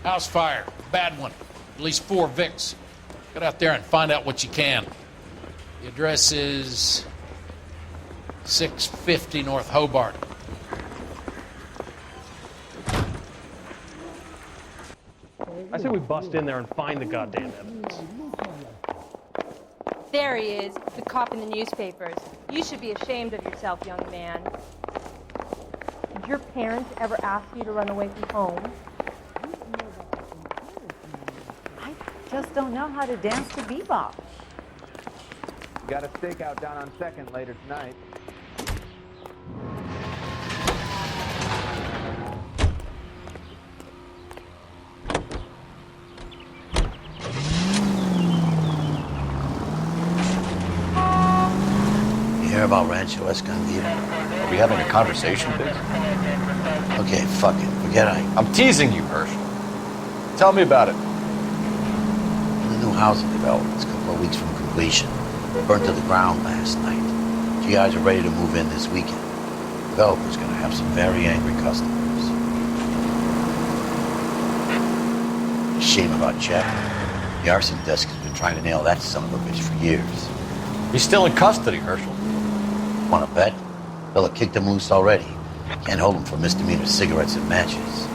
House fire. Bad one. At least 4 Vicks. Get out there and find out what you can. The address is 650 North Hobart. I say we bust in there and find the goddamn evidence. There he is, the cop in the newspapers. You should be ashamed of yourself, young man. Did your parents ever ask you to run away from home? I just don't know how to dance to bebop. Got a stakeout down on 2nd later tonight. Hear about Rancho Escondido? Are we having a conversation, Big? Okay, fuck it. Forget I'm teasing you, Herschel. Tell me about it. The new housing development's a couple of weeks from completion. Burnt to the ground last night. GIs are ready to move in this weekend. Developer's gonna have some very angry customers. Shame about Chet. The arson desk has been trying to nail that son of a bitch for years. He's still in custody, Herschel. Wanna bet? Fella kicked him loose already. Can't hold him for misdemeanor cigarettes and matches.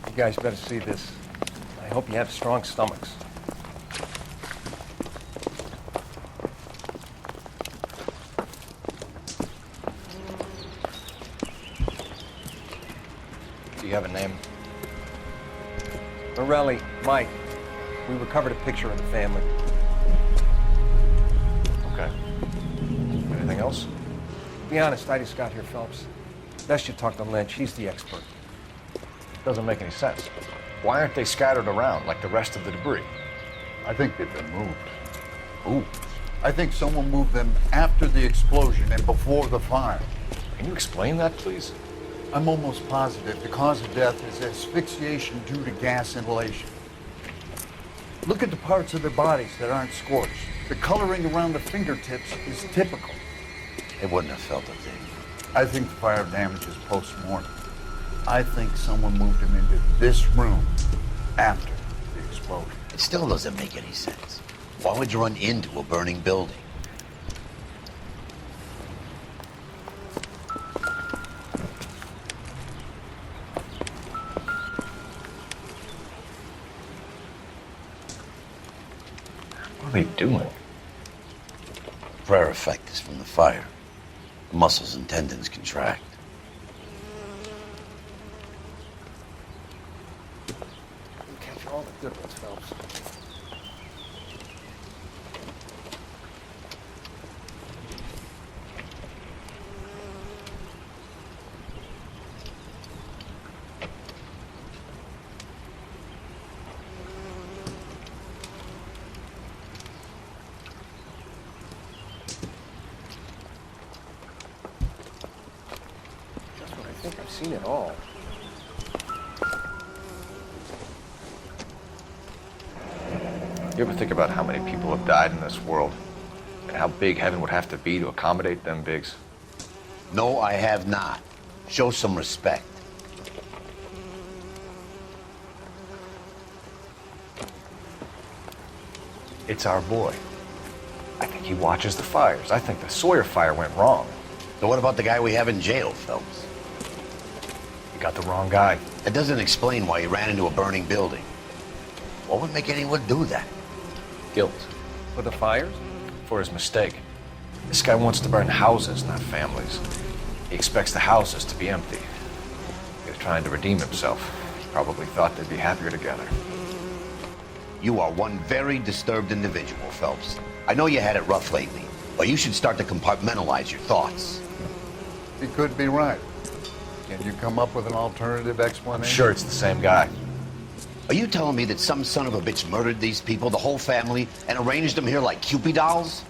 You guys better see this. I hope you have strong stomachs. Do you have a name? Morelli, Mike. We recovered a picture of the family. Okay. Anything else? Be honest, I just got here, Phelps. Best you talk to Lynch. He's the expert. Doesn't make any sense. Why aren't they scattered around like the rest of the debris? I think they've been moved. Ooh. I think someone moved them after the explosion and before the fire. Can you explain that, please? I'm almost positive the cause of death is asphyxiation due to gas inhalation. Look at the parts of their bodies that aren't scorched. The coloring around the fingertips is typical. They wouldn't have felt a thing. I think the fire damage is post-mortem. I think someone moved him into this room after the explosion. It still doesn't make any sense. Why would you run into a burning building? What are they doing? Prayer effect is from the fire. The muscles and tendons contract. Catch all the good ones, Phelps. think I've seen it all. You ever think about how many people have died in this world? And how big heaven would have to be to accommodate them bigs? No, I have not. Show some respect. It's our boy. I think he watches the fires. I think the Sawyer fire went wrong. So what about the guy we have in jail, Phelps? You got the wrong guy. That doesn't explain why he ran into a burning building. What would make anyone do that? Guilt. For the fires? For his mistake. This guy wants to burn houses, not families. He expects the houses to be empty. He's trying to redeem himself. He probably thought they'd be happier together. You are one very disturbed individual, Phelps. I know you had it rough lately, but you should start to compartmentalize your thoughts. He could be right. Can you come up with an alternative explanation? I'm sure it's the same guy. Are you telling me that some son of a bitch murdered these people, the whole family, and arranged them here like Cupid dolls?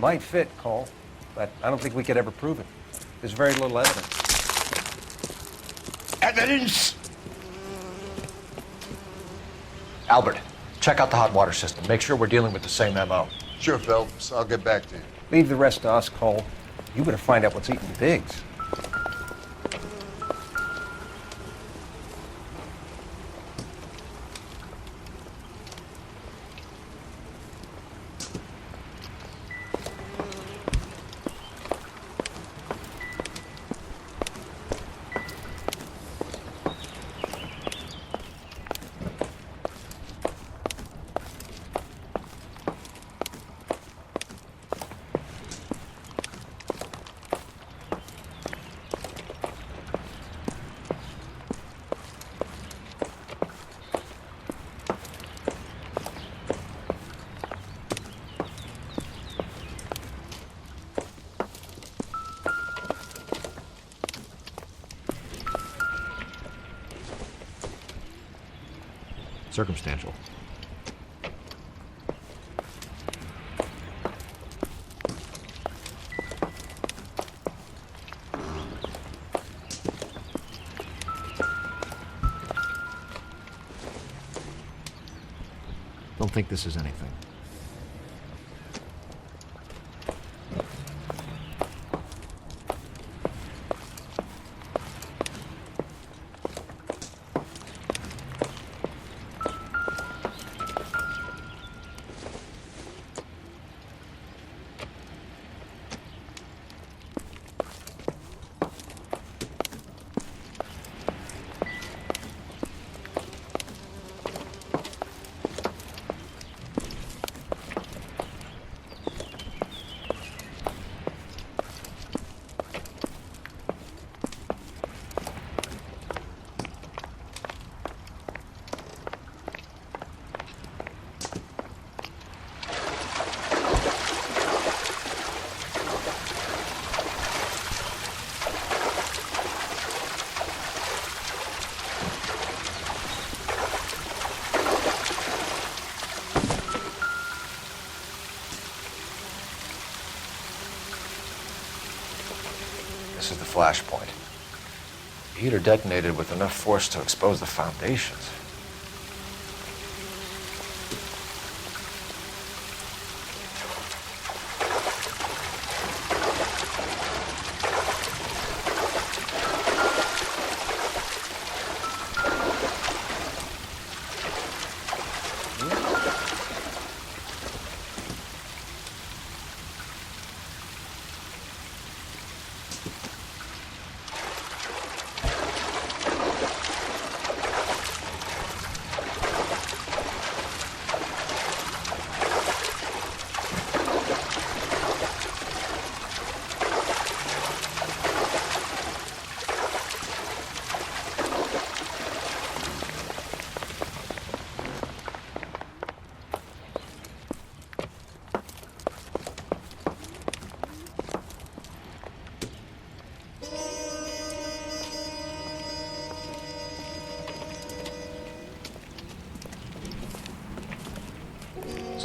Might fit, Cole, but I don't think we could ever prove it. There's very little evidence. Evidence? Albert, check out the hot water system. Make sure we're dealing with the same MO. Sure, Phelps. I'll get back to you. Leave the rest to us, Cole. You better find out what's eating Biggs. Circumstantial. Don't think this is anything. This is the flash point. The heater detonated with enough force to expose the foundations.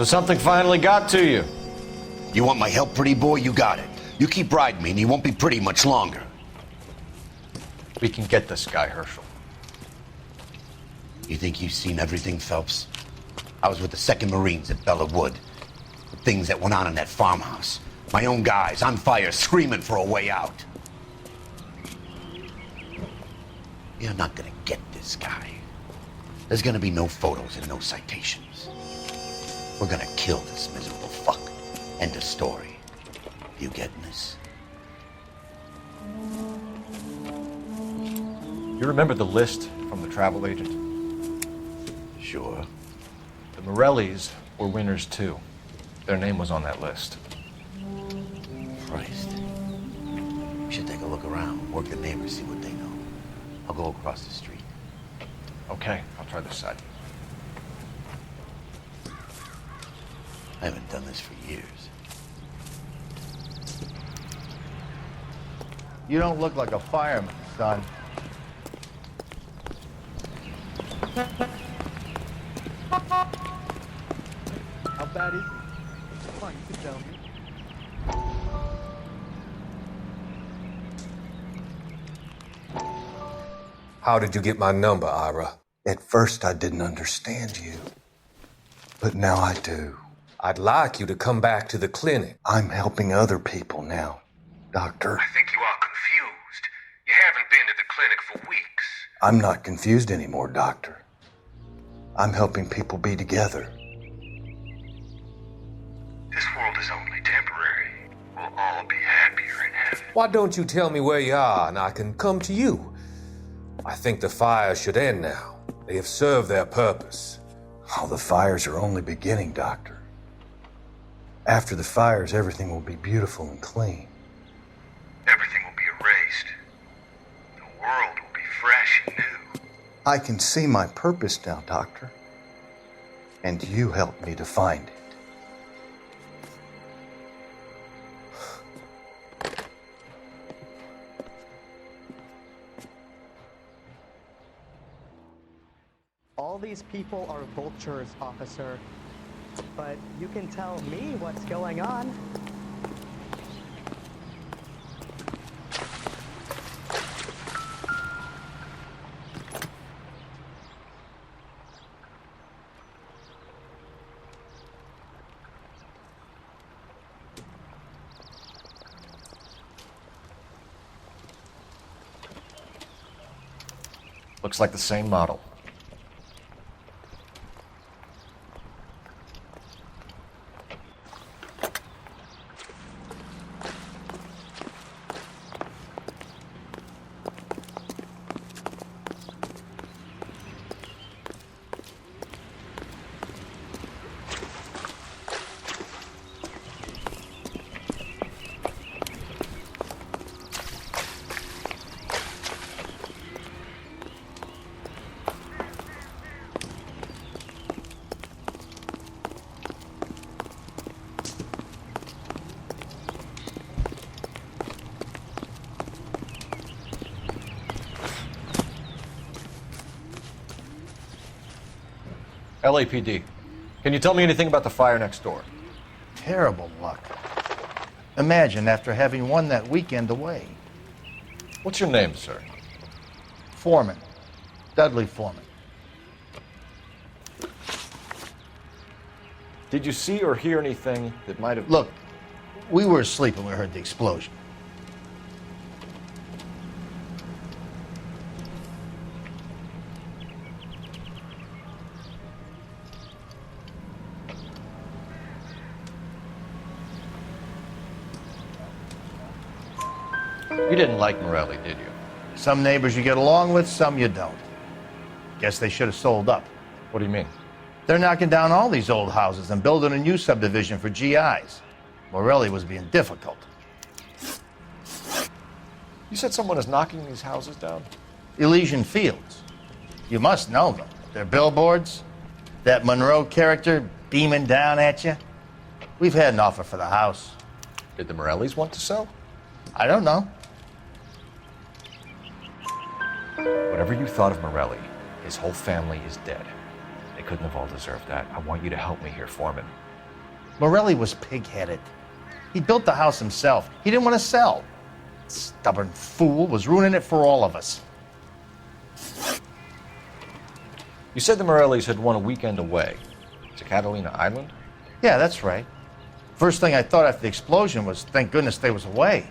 So something finally got to you. You want my help, pretty boy? You got it. You keep riding me and you won't be pretty much longer. We can get this guy, Herschel. You think you've seen everything, Phelps? I was with the 2nd Marines at Bella Wood. The things that went on in that farmhouse. My own guys on fire, screaming for a way out. You're not gonna get this guy. There's gonna be no photos and no citations. We're gonna kill this miserable fuck. End of story. You getting this? You remember the list from the travel agent? Sure. The Morellis were winners too. Their name was on that list. Christ. We should take a look around, work the neighbors, see what they know. I'll go across the street. Okay, I'll try this side. I haven't done this for years. You don't look like a fireman, son. How bad is he? Come on, you can tell me. How did you get my number, Ira? At first, I didn't understand you, but now I do. I'd like you to come back to the clinic. I'm helping other people now, Doctor. I think you are confused. You haven't been to the clinic for weeks. I'm not confused anymore, Doctor. I'm helping people be together. This world is only temporary. We'll all be happier in heaven. Why don't you tell me where you are and I can come to you? I think the fire should end now. They have served their purpose. Oh, the fires are only beginning, Doctor. After the fires, everything will be beautiful and clean. Everything will be erased. The world will be fresh and new. I can see my purpose now, Doctor. And you helped me to find it. All these people are vultures, officer. But you can tell me what's going on. Looks like the same model. LAPD, can you tell me anything about the fire next door? Terrible luck. Imagine after having won that weekend away. What's your name, sir? Foreman. Dudley Foreman. Did you see or hear anything that might have... Look, we were asleep when we heard the explosion. You didn't like Morelli, did you? Some neighbors you get along with, some you don't. Guess they should have sold up. What do you mean? They're knocking down all these old houses and building a new subdivision for GIs. Morelli was being difficult. You said someone is knocking these houses down? Elysian Fields. You must know them. Their billboards, that Monroe character beaming down at you. We've had an offer for the house. Did the Morellis want to sell? I don't know. Whatever you thought of Morelli, his whole family is dead. They couldn't have all deserved that. I want you to help me here, Foreman. Morelli was pig-headed. He built the house himself. He didn't want to sell. Stubborn fool was ruining it for all of us. You said the Morellis had won a weekend away to Catalina Island? Yeah, that's right. First thing I thought after the explosion was, thank goodness they was away.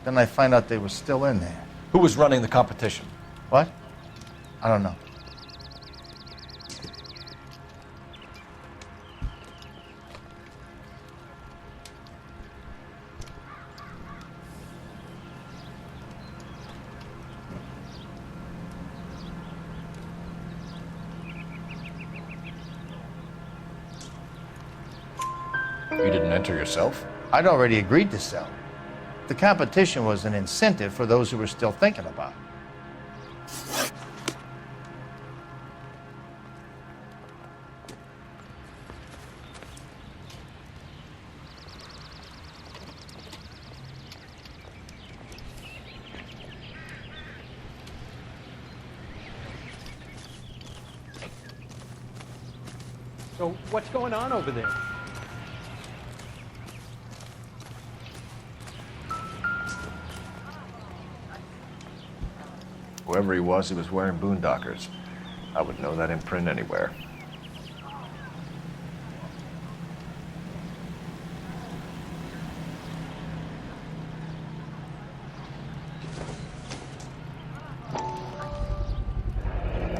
Then I find out they were still in there. Who was running the competition? What? I don't know. You didn't enter yourself? I'd already agreed to sell. The competition was an incentive for those who were still thinking about it. So what's going on over there? Whoever he was wearing boondockers. I would know that imprint anywhere.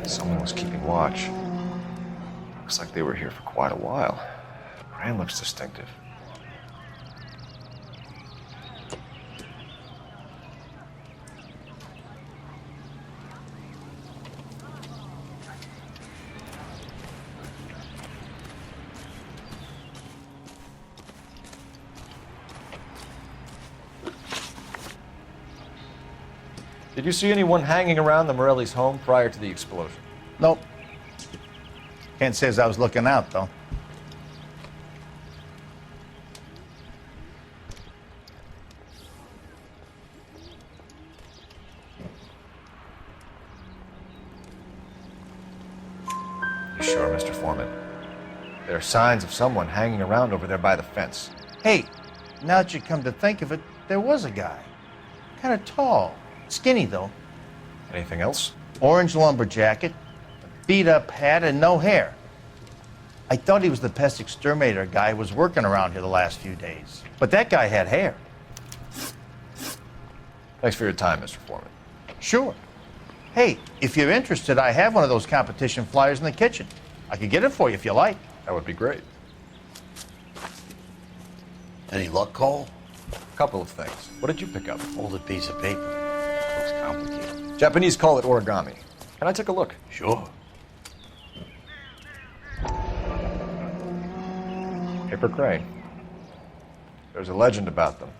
Someone was keeping watch. Looks like they were here for quite a while. Brand looks distinctive. Did you see anyone hanging around the Morellis' home prior to the explosion? Nope. Can't say as I was looking out, though. You sure, Mr. Foreman? There are signs of someone hanging around over there by the fence. Hey, now that you come to think of it, there was a guy. Kind of tall. Skinny, though. Anything else? Orange lumber jacket, a beat-up hat, and no hair. I thought he was the pest exterminator guy who was working around here the last few days. But that guy had hair. Thanks for your time, Mr. Foreman. Sure. Hey, if you're interested, I have one of those competition flyers in the kitchen. I could get it for you if you like. That would be great. Any luck, Cole? A couple of things. What did you pick up? Folded piece of paper. Looks complicated. Japanese call it origami. Can I take a look? Sure. Paper crane. There's a legend about them.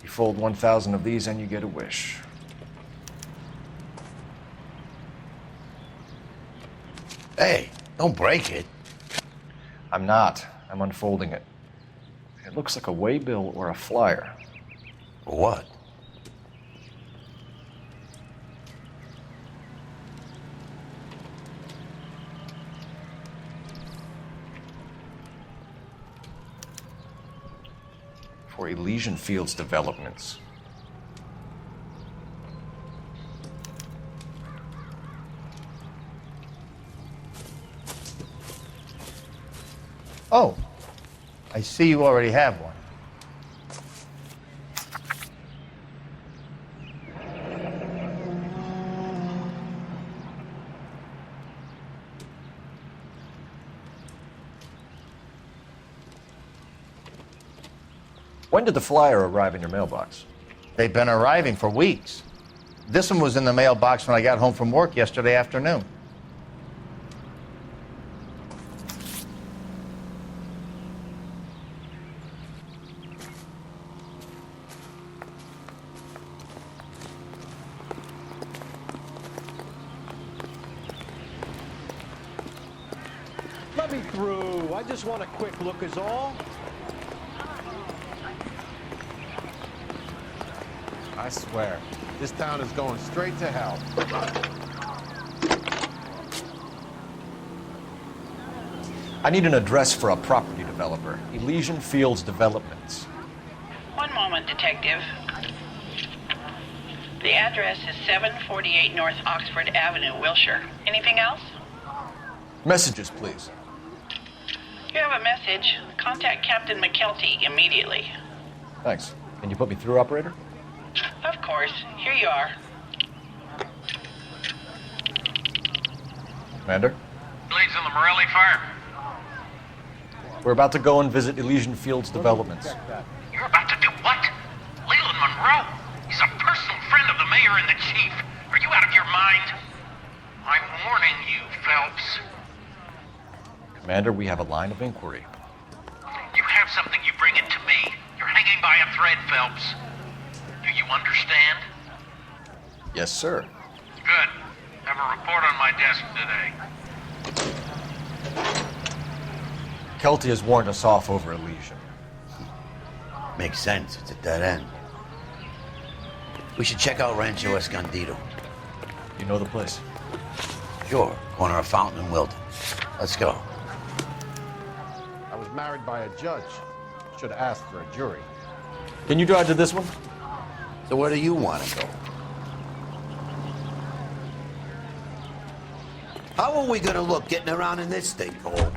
You fold 1,000 of these and you get a wish. Hey, don't break it. I'm not. I'm unfolding it. It looks like a waybill or a flyer. For what? For Elysian Fields developments. Oh, I see you already have one. When did the flyer arrive in your mailbox? They've been arriving for weeks. This one was in the mailbox when I got home from work yesterday afternoon. Let me through. I just want a quick look is all. I swear, this town is going straight to hell. I need an address for a property developer. Elysian Fields Developments. One moment, Detective. The address is 748 North Oxford Avenue, Wilshire. Anything else? Messages, please. You have a message. Contact Captain McKelty immediately. Thanks. Can you put me through, operator? Of course. Here you are. Commander? Leads in the Morelli fire. We're about to go and visit Elysian Fields developments. You're about to do what? Leland Monroe? He's a personal friend of the mayor and the chief. Are you out of your mind? I'm warning you, Phelps. Commander, we have a line of inquiry. You have something, you bring it to me. You're hanging by a thread, Phelps. Do you understand? Yes, sir. Good. Have a report on my desk today. Kelty has warned us off over Elysian. Makes sense. It's a dead end. We should check out Rancho Escondido. You know the place? Sure. Corner of Fountain and Wilton. Let's go. I was married by a judge. Should have asked for a jury. Can you drive to this one? So where do you want to go? How are we going to look getting around in this thing, Cole?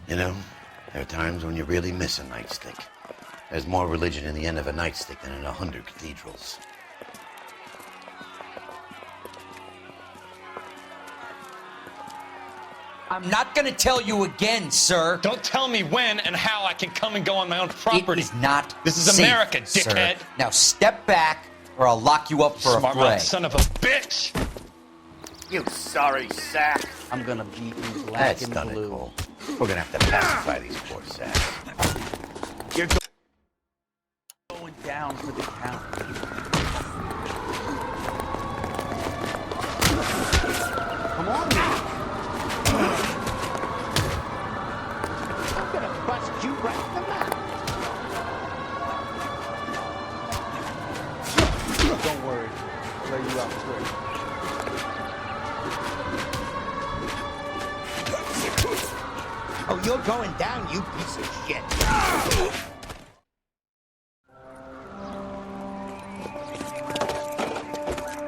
You know, there are times when you really miss a nightstick. There's more religion in the end of a nightstick than in 100 cathedrals. I'm not gonna tell you again, sir. Don't tell me when and how I can come and go on my own property. It is not This is safe, America, dickhead. Sir. Now step back, or I'll lock you up for a Smart fray. mouth son of a bitch! You sorry sack. I'm gonna beat you black That's and done blue. it, Cole. We're gonna have to pacify these poor sacks. You're going down for the count. Come on, man. I'm gonna bust you right in the mouth. Don't worry. I'll lay you out straight. Oh, you're going down, you piece of shit.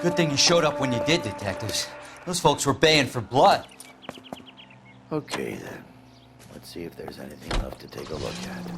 Good thing you showed up when you did, detectives. Those folks were baying for blood. Okay, then. Let's see if there's anything left to take a look at.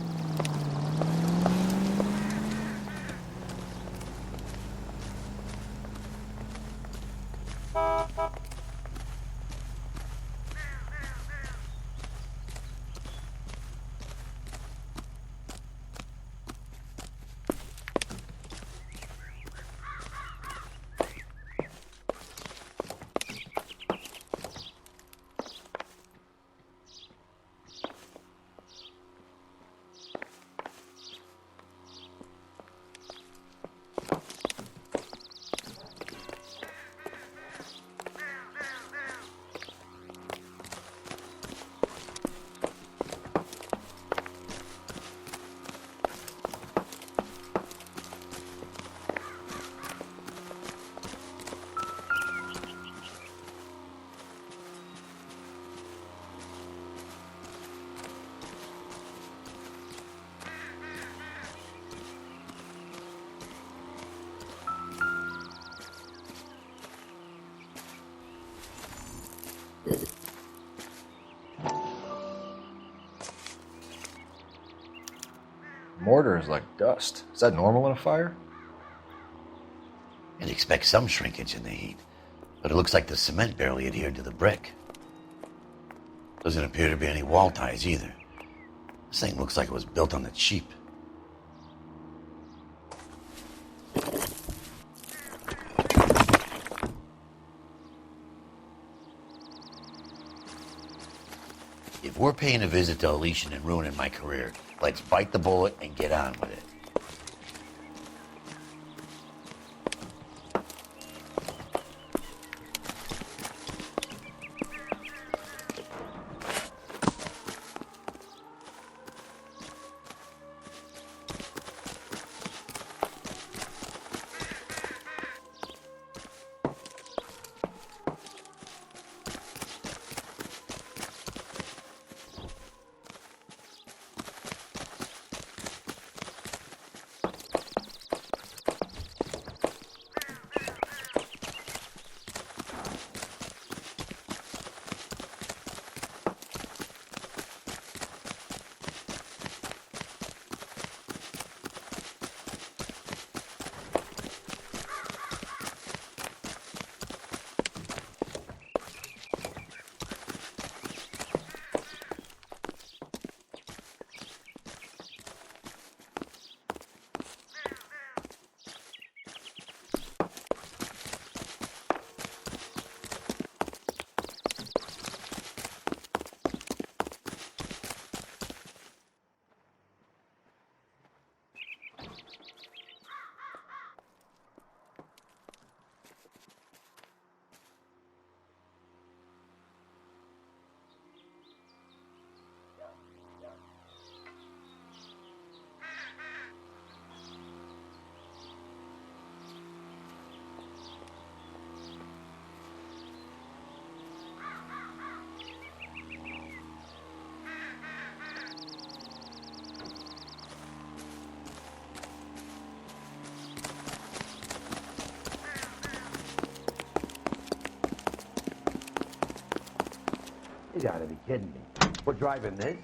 mortar is like dust. Is that normal in a fire? You'd expect some shrinkage in the heat, but it looks like the cement barely adhered to the brick. Doesn't appear to be any wall ties either. This thing looks like it was built on the cheap. If we're paying a visit to Alicia and ruining my career, let's bite the bullet and get on with it. You gotta be kidding me. We're driving this?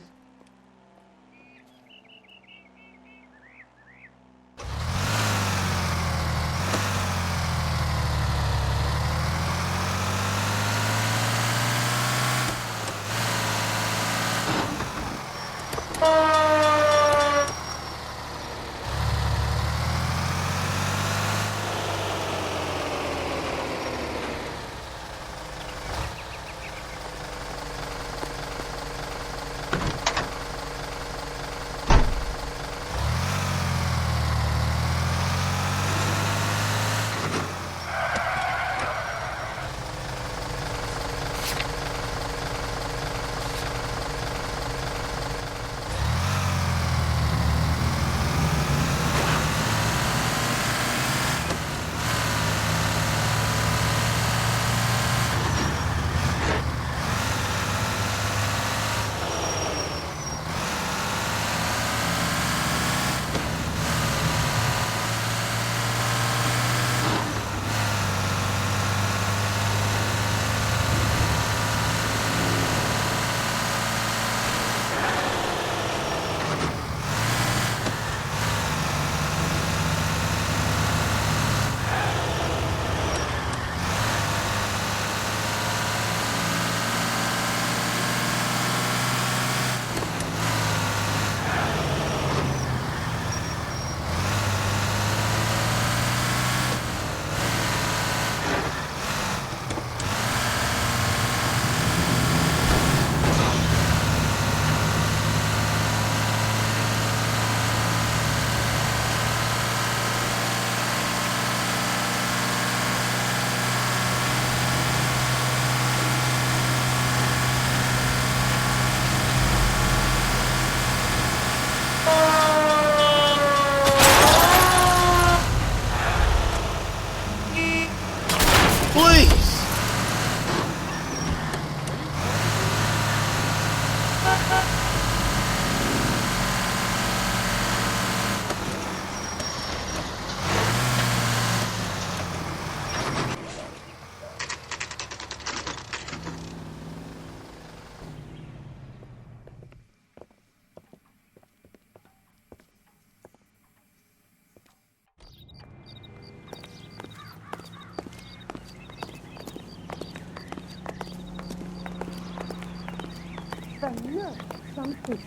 look, some people.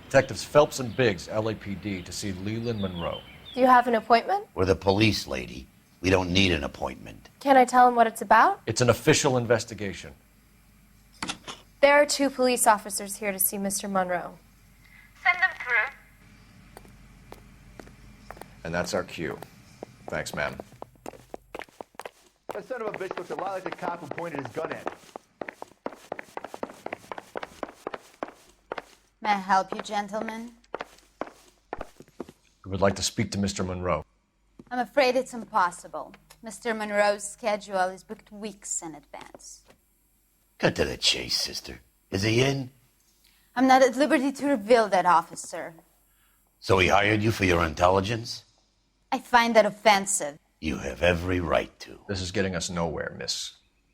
Detectives Phelps and Biggs, LAPD, to see Leland Monroe. Do you have an appointment? We're the police, lady. We don't need an appointment. Can I tell him what it's about? It's an official investigation. There are 2 police officers here to see Mr. Monroe. Send them through. And that's our cue. Thanks, ma'am. That son of a bitch looks a lot like the cop who pointed his gun at me. May I help you, gentlemen? We would like to speak to Mr. Monroe. I'm afraid it's impossible. Mr. Monroe's schedule is booked weeks in advance. Cut to the chase, sister. Is he in? I'm not at liberty to reveal that, officer. So he hired you for your intelligence? I find that offensive. You have every right to. This is getting us nowhere, miss.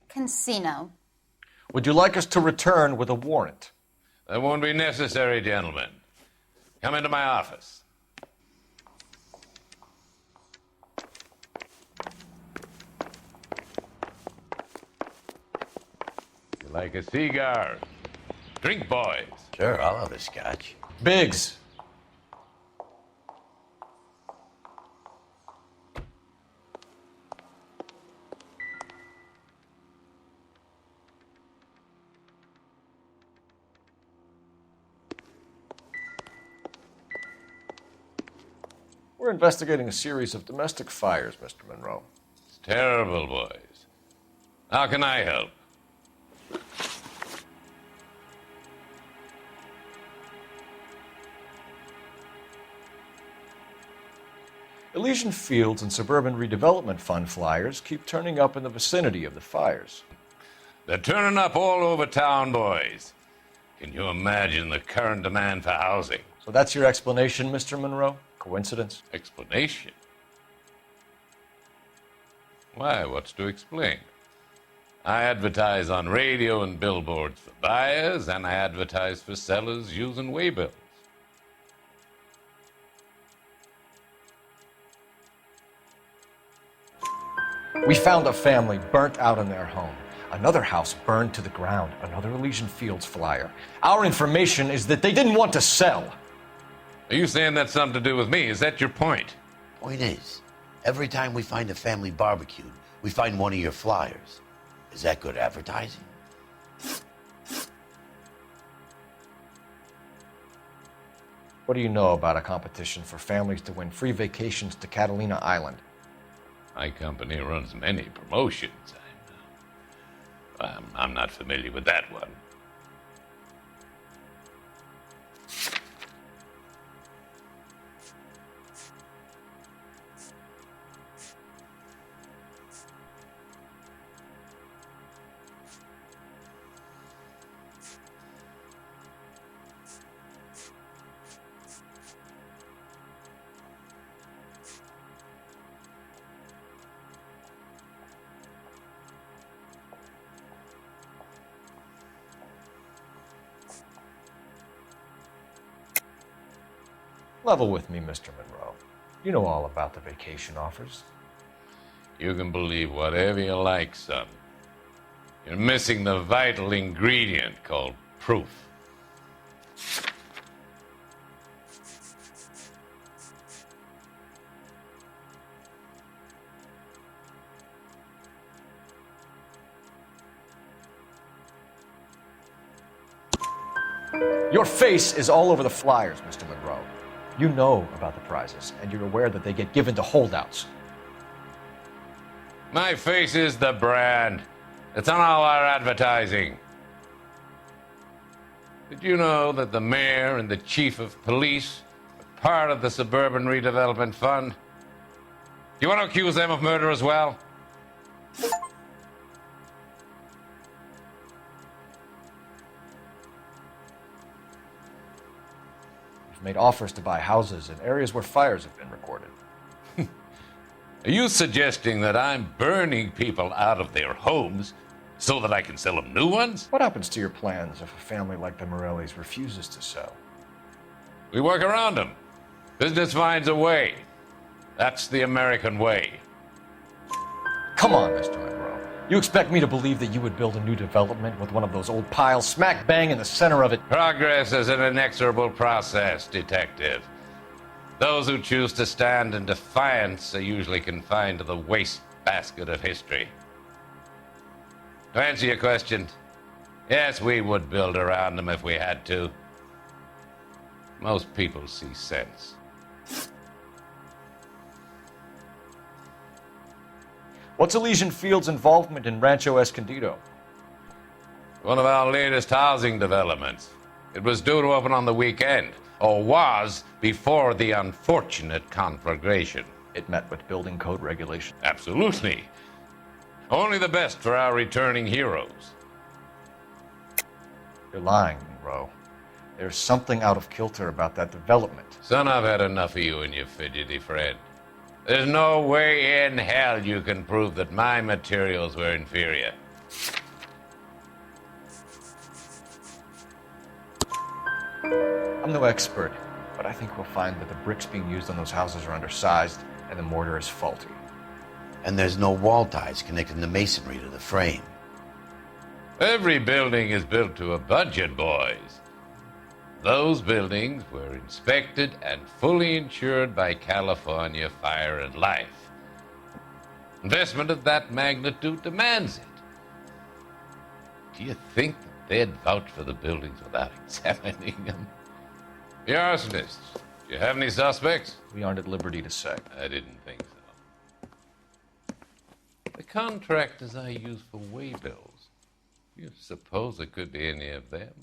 Casino. Would you like us to return with a warrant? That won't be necessary, gentlemen. Come into my office. You like a cigar? Drink, boys. Sure, I'll have a scotch. Biggs. We're investigating a series of domestic fires, Mr. Monroe. It's terrible, boys. How can I help? Elysian Fields and Suburban Redevelopment Fund flyers keep turning up in the vicinity of the fires. They're turning up all over town, boys. Can you imagine the current demand for housing? So that's your explanation, Mr. Monroe? Coincidence? Explanation? Why, what's to explain? I advertise on radio and billboards for buyers, and I advertise for sellers using waybills. We found a family burnt out in their home. Another house burned to the ground. Another Elysian Fields flyer. Our information is that they didn't want to sell. Are you saying that's something to do with me? Is that your point? Point is, every time we find a family barbecued, we find one of your flyers. Is that good advertising? What do you know about a competition for families to win free vacations to Catalina Island? My company runs many promotions. I'm not familiar with that one. Level with me, Mr. Monroe. You know all about the vacation offers. You can believe whatever you like, son. You're missing the vital ingredient called proof. Your face is all over the flyers, Mr. Monroe. You know about the prizes, and you're aware that they get given to holdouts. My face is the brand. It's on all our advertising. Did you know that the mayor and the chief of police are part of the Suburban Redevelopment Fund? Do you want to accuse them of murder as well? Made offers to buy houses in areas where fires have been recorded. Are you suggesting that I'm burning people out of their homes so that I can sell them new ones? What happens to your plans if a family like the Morellis refuses to sell? We work around them. Business finds a way. That's the American way. Come on, Mr. Monroe. You expect me to believe that you would build a new development with one of those old piles smack bang in the center of it? Progress is an inexorable process, Detective. Those who choose to stand in defiance are usually confined to the wastebasket of history. To answer your question, yes, we would build around them if we had to. Most people see sense. What's Elysian Field's involvement in Rancho Escondido? One of our latest housing developments. It was due to open on the weekend, or was before the unfortunate conflagration. It met with building code regulations. Absolutely. Only the best for our returning heroes. You're lying, Monroe. There's something out of kilter about that development. Son, I've had enough of you and your fidgety friend. There's no way in hell you can prove that my materials were inferior. I'm no expert, but I think we'll find that the bricks being used on those houses are undersized and the mortar is faulty. And there's no wall ties connecting the masonry to the frame. Every building is built to a budget, boys. Those buildings were inspected and fully insured by California Fire and Life. Investment of that magnitude demands it. Do you think that they'd vouch for the buildings without examining them? The arsonists, do you have any suspects? We aren't at liberty to say. I didn't think so. The contractors I use for waybills, you suppose it could be any of them?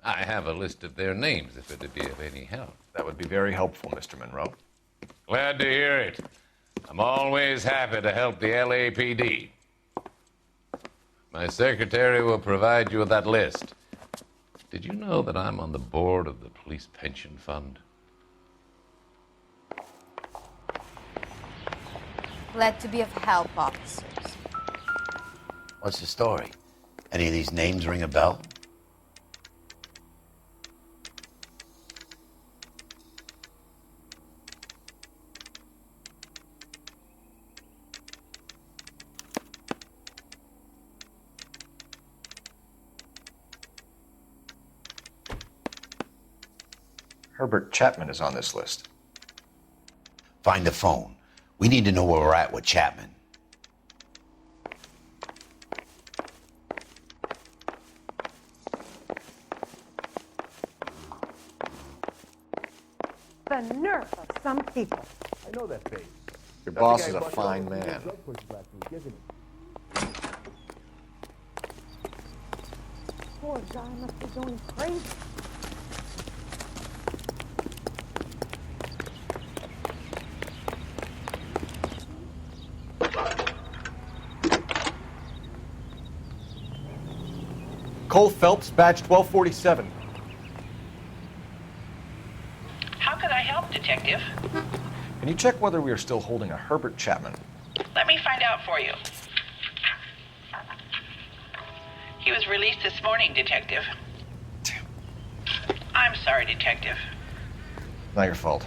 I have a list of their names if it'd be of any help. That would be very helpful, Mr. Monroe. Glad to hear it. I'm always happy to help the LAPD. My secretary will provide you with that list. Did you know that I'm on the board of the police pension fund? Glad to be of help, officers. What's the story? Any of these names ring a bell? Herbert Chapman is on this list. Find the phone. We need to know where we're at with Chapman. The nerve of some people. I know that face. Your boss is a fine man. Poor guy must be going crazy. Cole Phelps, badge 1247. How could I help, Detective? Can you check whether we are still holding a Herbert Chapman? Let me find out for you. He was released this morning, Detective. Damn. I'm sorry, Detective. Not your fault.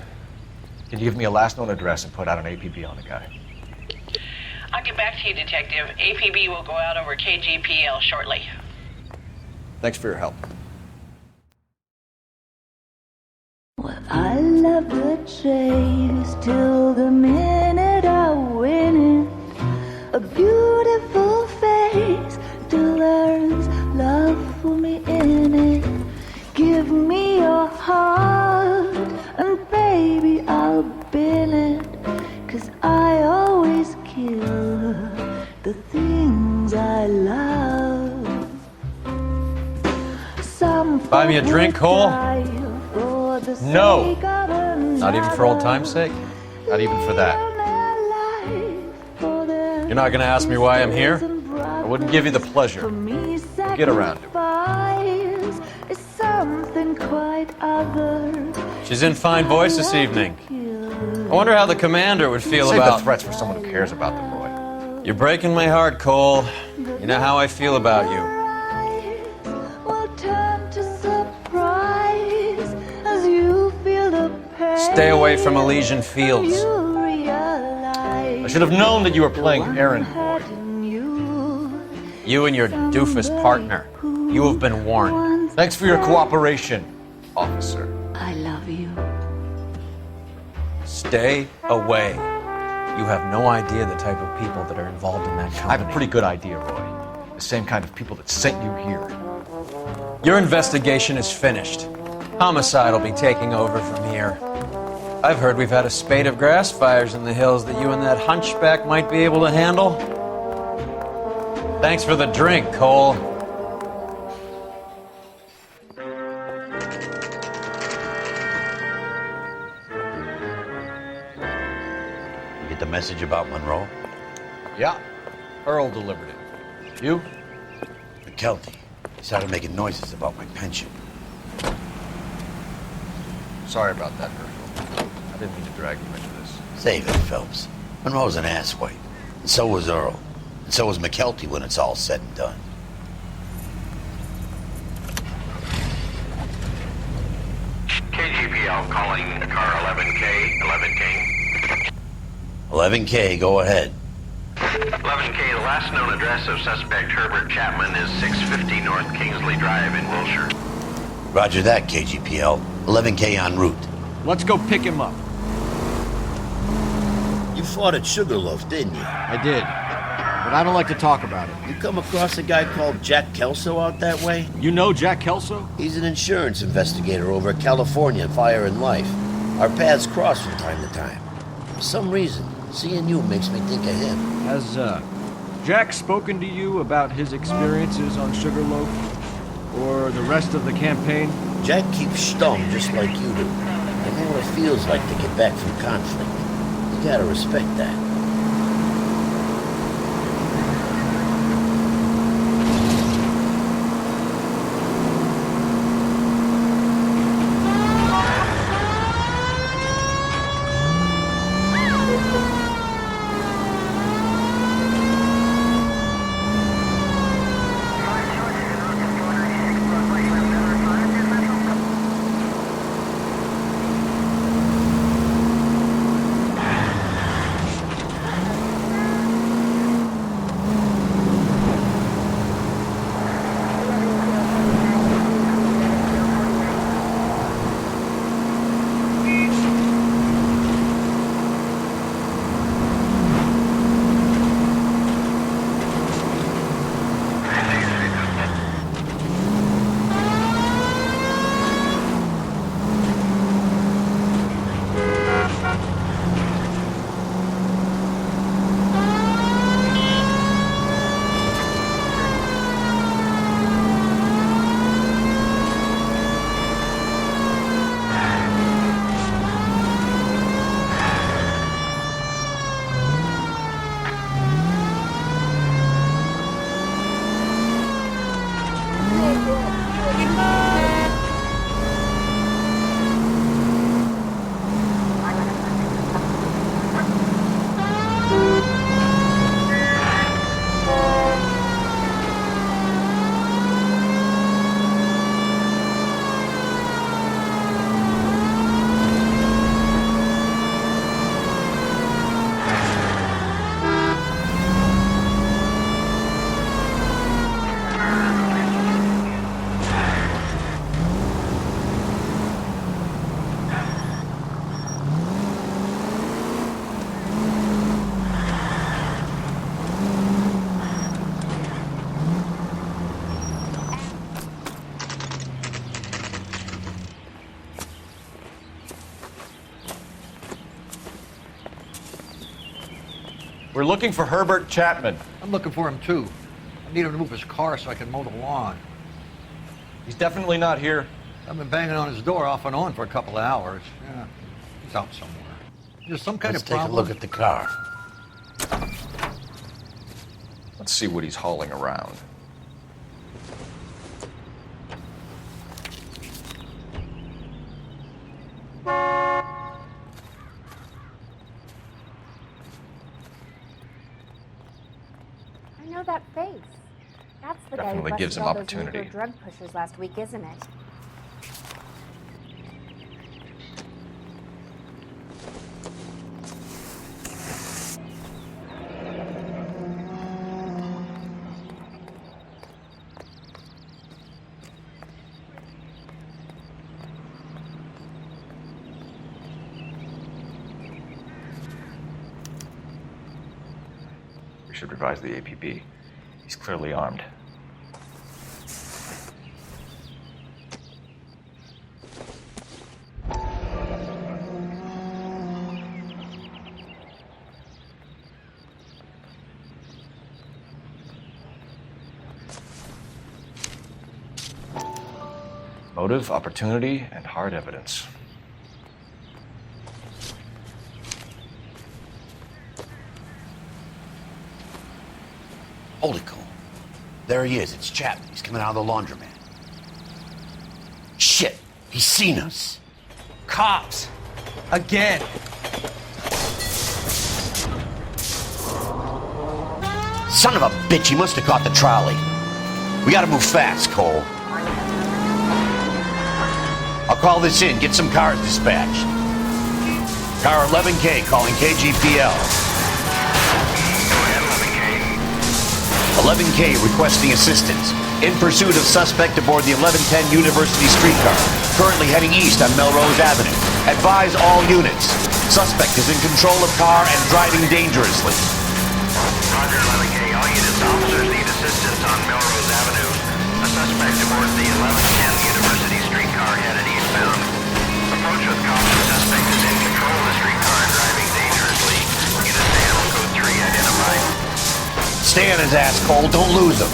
Can you give me a last known address and put out an APB on the guy? I'll get back to you, Detective. APB will go out over KGPL shortly. Thanks for your help. Well, I love the chase till the minute I win it. A beautiful face till there's love for me in it. Give me your heart and baby I'll bin it. 'Cause I always kill the things I love. Buy me a drink, Cole? No. Not even for old time's sake? Not even for that. You're not gonna ask me why I'm here? I wouldn't give you the pleasure. Get around it. She's in fine voice this evening. I wonder how the commander would feel Save about... the threats for someone who cares about the boy. You're breaking my heart, Cole. You know how I feel about you. Stay away from Elysian Fields. I should have known that you were playing errand boy. You and your doofus partner. You have been warned. Thanks for your cooperation, officer. I love you. Stay away. You have no idea the type of people that are involved in that company. I have a pretty good idea, Roy. The same kind of people that sent you here. Your investigation is finished. Homicide will be taking over from here. I've heard we've had a spate of grass fires in the hills that you and that hunchback might be able to handle. Thanks for the drink, Cole. You get the message about Monroe? Yeah, Earl delivered it. You? McKelty. He started making noises about my pension. Sorry about that, Herschel. I didn't mean to drag you into this. Save it, Phelps. Monroe's an asswipe. And so was Earl. And so was McKelty when it's all said and done. KGPL calling car 11K, 11K. 11K, go ahead. 11K, the last known address of suspect Herbert Chapman is 650 North Kingsley Drive in Wilshire. Roger that, KGPL. 11K en route. Let's go pick him up. You fought at Sugarloaf, didn't you? I did. But I don't like to talk about it. You come across a guy called Jack Kelso out that way? You know Jack Kelso? He's an insurance investigator over at California Fire and Life. Our paths cross from time to time. For some reason, seeing you makes me think of him. Has, Jack spoken to you about his experiences on Sugarloaf? Or the rest of the campaign? Jack keeps stum just like you do. I know what it feels like to get back from conflict. You gotta respect that. We're looking for Herbert Chapman. I'm looking for him too. I need him to move his car so I can mow the lawn. He's definitely not here. I've been banging on his door off and on for a couple of hours. Yeah, he's out somewhere. There's some kind Let's of problem. take a look at the car. Let's see what he's hauling around. I know that face. That's the guy who Definitely gives busted him all those opportunity. Negro drug pushers last week, isn't it? should revise the APB. He's clearly armed. Motive, opportunity, and hard evidence. Hold it, Cole. There he is. It's Chapman. He's coming out of the laundromat. Shit! He's seen us. Cops! Again! Son of a bitch, he must have caught the trolley. We gotta move fast, Cole. I'll call this in. Get some cars dispatched. Car 11K calling KGPL. 11K requesting assistance. In pursuit of suspect aboard the 1110 University streetcar. Currently heading east on Melrose Avenue. Advise all units. Suspect is in control of car and driving dangerously. Roger, 11K. All units, officers need assistance on Melrose Avenue. A suspect aboard the 1110 University streetcar headed eastbound. Approach with caution. Suspect is in control of the streetcar and driving dangerously. Unit animal code 3 identified. Stay on his ass, Cole. Don't lose him.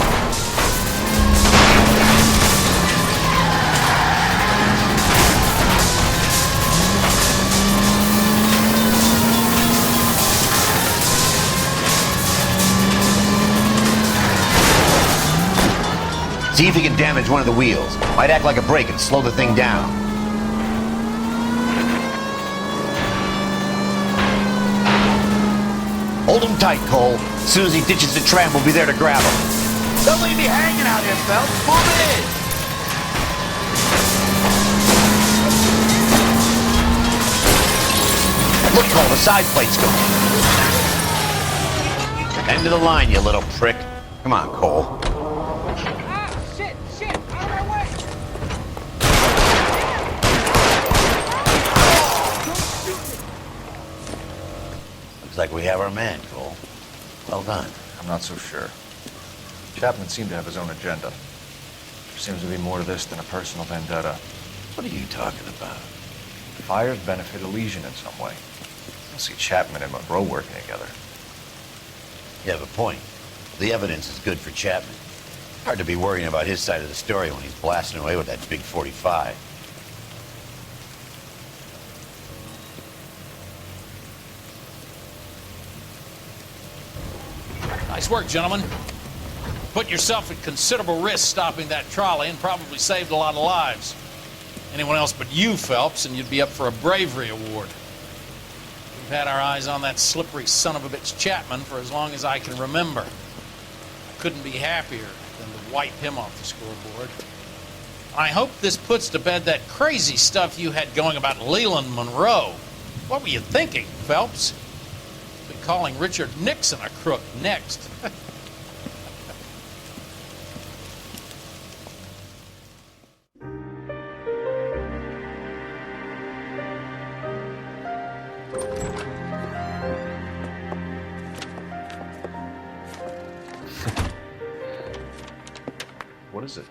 See if he can damage one of the wheels. Might act like a brake and slow the thing down. Hold him tight, Cole. As soon as he ditches the tram, we'll be there to grab him. Don't leave me hanging out here, Phelps. Move it in. Look, Cole, the side plate's going. End of the line, you little prick. Come on, Cole. Looks like we have our man, Cole. Well done. I'm not so sure. Chapman seemed to have his own agenda. There seems to be more to this than a personal vendetta. What are you talking about? Fires benefit Elysian in some way. I don't see Chapman and Monroe working together. You have a point. The evidence is good for Chapman. Hard to be worrying about his side of the story when he's blasting away with that big 45. Nice work, gentlemen. Put yourself at considerable risk stopping that trolley and probably saved a lot of lives. Anyone else but you, Phelps, and you'd be up for a bravery award. We've had our eyes on that slippery son of a bitch Chapman for as long as I can remember. I couldn't be happier than to wipe him off the scoreboard. I hope this puts to bed that crazy stuff you had going about Leland Monroe. What were you thinking, Phelps? Be calling Richard Nixon a crook next. What is it?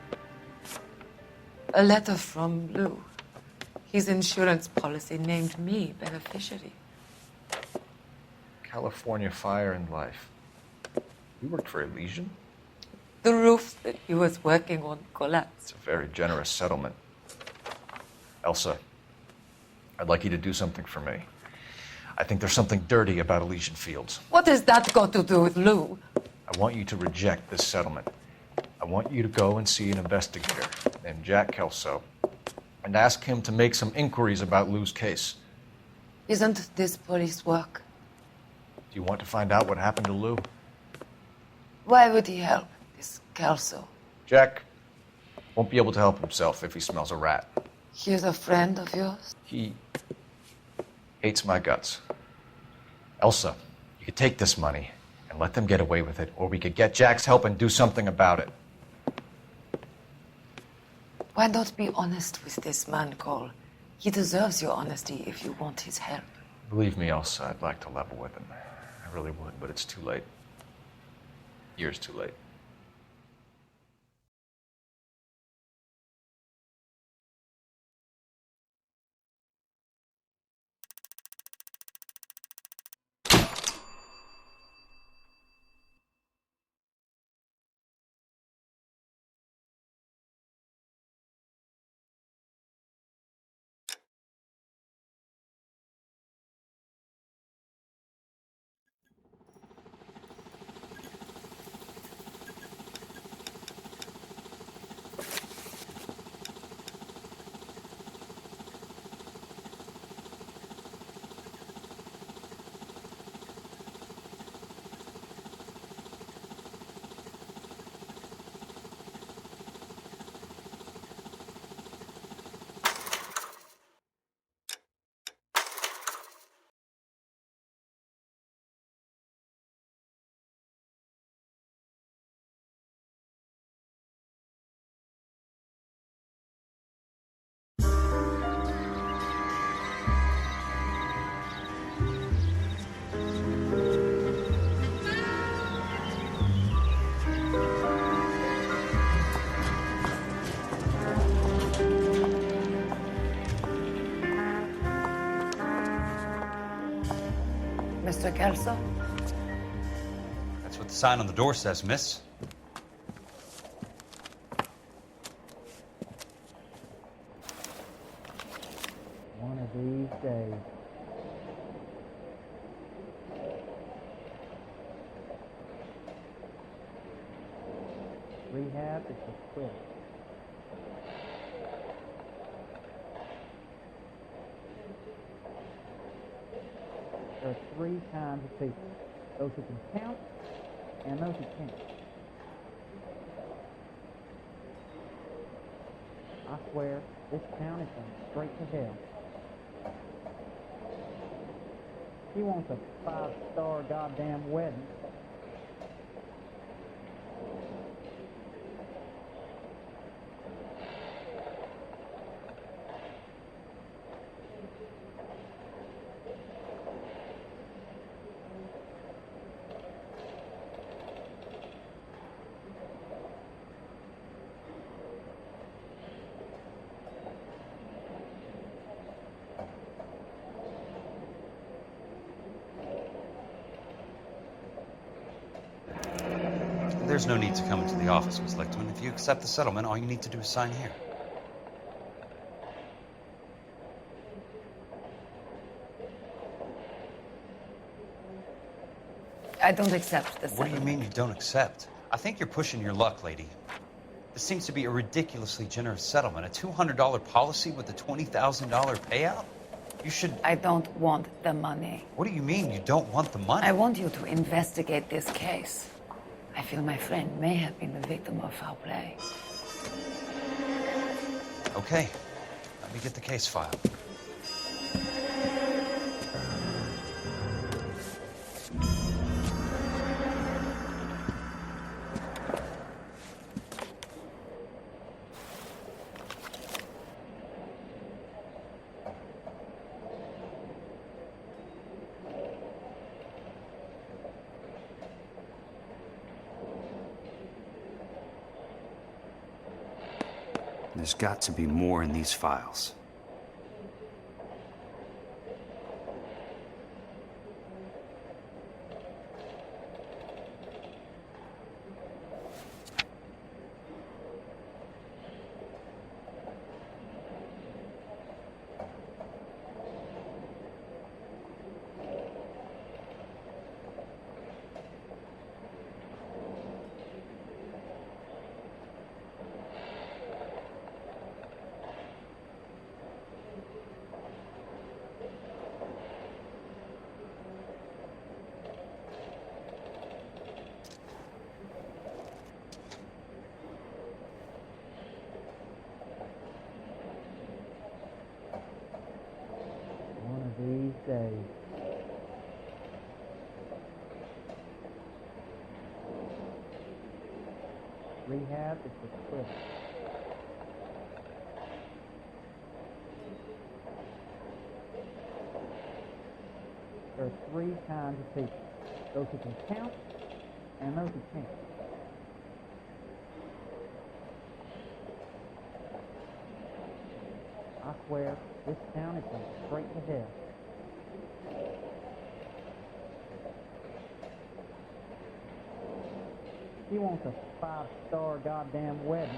A letter from Lou. His insurance policy named me beneficiary. California Fire and Life. You worked for Elysian? The roof that he was working on collapsed. It's a very generous settlement. Elsa, I'd like you to do something for me. I think there's something dirty about Elysian Fields. What has that got to do with Lou? I want you to reject this settlement. I want you to go and see an investigator named Jack Kelso and ask him to make some inquiries about Lou's case. Isn't this police work? Do you want to find out what happened to Lou? Why would he help this Kelso? Jack won't be able to help himself if he smells a rat. He's a friend of yours? He hates my guts. Elsa, you could take this money and let them get away with it, or we could get Jack's help and do something about it. Why not be honest with this man, Cole? He deserves your honesty if you want his help. Believe me, Elsa, I'd like to level with him. I really would, but it's too late. years too late. Mr. Kelso? That's what the sign on the door says, miss. One of these days. Rehab is a quit. There are three kinds of people. Those who can count and those who can't. I swear, this town is going straight to hell. He wants a 5-star goddamn wedding. There's no need to come into the office, Miss Lichtman. If you accept the settlement, all you need to do is sign here. I don't accept this. What do you mean you don't accept? I think you're pushing your luck, lady. This seems to be a ridiculously generous settlement. A $200 policy with a $20,000 payout? You should... I don't want the money. What do you mean you don't want the money? I want you to investigate this case. I feel my friend may have been the victim of foul play. Okay. Let me get the case file. There's got to be more in these files. These days. Rehab is for quit. There are three kinds of people. Those who can count and those who can't. I swear, this town is going straight to hell. He wants a 5-star goddamn wedding.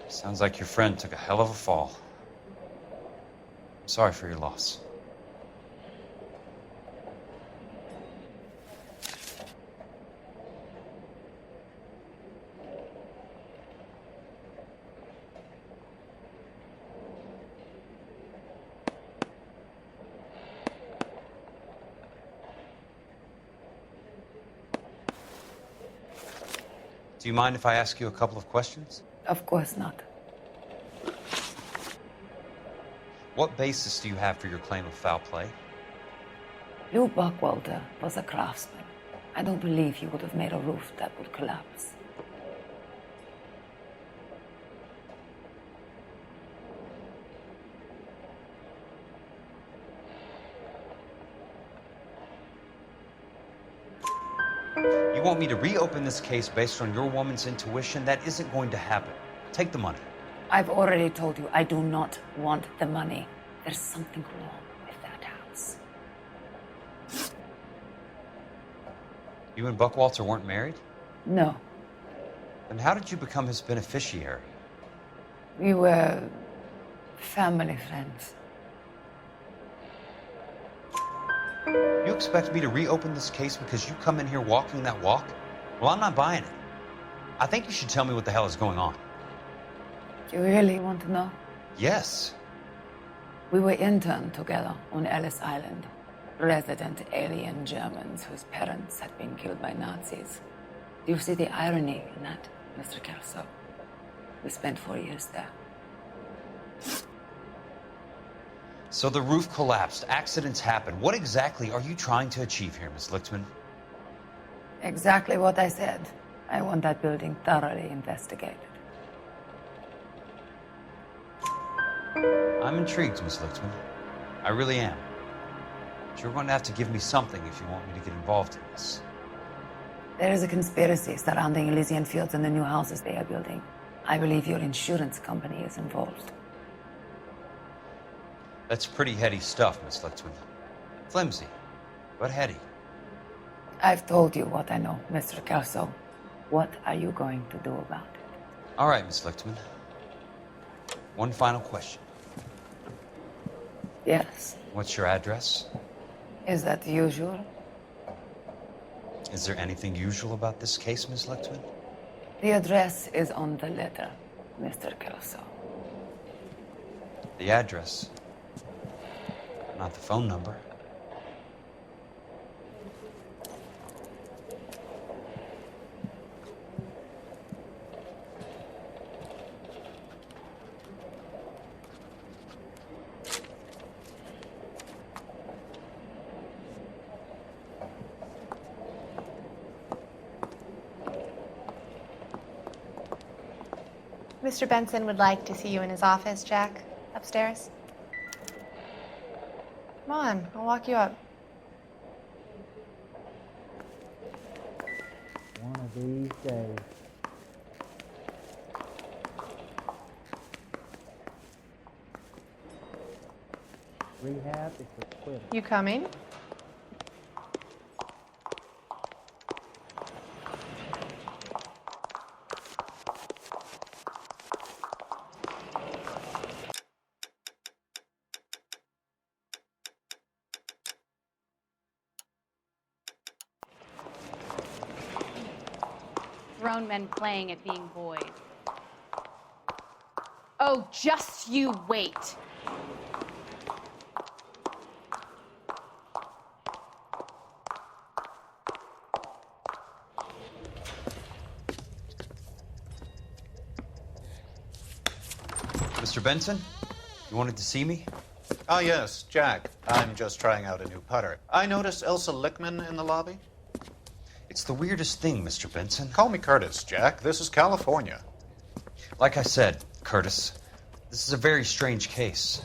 Sounds like your friend took a hell of a fall. I'm sorry for your loss. Do you mind if I ask you a couple of questions? Of course not. What basis do you have for your claim of foul play? Lou Buckwalter was a craftsman. I don't believe he would have made a roof that would collapse. You want me to reopen this case based on your woman's intuition? That isn't going to happen. Take the money. I've already told you I do not want the money. There's something wrong with that house. You and Buckwalter weren't married? No. Then how did you become his beneficiary? We were family friends. You expect me to reopen this case because you come in here walking that walk? Well, I'm not buying it. I think you should tell me what the hell is going on. You really want to know? Yes. We were interned together on Ellis Island. Resident alien Germans whose parents had been killed by Nazis. Do you see the irony in that, Mr. Kelso? We spent 4 years there. So the roof collapsed, accidents happen. What exactly are you trying to achieve here, Miss Lichtman? Exactly what I said. I want that building thoroughly investigated. I'm intrigued, Miss Lichtman. I really am. But you're going to have to give me something if you want me to get involved in this. There is a conspiracy surrounding Elysian Fields and the new houses they are building. I believe your insurance company is involved. That's pretty heady stuff, Miss Lichtman. Flimsy, but heady. I've told you what I know, Mr. Kelso. What are you going to do about it? All right, Miss Lichtman. One final question. Yes. What's your address? Is that usual? Is there anything usual about this case, Miss Lichtman? The address is on the letter, Mr. Kelso. The address, not the phone number. Mr. Benson would like to see you in his office, Jack. Upstairs. Come on, I'll walk you up. One of these days. Rehab is for quitters. You coming? Grown men playing at being boys. Oh, just you wait. Mr. Benson, you wanted to see me? Ah, yes, Jack. I'm just trying out a new putter. I noticed Elsa Lickman in the lobby. It's the weirdest thing, Mr. Benson. Call me Curtis, Jack. This is California. Like I said, Curtis, this is a very strange case.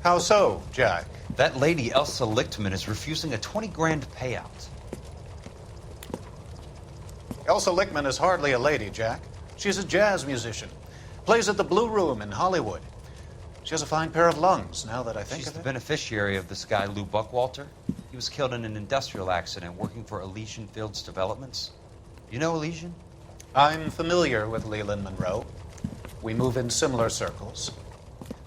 How so, Jack? That lady, Elsa Lichtman, is refusing a 20 grand payout. Elsa Lickman is hardly a lady, Jack. She's a jazz musician. Plays at the Blue Room in Hollywood. She has a fine pair of lungs, now that I think She's of the it. beneficiary of this guy, Lou Buckwalter. He was killed in an industrial accident working for Elysian Fields Developments. You know Elysian? I'm familiar with Leland Monroe. We move in similar circles.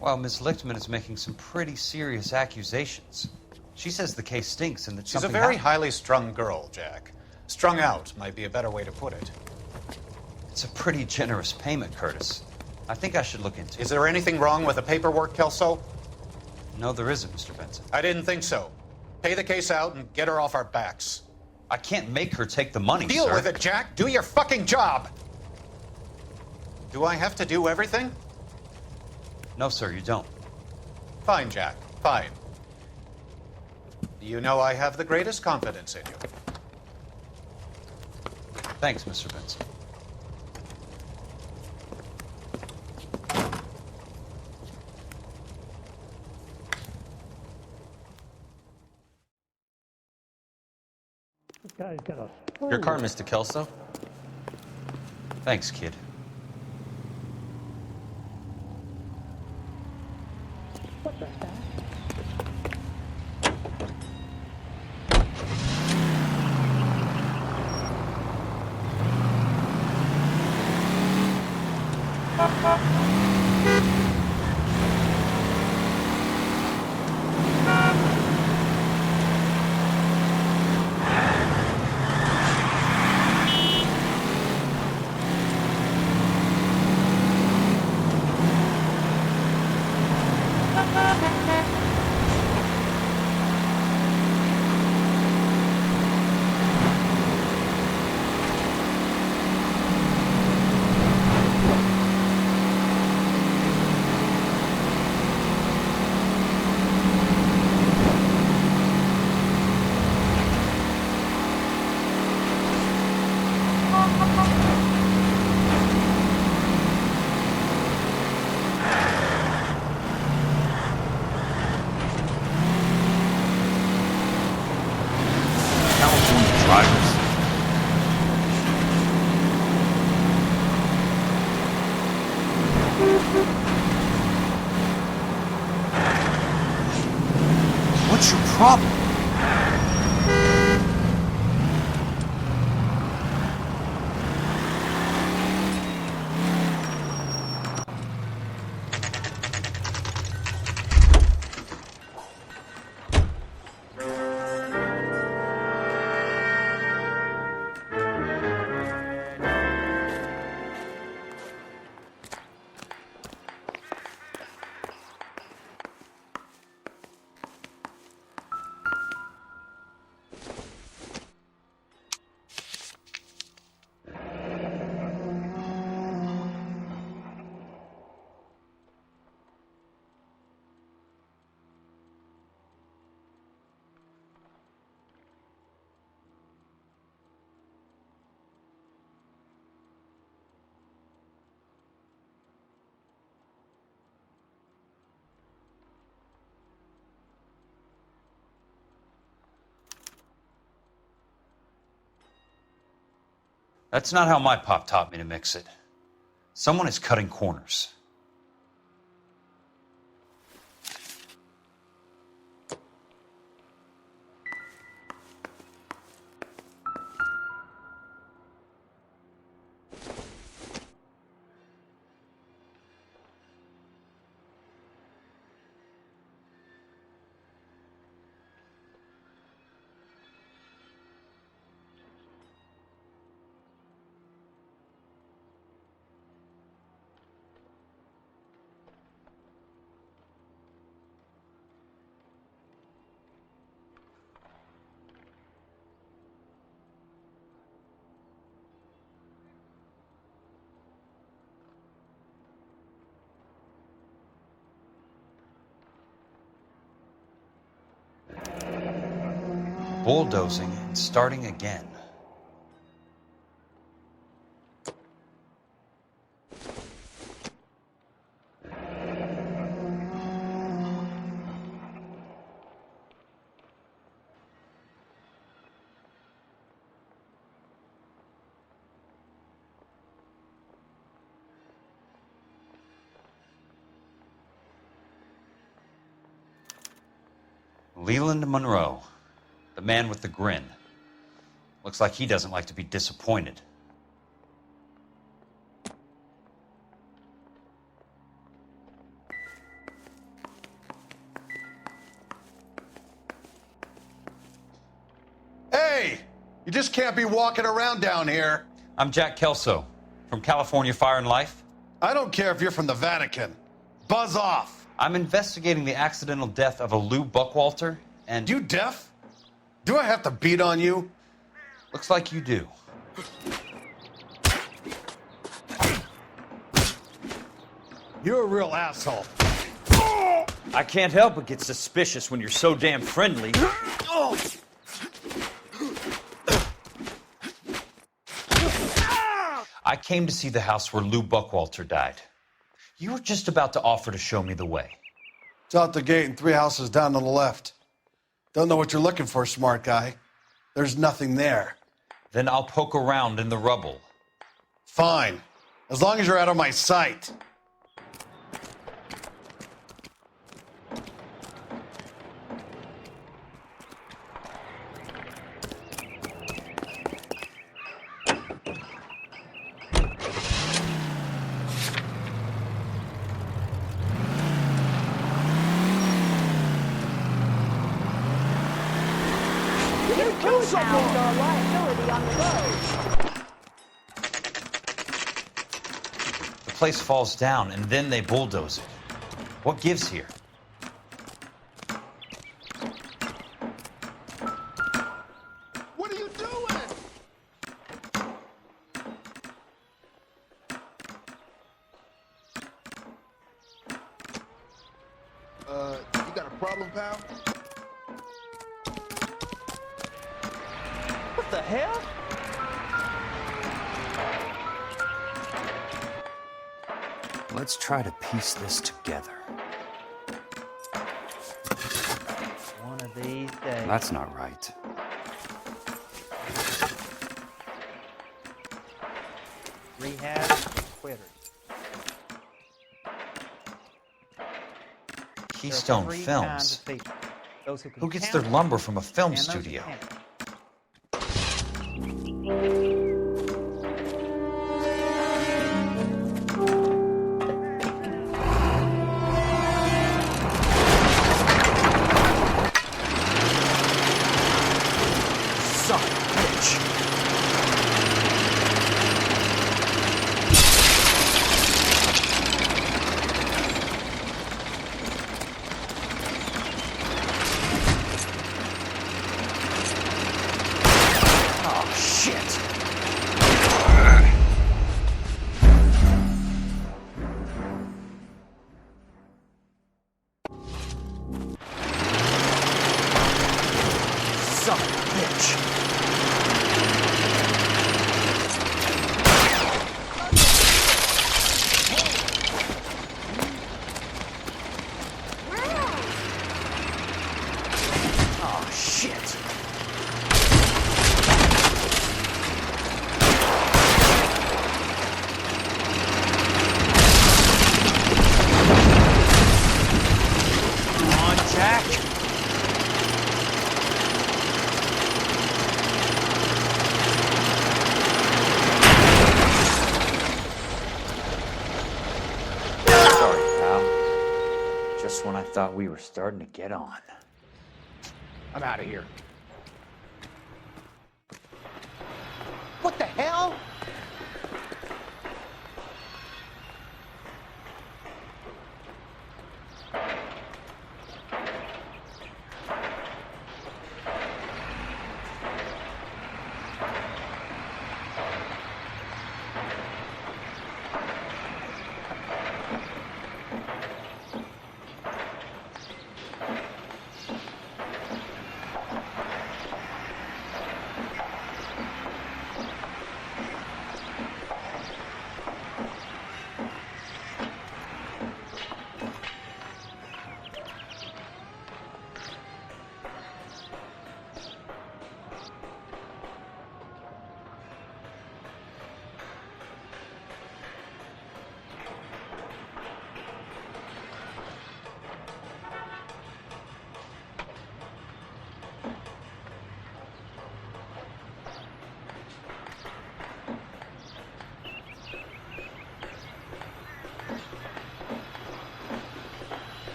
Well, Miss Lichtman is making some pretty serious accusations. She says the case stinks and that She's a something very happened. highly strung girl, Jack. Strung out might be a better way to put it. It's a pretty generous payment, Curtis. I think I should look into it. Is there anything wrong with the paperwork, Kelso? No, there isn't, Mr. Benson. I didn't think so. Pay the case out and get her off our backs. I can't make her take the money, Deal sir. with it, Jack. Do your fucking job. Do I have to do everything? No, sir, you don't. Fine, Jack. Fine. You know I have the greatest confidence in you. Thanks, Mr. Benson. This guy's got a... Your car, Mr. Kelso. Thanks, kid. What the heck? What's your problem? That's not how my pop taught me to mix it. Someone is cutting corners. bulldozing and starting again. Leland Monroe, the man with the grin. Looks like he doesn't like to be disappointed. Hey! You just can't be walking around down here. I'm Jack Kelso, from California Fire and Life. I don't care if you're from the Vatican. Buzz off. I'm investigating the accidental death of a Lou Buckwalter, and... You deaf? Do I have to beat on you? Looks like you do. You're a real asshole. I can't help but get suspicious when you're so damn friendly. I came to see the house where Lou Buckwalter died. You were just about to offer to show me the way. It's out the gate and 3 houses down on the left. Don't know what you're looking for, smart guy. There's nothing there. Then I'll poke around in the rubble. Fine. As long as you're out of my sight. The place falls down, and then they bulldoze it. What gives here? What are you doing? You got a problem, pal? What the hell? Let's try to piece this together. One of these days. That's not right. Rehab quitters. Keystone There are 3 Films. kinds of people. Those who can Who gets count their lumber from a film and those who studio? can't. Son of a bitch. Oh, shit. Son of a bitch. Oh, shit. Come on, Jack. Sorry, pal. Just when I thought we were starting to get on. I'm out of here. What the hell?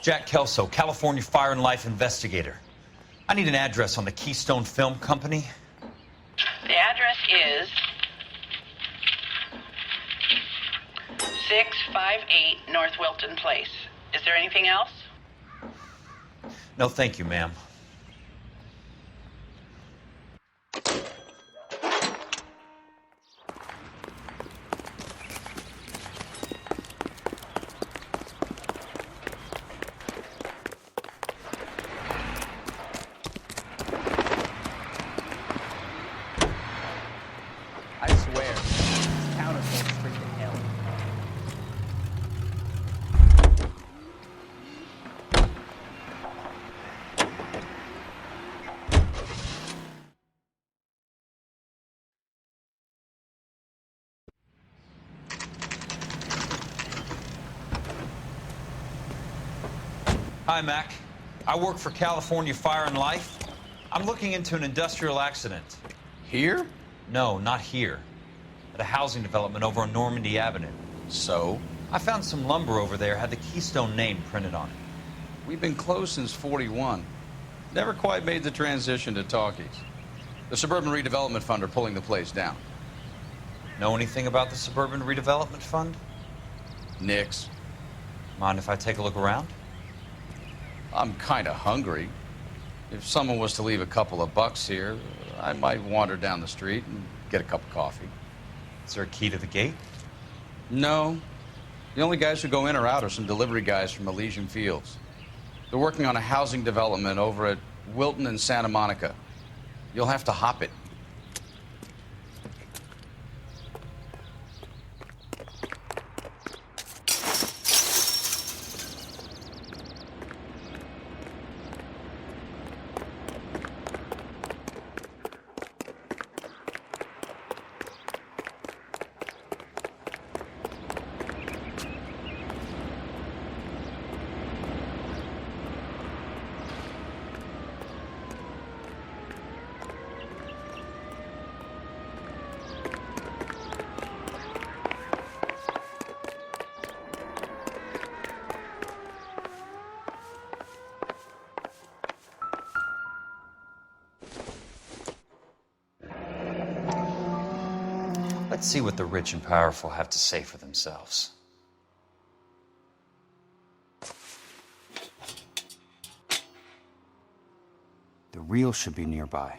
Jack Kelso, California Fire and Life investigator. I need an address on the Keystone Film Company. The address is 658 North Wilton Place. Is there anything else? No, thank you, ma'am. I swear, this town is going straight to hell. Hi, Mac. I work for California Fire and Life. I'm looking into an industrial accident. Here? No, not here. At a housing development over on Normandy Avenue. So? I found some lumber over there, had the Keystone name printed on it. We've been closed since '41. Never quite made the transition to talkies. The Suburban Redevelopment Fund are pulling the place down. Know anything about the Suburban Redevelopment Fund? Nix. Mind if I take a look around? I'm kind of hungry. If someone was to leave a couple of bucks here, I might wander down the street and get a cup of coffee. Is there a key to the gate? No. The only guys who go in or out are some delivery guys from Elysian Fields. They're working on a housing development over at Wilton and Santa Monica. You'll have to hop it. Let's see what the rich and powerful have to say for themselves. The reel should be nearby.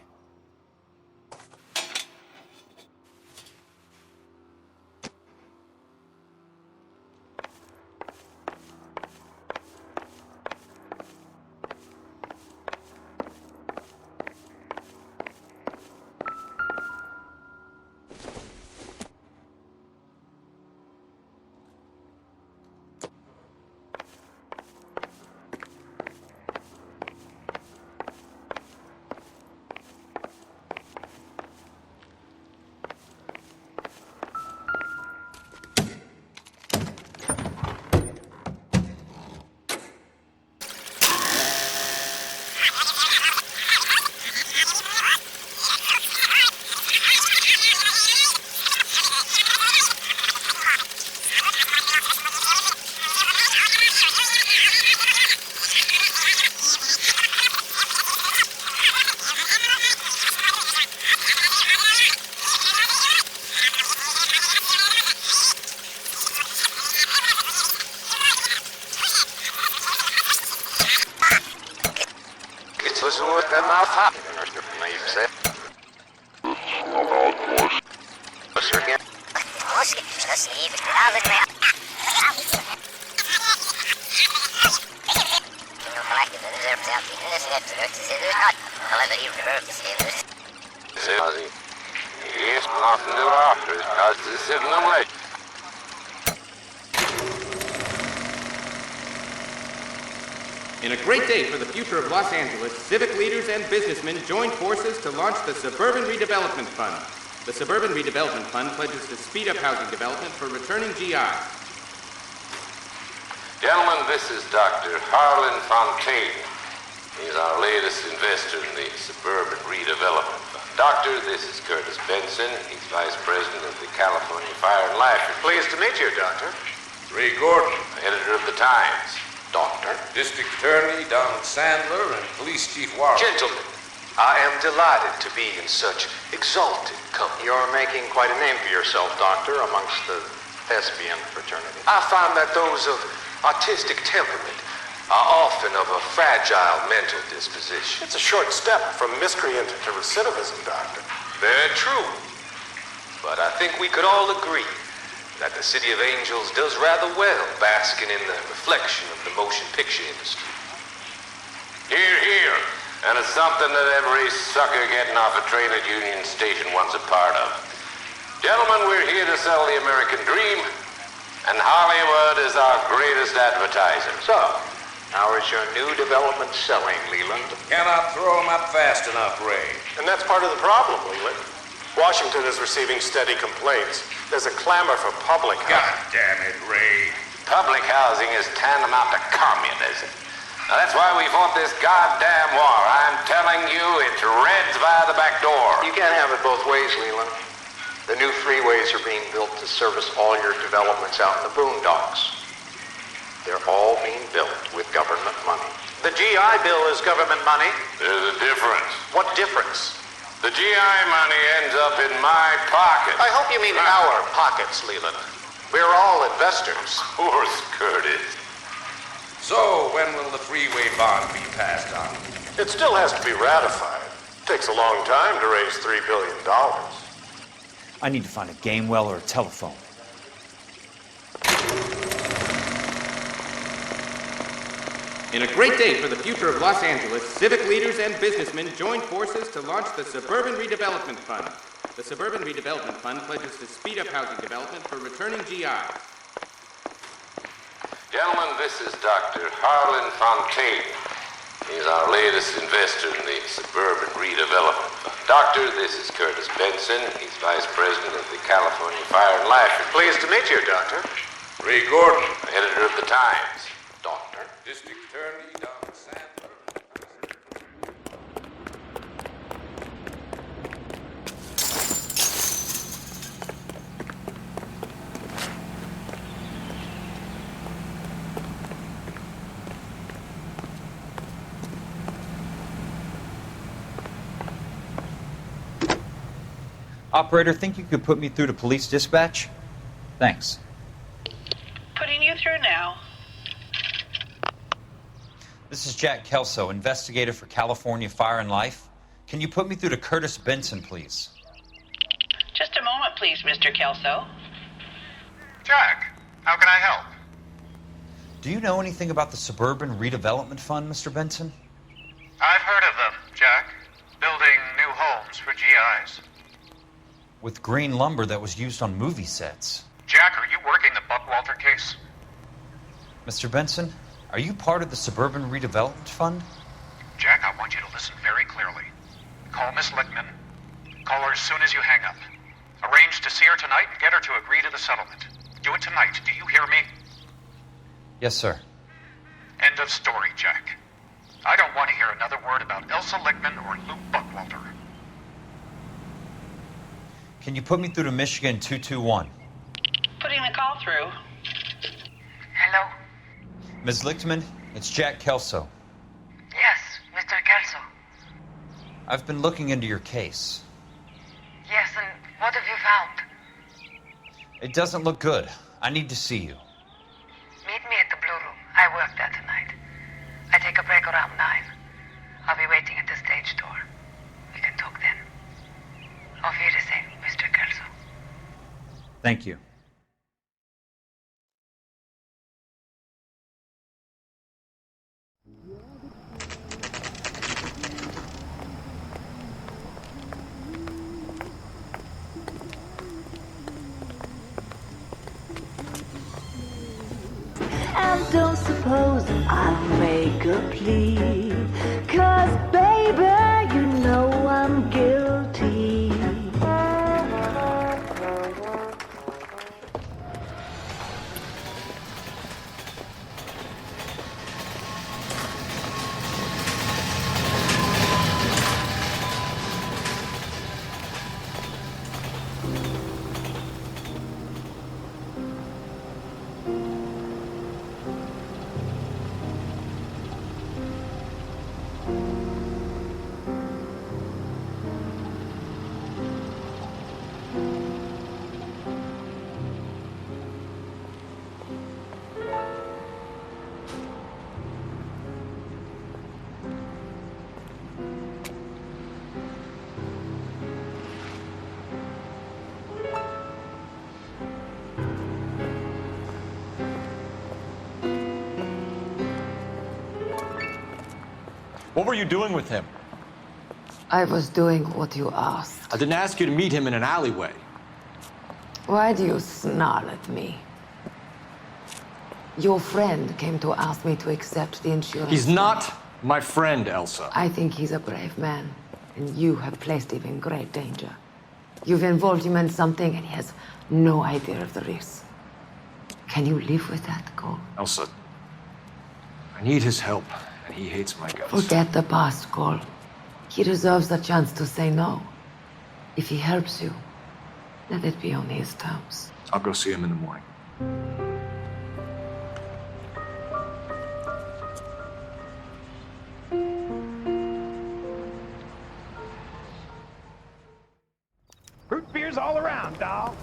In a great day for the future of Los Angeles, civic leaders and businessmen joined forces to launch the Suburban Redevelopment Fund. The Suburban Redevelopment Fund pledges to speed up housing development for returning GIs. Gentlemen, this is Dr. Harlan Fontaine. He's our latest investor in the Suburban Redevelopment Fund. Doctor, this is Curtis Benson. He's Vice President of the California Fire and Life. Pleased to meet you, Doctor. Ray Gordon, editor of the Times. Doctor? District Attorney Donald Sandler and Police Chief Warren. Gentlemen, I am delighted to be in such exalted company. You're making quite a name for yourself, Doctor, amongst the thespian fraternity. I find that those of artistic temperament are often of a fragile mental disposition. It's a short step from miscreant to recidivism, Doctor. Very true. But I think we could all agree that the City of Angels does rather well basking in the reflection of the motion picture industry. Hear, hear. And it's something that every sucker getting off a train at Union Station wants a part of. Gentlemen, we're here to sell the American dream, and Hollywood is our greatest advertiser. So, how is your new development selling, Leland? Cannot throw them up fast enough, Ray. And that's part of the problem, Leland. Washington is receiving steady complaints. There's a clamor for public housing. God damn it, Ray. Public housing is tantamount to communism. Now, that's why we fought this goddamn war. I'm telling you, it's Reds via the back door. You can't have it both ways, Leland. The new freeways are being built to service all your developments out in the boondocks. They're all being built with government money. The GI Bill is government money. There's a difference. What difference? The GI money ends up in my pocket. I hope you mean our pockets, Leland. We're all investors. Of course, Curtis. So, when will the freeway bond be passed on? It still has to be ratified. Takes a long time to raise $3 billion. I need to find a game well or a telephone. In a great day for the future of Los Angeles, civic leaders and businessmen joined forces to launch the Suburban Redevelopment Fund. The Suburban Redevelopment Fund pledges to speed up housing development for returning GIs. Gentlemen, this is Dr. Harlan Fontaine. He's our latest investor in the Suburban Redevelopment Fund. Doctor, this is Curtis Benson. He's Vice President of the California Fire and Life. Pleased to meet you, Doctor. Ray Gordon, Editor of the Times. Doctor. District Attorney Donald Sandler. Operator, think you could put me through to police dispatch? Thanks. Putting you through now. This is Jack Kelso, investigator for California Fire and Life. Can you put me through to Curtis Benson, please? Just a moment, please, Mr. Kelso. Jack, how can I help? Do you know anything about the Suburban Redevelopment Fund, Mr. Benson? I've heard of them, Jack. Building new homes for GIs. With green lumber that was used on movie sets. Jack, are you working the Buckwalter case? Mr. Benson, are you part of the Suburban Redevelopment Fund? Jack, I want you to listen very clearly. Call Miss Lichtman. Call her as soon as you hang up. Arrange to see her tonight and get her to agree to the settlement. Do it tonight. Do you hear me? Yes, sir. End of story, Jack. I don't want to hear another word about Elsa Lichtman or Luke Buckwalter. Can you put me through to Michigan 221? Putting the call through. Hello? Ms. Lichtman, it's Jack Kelso. Yes, Mr. Kelso. I've been looking into your case. Yes, and what have you found? It doesn't look good. I need to see you. Meet me at the Blue Room. I work there tonight. I take a break around 9. I'll be waiting at the stage door. We can talk then. Auf Wiedersehen, Mr. Kelso. Thank you. And don't suppose I'll make a plea, 'cause baby, you know I'm guilty. What were you doing with him? I was doing what you asked. I didn't ask you to meet him in an alleyway. Why do you snarl at me? Your friend came to ask me to accept the insurance. He's not my friend, Elsa. I think he's a brave man, and you have placed him in great danger. You've involved him in something, and he has no idea of the risk. Can you live with that, Cole? Elsa, I need his help, and he hates my guts. Forget the past, Cole. He deserves a chance to say no. If he helps you, let it be on his terms. I'll go see him in the morning. Root beers all around, doll.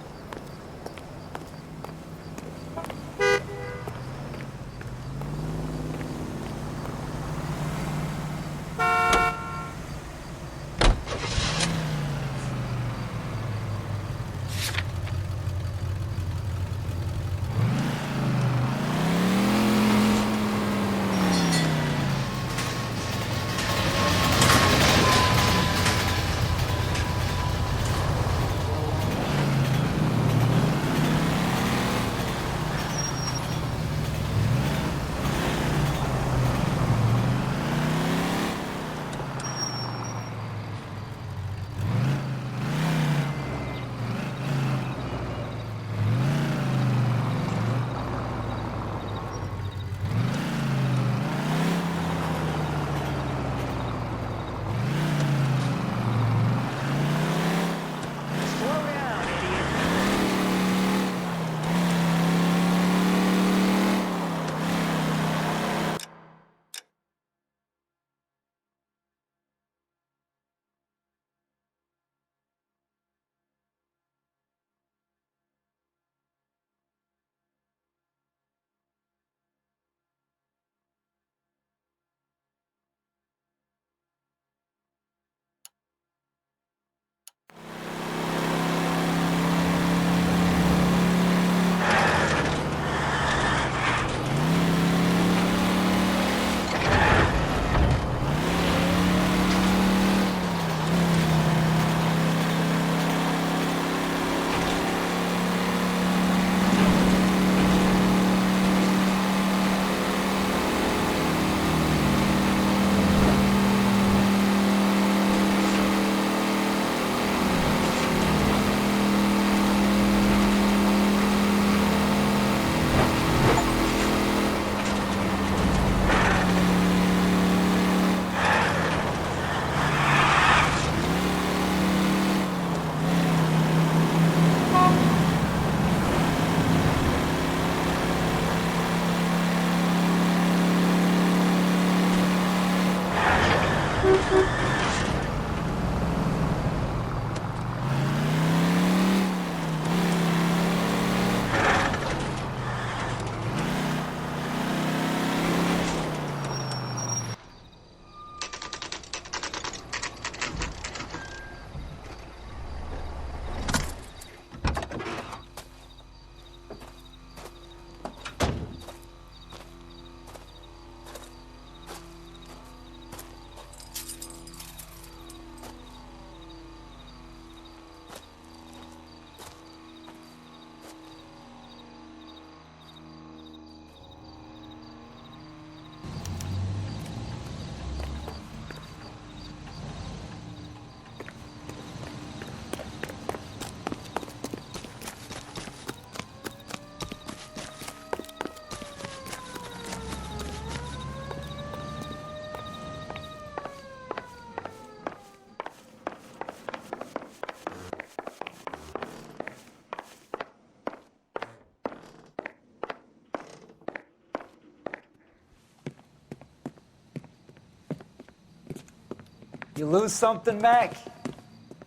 You lose something, Mac?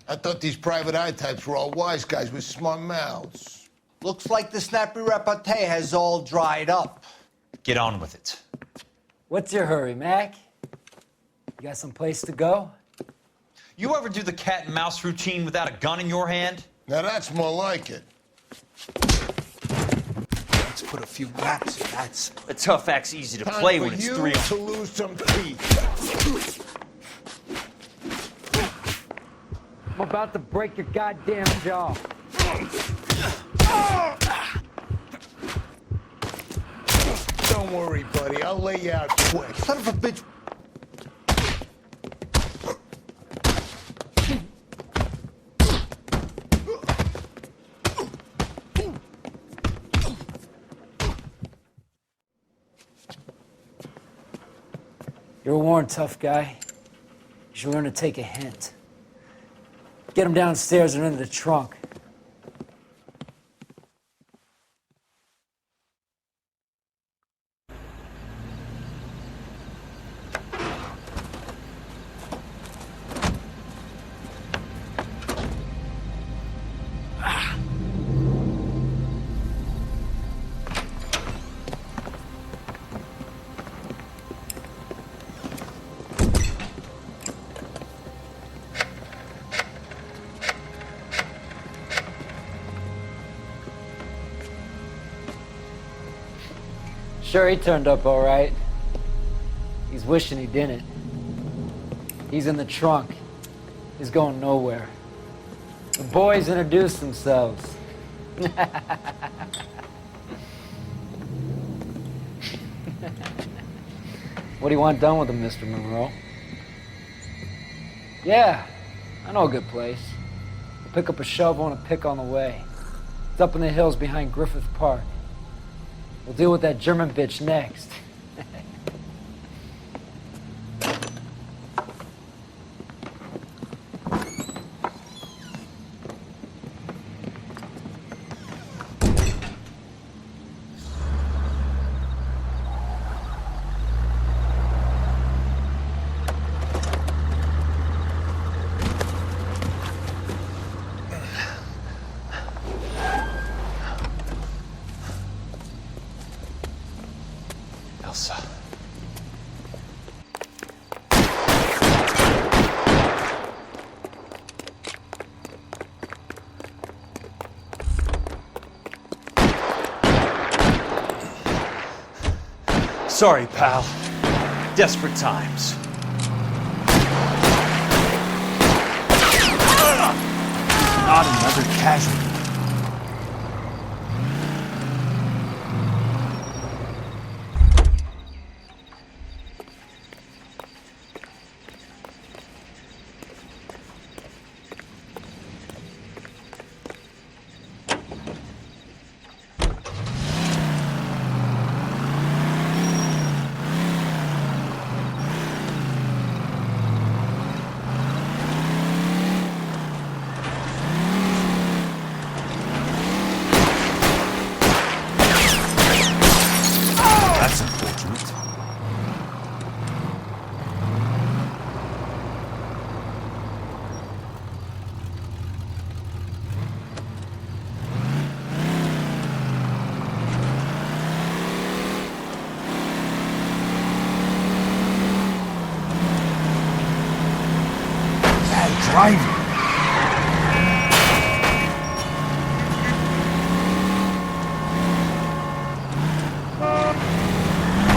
I thought these private eye types were all wise guys with smart mouths. Looks like the snappy repartee has all dried up. Get on with it. What's your hurry, Mac? You got some place to go? You ever do the cat and mouse routine without a gun in your hand? Now that's more like it. axe put a few gaps in that. A tough axe easy to Time play for when it's you 3 on. to lose some teeth. I'm about to break your goddamn jaw. Don't worry, buddy. I'll lay you out quick. Son of a bitch. You're a worn, tough guy. You should learn to take a hint. Get him downstairs and into the trunk. Sure, he turned up all right. He's wishing he didn't. He's in the trunk. He's going nowhere. The boys introduced themselves. What do you want done with him, Mr. Monroe? Yeah, I know a good place. We'll pick up a shovel and a pick on the way. It's up in the hills behind Griffith Park. We'll deal with that German bitch next. Elsa. Sorry, pal. Desperate times. Not another casualty. Driving.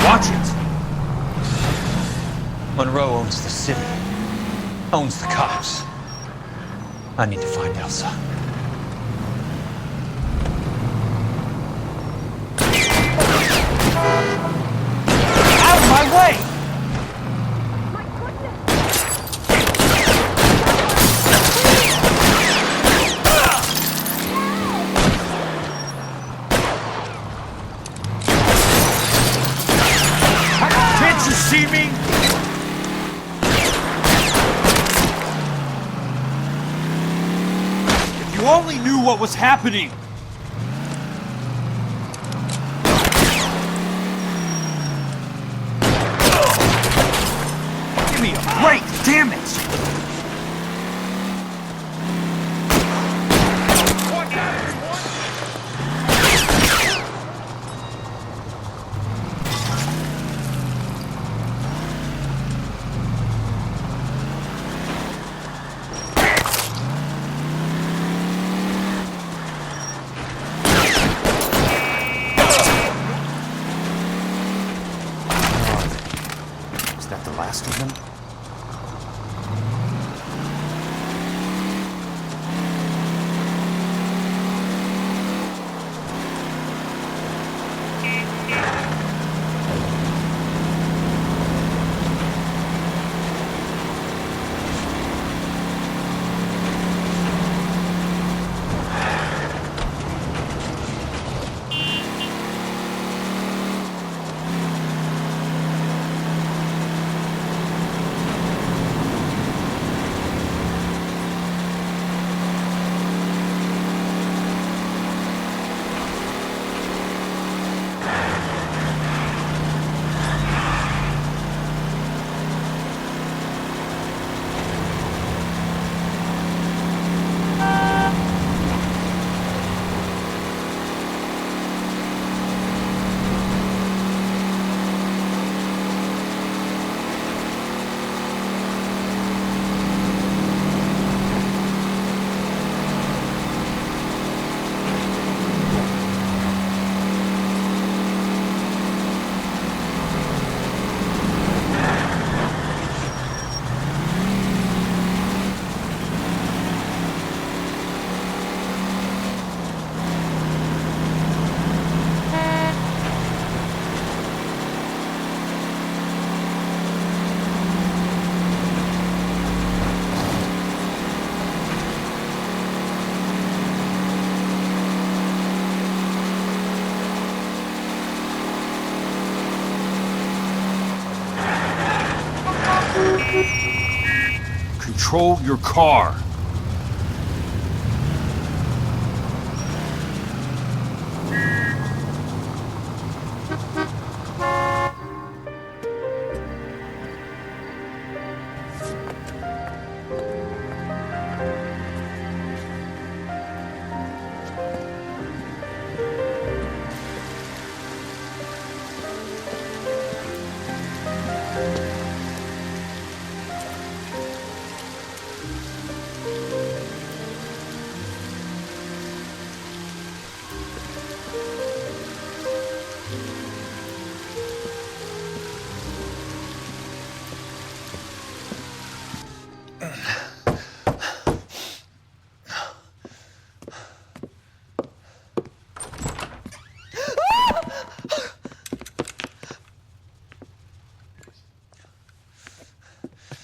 Watch it! Monroe owns the city, owns the cops. I need to find Elsa. Out of my way! Can't you see me? If you only knew what was happening! Give me a break, damn it! them. Control your car.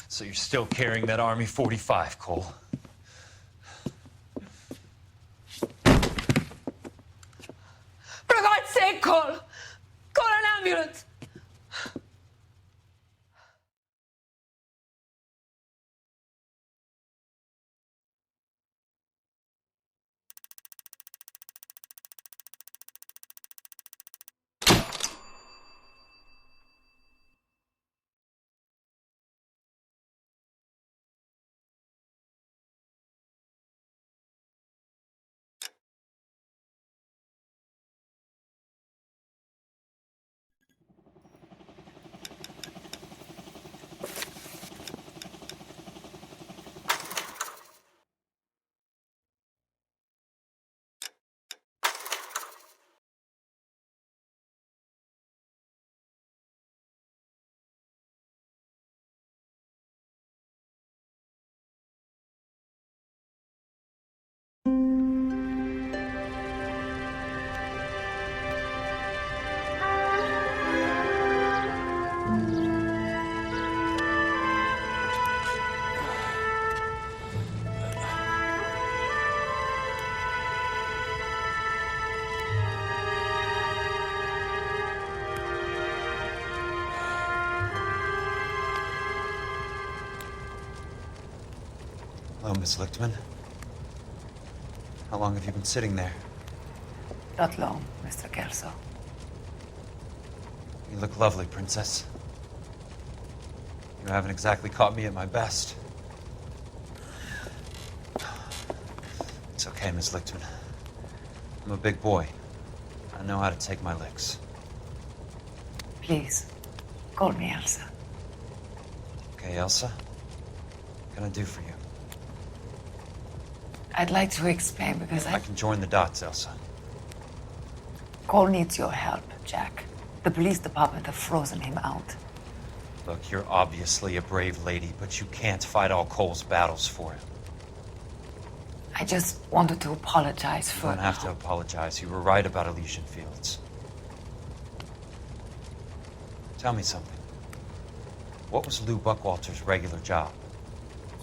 So you're still carrying that Army 45, Cole? For God's sake, Cole! Call an ambulance! Hello, Miss Lichtman. How long have you been sitting there? Not long, Mr. Kelso. You look lovely, Princess. You haven't exactly caught me at my best. It's okay, Miss Lichtman. I'm a big boy. I know how to take my licks. Please, call me Elsa. Okay, Elsa? What can I do for you? I'd like to explain because I can join the dots, Elsa. Cole needs your help, Jack. The police department have frozen him out. Look, you're obviously a brave lady, but you can't fight all Cole's battles for him. I just wanted to apologize for... You don't have to apologize. You were right about Elysian Fields. Tell me something. What was Lou Buckwalter's regular job?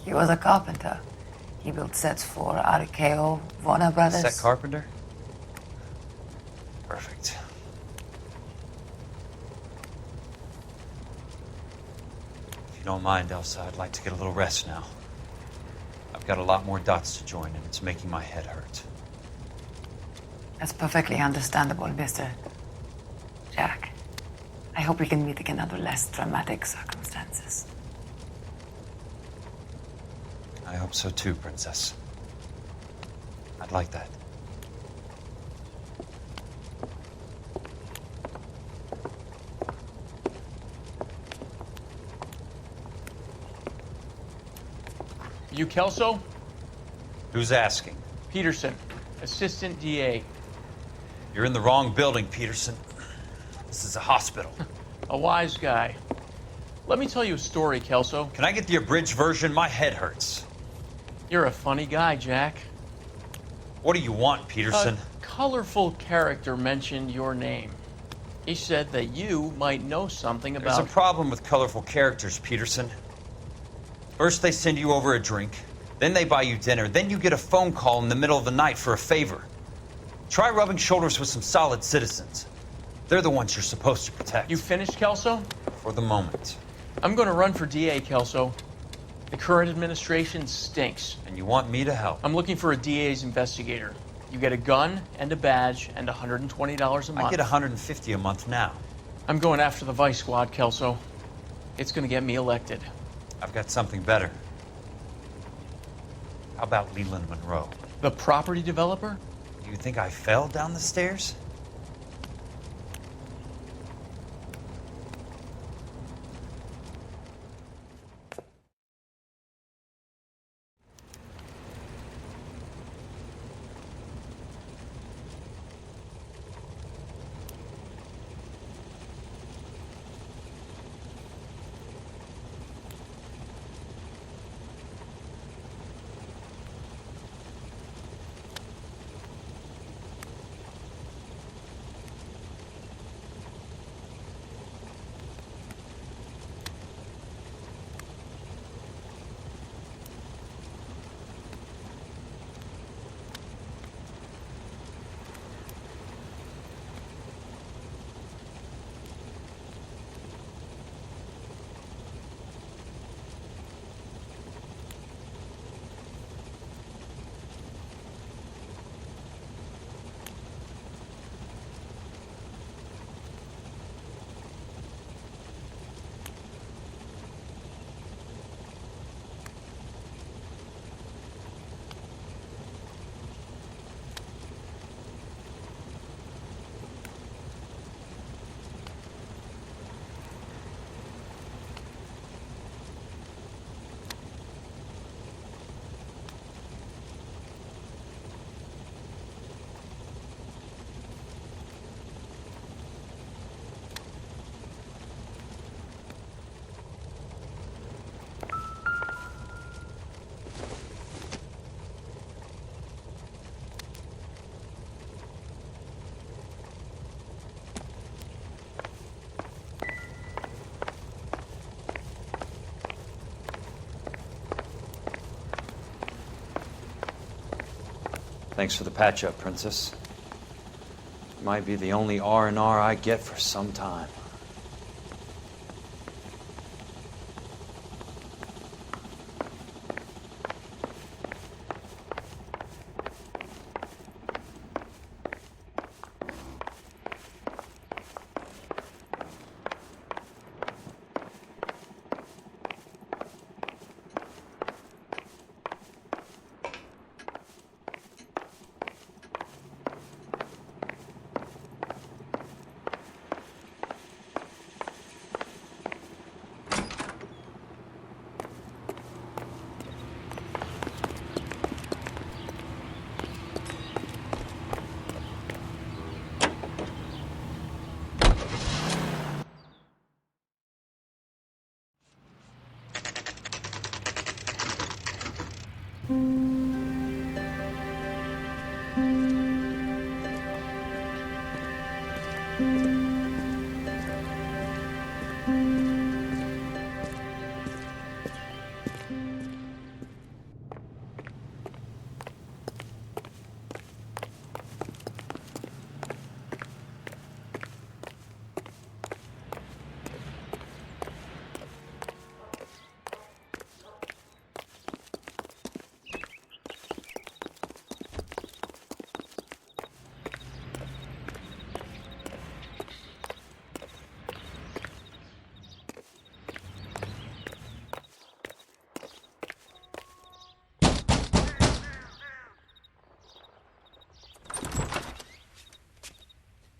He was a carpenter. He built sets for RKO, Warner Brothers. Set carpenter? Perfect. If you don't mind, Elsa, I'd like to get a little rest now. I've got a lot more dots to join, and it's making my head hurt. That's perfectly understandable, Mr. Jack. I hope we can meet again under less dramatic circumstances. I hope so too, Princess. I'd like that. You Kelso? Who's asking? Peterson, Assistant DA. You're in the wrong building, Peterson. This is a hospital. A wise guy. Let me tell you a story, Kelso. Can I get the abridged version? My head hurts. You're a funny guy, Jack. What do you want, Peterson? A colorful character mentioned your name. He said that you might know something about... There's a problem with colorful characters, Peterson. First they send you over a drink, then they buy you dinner, then you get a phone call in the middle of the night for a favor. Try rubbing shoulders with some solid citizens. They're the ones you're supposed to protect. You finished, Kelso? For the moment. I'm going to run for DA, Kelso. The current administration stinks. And you want me to help? I'm looking for a DA's investigator. You get a gun and a badge and $120 a month. I get $150 a month now. I'm going after the Vice Squad, Kelso. It's going to get me elected. I've got something better. How about Leland Monroe? The property developer? Do you think I fell down the stairs? Thanks for the patch-up, Princess. Might be the only R&R I get for some time.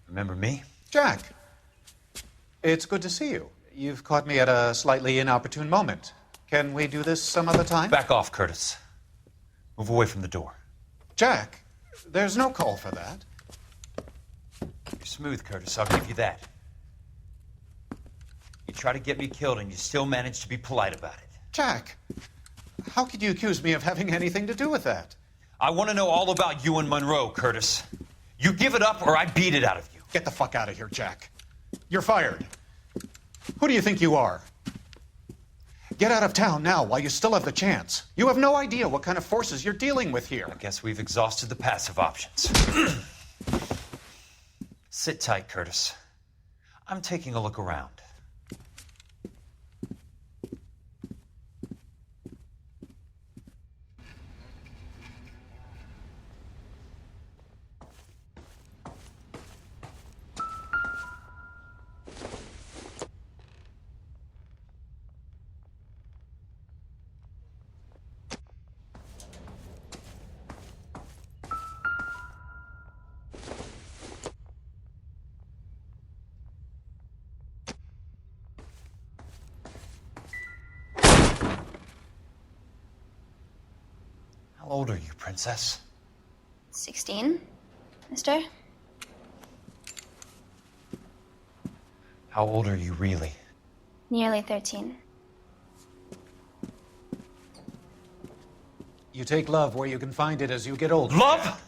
Remember me? Jack, it's good to see you. You've caught me at a slightly inopportune moment. Can we do this some other time? Back off, Curtis. Move away from the door. Jack, there's no call for that. You're smooth, Curtis. I'll give you that. You try to get me killed and you still manage to be polite about it. Jack, how could you accuse me of having anything to do with that? I want to know all about you and Monroe, Curtis. You give it up or I beat it out of you. Get the fuck out of here, Jack. You're fired. Who do you think you are? Get out of town now while you still have the chance. You have no idea what kind of forces you're dealing with here. I guess we've exhausted the passive options. Sit tight, Curtis. I'm taking a look around. How old are you, Princess? 16, mister? How old are you really? Nearly 13. You take love where you can find it as you get older. Love?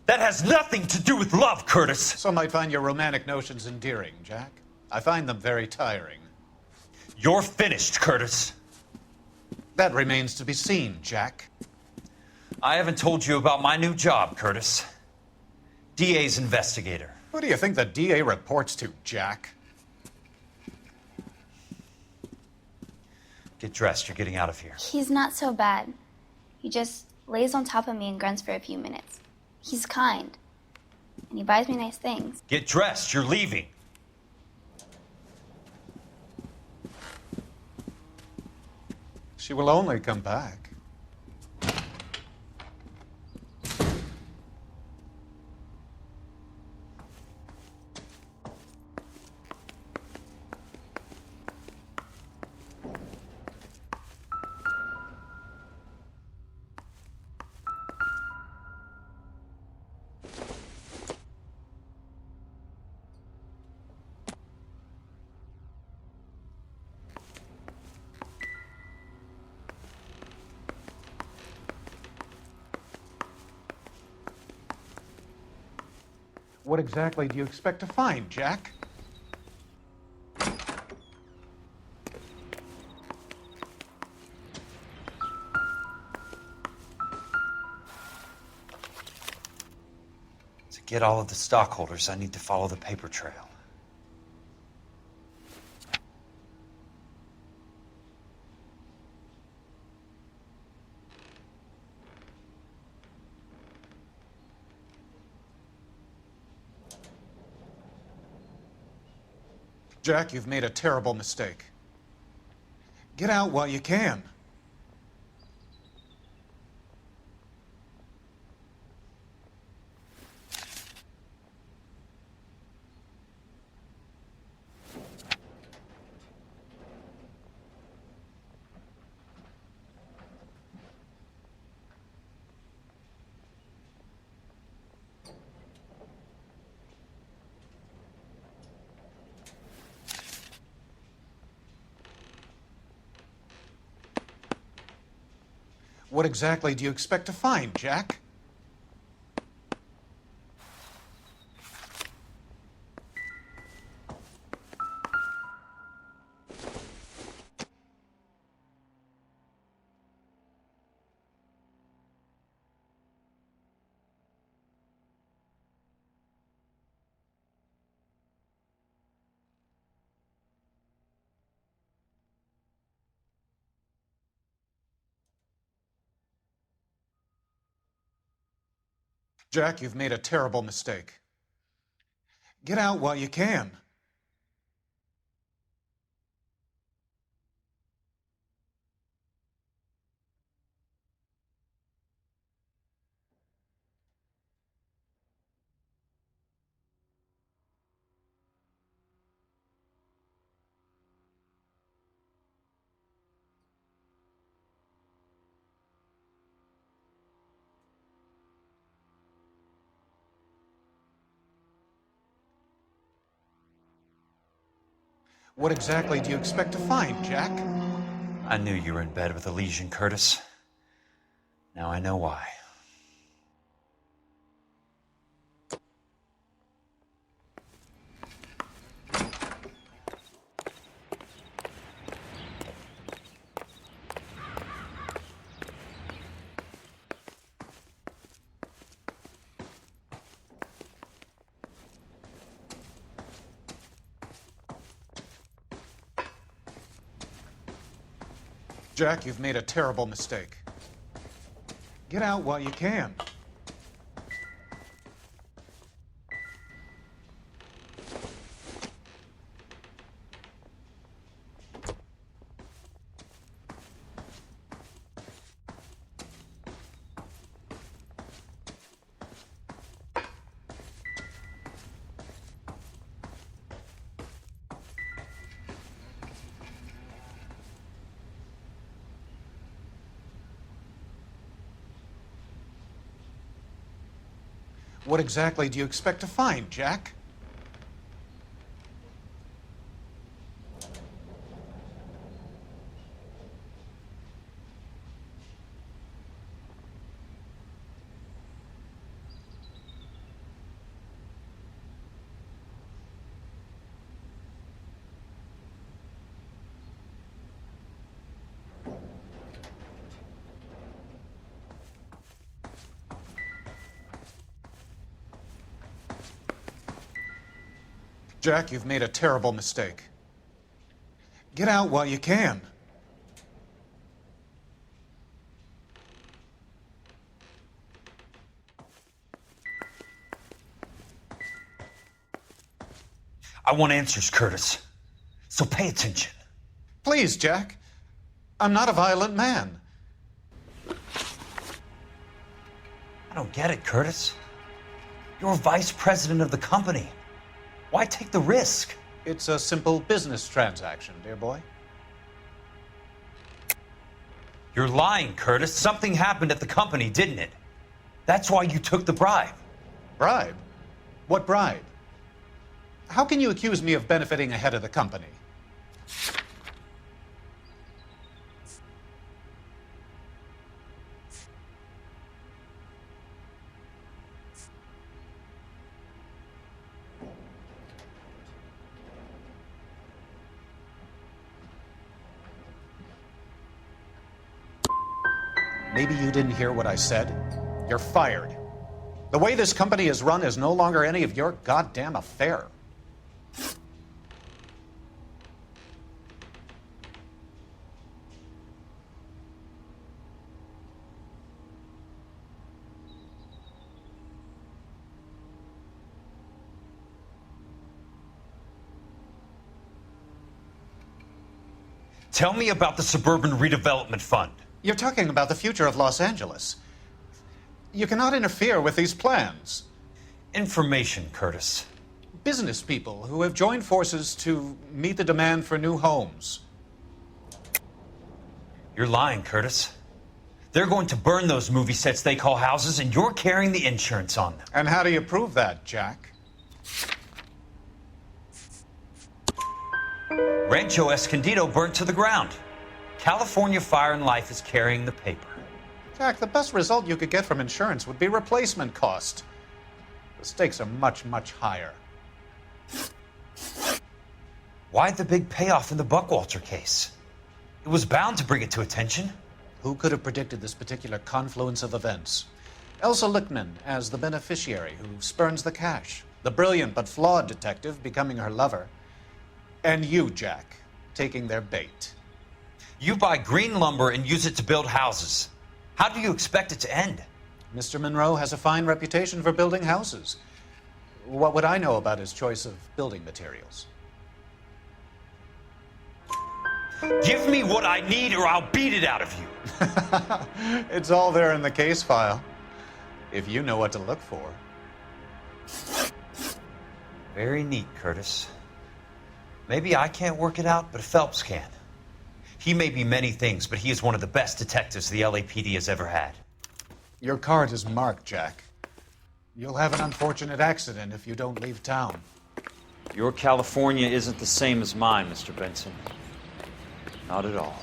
That has nothing to do with love, Curtis. Some might find your romantic notions endearing, Jack. I find them very tiring. You're finished, Curtis. That remains to be seen, Jack. I haven't told you about my new job, Curtis. DA's investigator. Who do you think the DA reports to, Jack? Get dressed, you're getting out of here. He's not so bad. He just lays on top of me and grunts for a few minutes. He's kind. And he buys me nice things. Get dressed, you're leaving. She will only come back. What exactly do you expect to find, Jack? To get all of the stockholders, I need to follow the paper trail. Jack, you've made a terrible mistake. Get out while you can. What exactly do you expect to find, Jack? Jack, you've made a terrible mistake. Get out while you can. What exactly do you expect to find, Jack? I knew you were in bed with a lesion, Curtis. Now I know why. Jack, you've made a terrible mistake. Get out while you can. What exactly do you expect to find, Jack? Jack, you've made a terrible mistake. Get out while you can. I want answers, Curtis. So pay attention. Please, Jack. I'm not a violent man. I don't get it, Curtis. You're vice president of the company. Why take the risk? It's a simple business transaction, dear boy. You're lying, Curtis. Something happened at the company, didn't it? That's why you took the bribe. Bribe? What bribe? How can you accuse me of benefiting ahead of the company? Maybe you didn't hear what I said. You're fired. The way this company is run is no longer any of your goddamn affair. Tell me about the Suburban Redevelopment Fund. You're talking about the future of Los Angeles. You cannot interfere with these plans. Information, Curtis. Business people who have joined forces to meet the demand for new homes. You're lying, Curtis. They're going to burn those movie sets they call houses, and you're carrying the insurance on them. And how do you prove that, Jack? Rancho Escondido burnt to the ground. California Fire and Life is carrying the paper. Jack, the best result you could get from insurance would be replacement cost. The stakes are much, much higher. Why the big payoff in the Buckwalter case? It was bound to bring it to attention. Who could have predicted this particular confluence of events? Elsa Lichtman as the beneficiary who spurns the cash. The brilliant but flawed detective becoming her lover. And you, Jack, taking their bait. You buy green lumber and use it to build houses. How do you expect it to end? Mr. Monroe has a fine reputation for building houses. What would I know about his choice of building materials? Give me what I need or I'll beat it out of you. It's all there in the case file, if you know what to look for. Very neat, Curtis. Maybe I can't work it out, but Phelps can. He may be many things, but he is one of the best detectives the LAPD has ever had. Your card is marked, Jack. You'll have an unfortunate accident if you don't leave town. Your California isn't the same as mine, Mr. Benson. Not at all.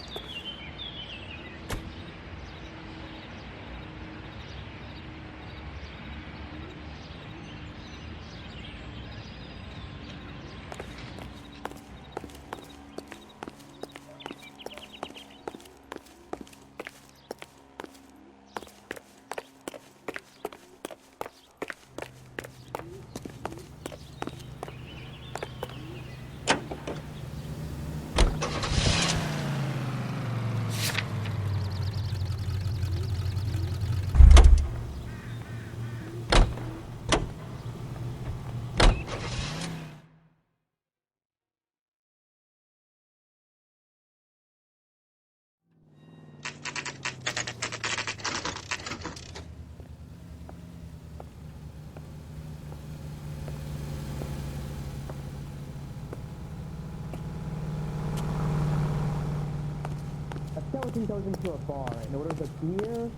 Skeleton goes into a bar and orders a beer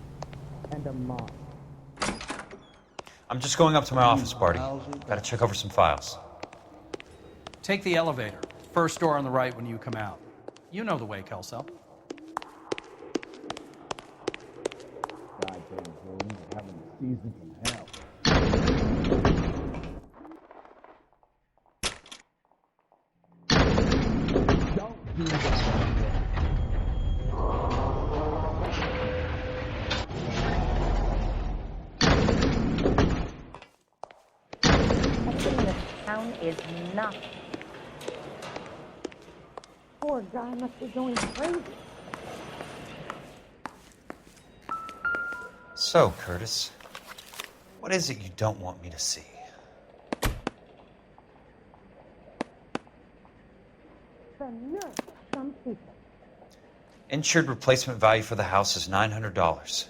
and a mop. I'm just going up to my office, Barty. Gotta check over some files. Take the elevator. First door on the right when you come out. You know the way, Kelso. Goddamn buildings are having a season from hell. Don't do that. Town is nothing. Poor guy must be going crazy. So, Curtis, what is it you don't want me to see? The nerve of some people. Insured replacement value for the house is $900.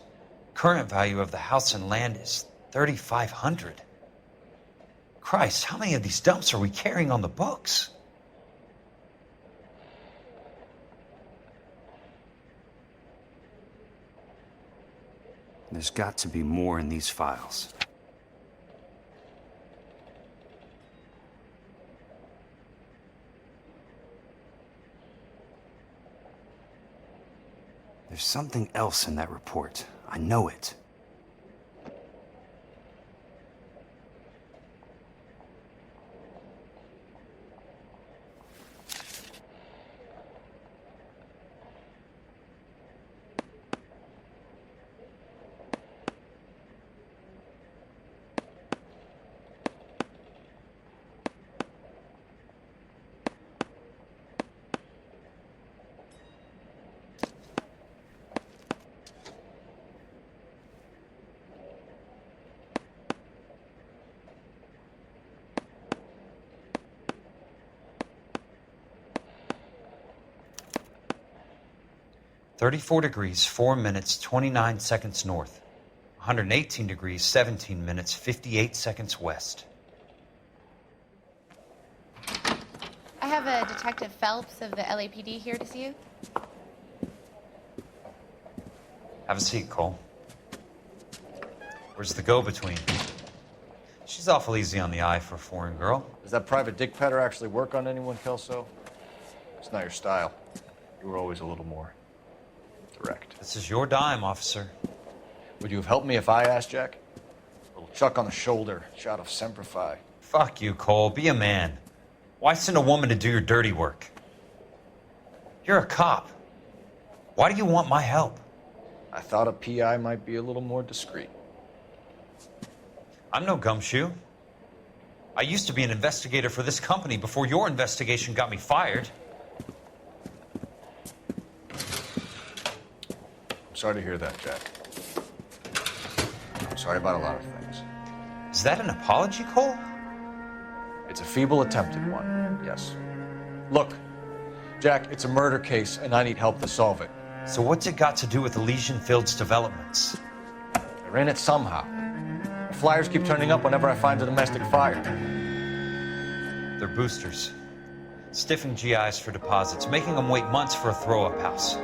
Current value of the house and land is $3,500. Christ, how many of these dumps are we carrying on the books? There's got to be more in these files. There's something else in that report. I know it. $34 degrees, 4 minutes, 29 seconds north. 118 degrees, 17 minutes, 58 seconds west. I have a Detective Phelps of the LAPD here to see you. Have a seat, Cole. Where's the go-between? She's awful easy on the eye for a foreign girl. Does that private dick petter actually work on anyone, Kelso? It's not your style. You were always a little more direct. This is your dime, officer. Would you have helped me if I asked, Jack? A little chuck on the shoulder, shot of Semper Fi. Fuck you, Cole. Be a man. Why send a woman to do your dirty work? You're a cop. Why do you want my help? I thought a PI might be a little more discreet. I'm no gumshoe. I used to be an investigator for this company before your investigation got me fired. Sorry to hear that, Jack. I'm sorry about a lot of things. Is that an apology, Cole? It's a feeble attempt at one, yes. Look, Jack, it's a murder case, and I need help to solve it. So what's it got to do with Elysian Fields developments? They're in it somehow. The flyers keep turning up whenever I find a domestic fire. They're boosters. Stiffing GIs for deposits, making them wait months for a throw-up house.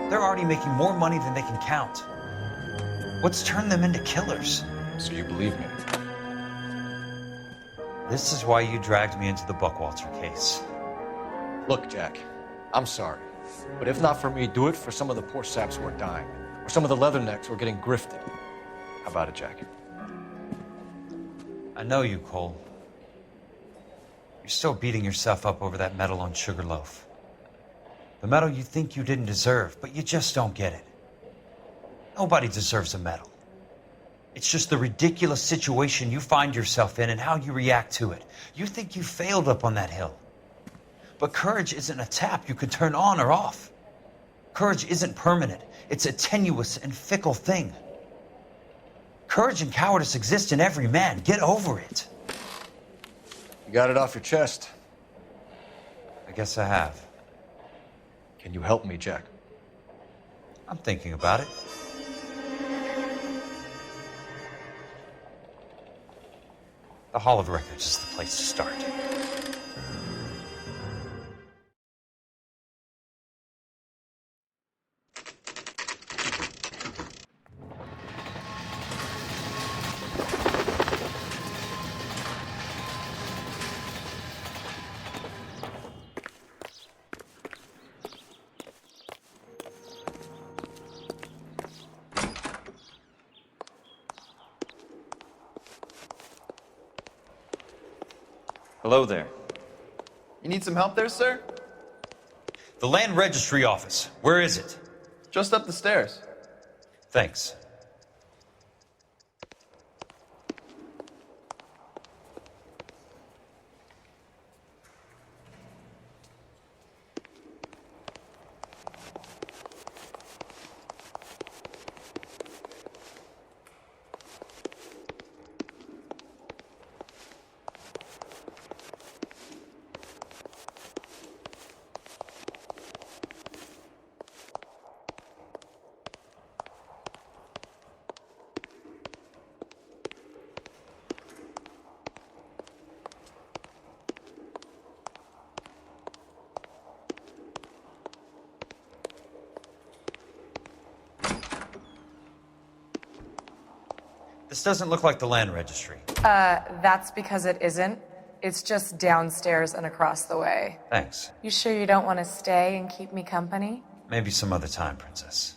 They're already making more money than they can count. What's turned them into killers? So you believe me? This is why you dragged me into the Buckwalter case. Look, Jack, I'm sorry. But if not for me, do it for some of the poor saps who are dying. Or some of the leathernecks who are getting grifted. How about it, Jack? I know you, Cole. You're still beating yourself up over that medal on Sugarloaf. The medal you think you didn't deserve, but you just don't get it. Nobody deserves a medal. It's just the ridiculous situation you find yourself in and how you react to it. You think you failed up on that hill. But courage isn't a tap you can turn on or off. Courage isn't permanent. It's a tenuous and fickle thing. Courage and cowardice exist in every man. Get over it. You got it off your chest. I guess I have. Can you help me, Jack? I'm thinking about it. The Hall of Records is the place to start. Hello there. You need some help there, sir? The Land Registry Office. Where is it? Just up the stairs. Thanks. This doesn't look like the Land Registry. That's because it isn't. It's just downstairs and across the way. Thanks. You sure you don't want to stay and keep me company? Maybe some other time, Princess.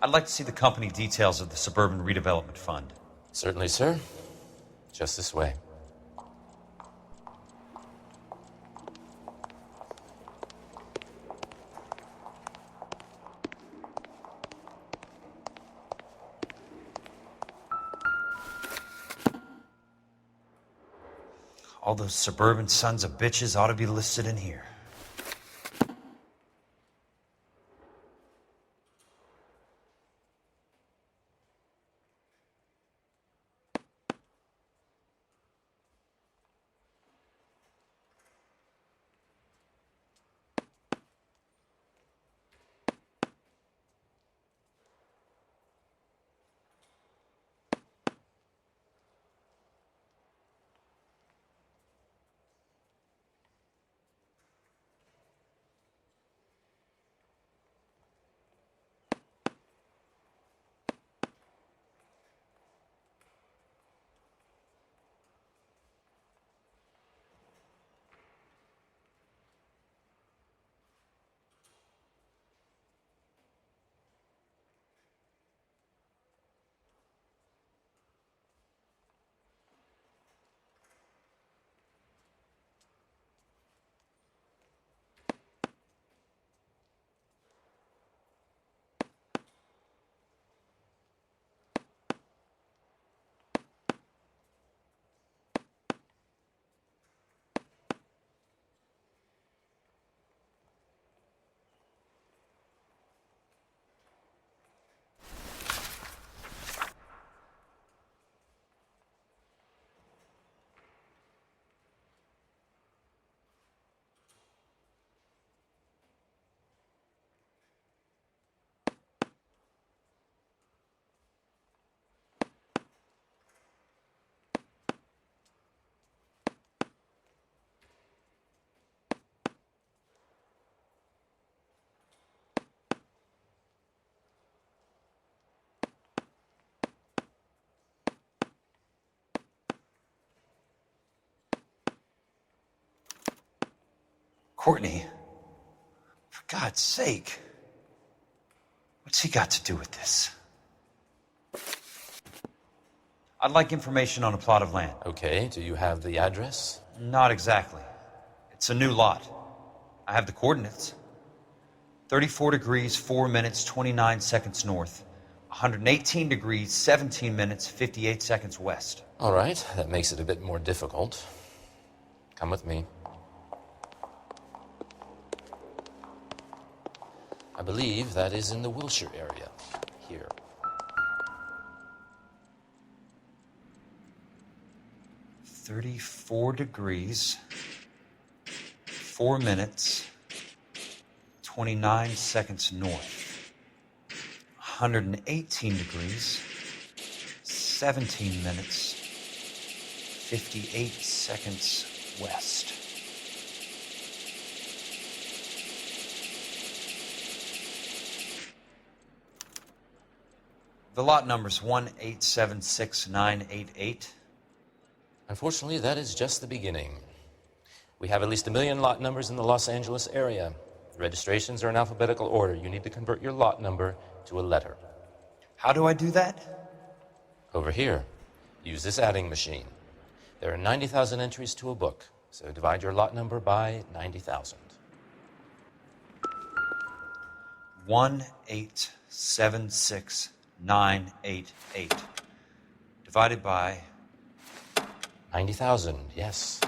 I'd like to see the company details of the Suburban Redevelopment Fund. Certainly, sir. Just this way. All those suburban sons of bitches ought to be listed in here. Courtney, for God's sake, what's he got to do with this? I'd like information on a plot of land. Okay, do you have the address? Not exactly. It's a new lot. I have the coordinates. 34 degrees, 4 minutes, 29 seconds north. 118 degrees, 17 minutes, 58 seconds west. All right, that makes it a bit more difficult. Come with me. I believe that is in the Wilshire area. Here. .34 degrees, 4 minutes, 29 seconds north. 118 degrees, 17 minutes, 58 seconds west. The lot number's 1876988. Unfortunately, that is just the beginning. We have at least 1 million lot numbers in the Los Angeles area. The registrations are in alphabetical order. You need to convert your lot number to a letter. How do I do that? Over here. Use this adding machine. There are 90,000 entries to a book, so divide your lot number by 90,000. 1876988 divided by 90,000, yes.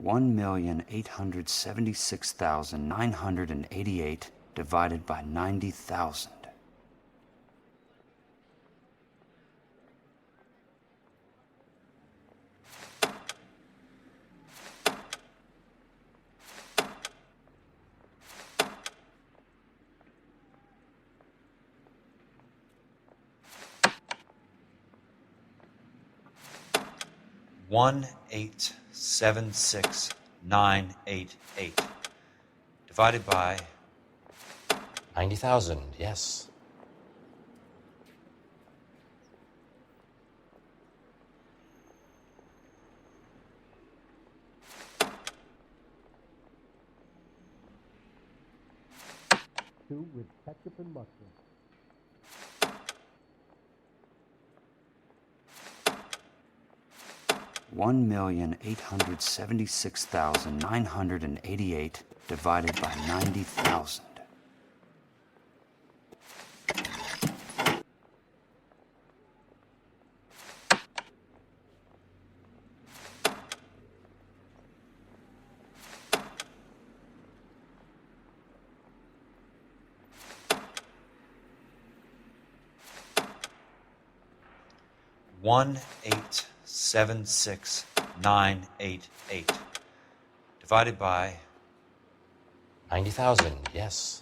$1,876,988 divided by 90,000. $1,876,988 divided by 90,000, yes. Two with ketchup and mustard. $1,876,988 divided by 90,000. $1,876,988 divided by 90,000, yes.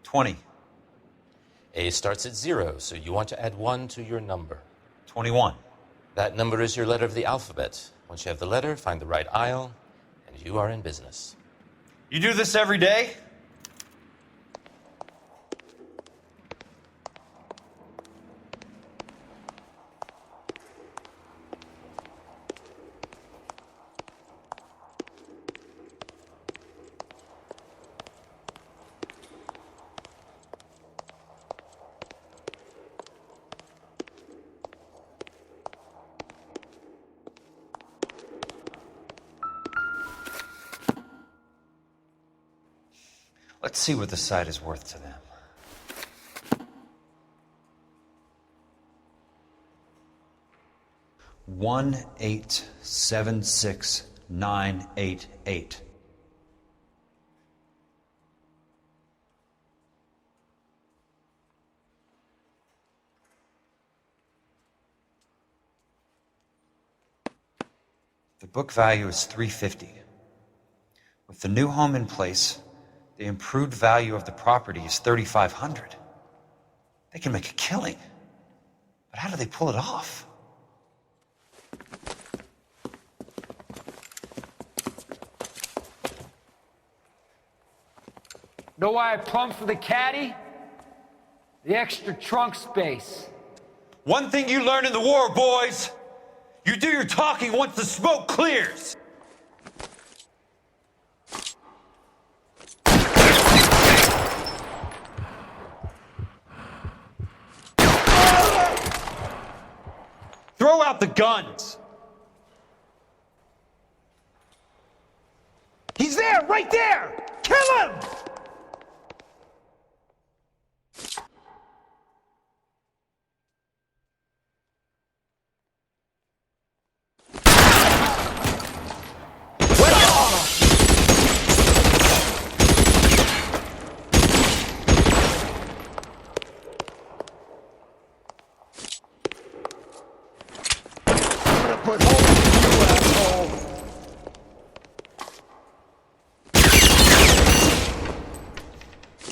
$20. A starts at 0, so you want to add 1 to your number. 21. That number is your letter of the alphabet. Once you have the letter, find the right aisle, and you are in business. You do this every day? Let's see what the site is worth to them. $1,876,988. book value is $350. With the new home in place, the improved value of the property is $3,500. They can make a killing. But how do they pull it off? Know why I plumbed for the caddy? The extra trunk space. One thing you learn in the war, boys. You do your talking once the smoke clears. Throw out the guns. He's there, right there! Kill him!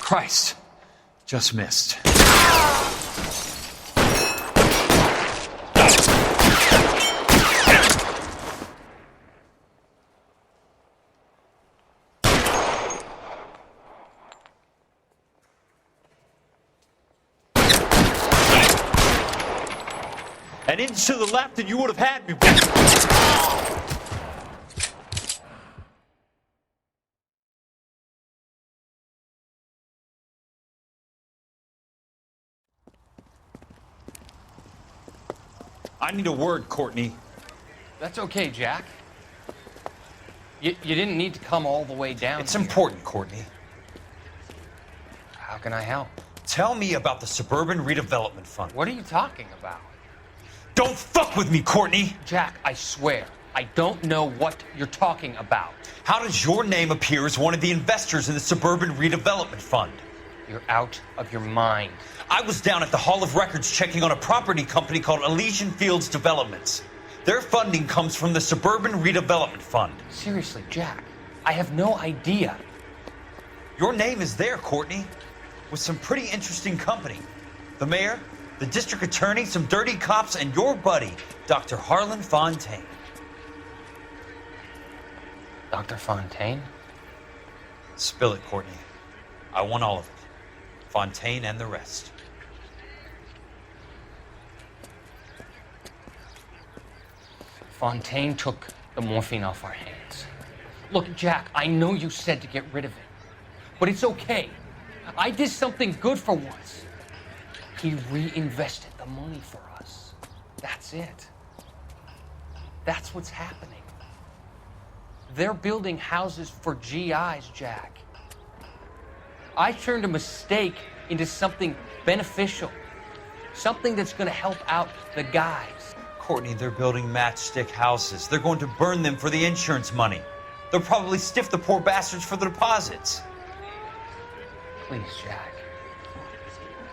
Christ. Just missed. An inch to the left and you would have had me. I need a word, Courtney. That's okay, Jack. You didn't need to come all the way down. It's important, Courtney. How can I help? Tell me about the Suburban Redevelopment Fund. What are you talking about? Don't fuck with me, Courtney! Jack, I swear, I don't know what you're talking about. How does your name appear as one of the investors in the Suburban Redevelopment Fund? You're out of your mind. I was down at the Hall of Records checking on a property company called Elysian Fields Developments. Their funding comes from the Suburban Redevelopment Fund. Seriously, Jack, I have no idea. Your name is there, Courtney, with some pretty interesting company. The mayor, the district attorney, some dirty cops, and your buddy, Dr. Harlan Fontaine. Dr. Fontaine? Spill it, Courtney. I want all of it. Fontaine and the rest. Fontaine took the morphine off our hands. Look, Jack, I know you said to get rid of it, but it's okay. I did something good for once. He reinvested the money for us. That's it. That's what's happening. They're building houses for GIs, Jack. I turned a mistake into something beneficial. Something that's going to help out the guys. Courtney, they're building matchstick houses. They're going to burn them for the insurance money. They'll probably stiff the poor bastards for the deposits. Please, Jack.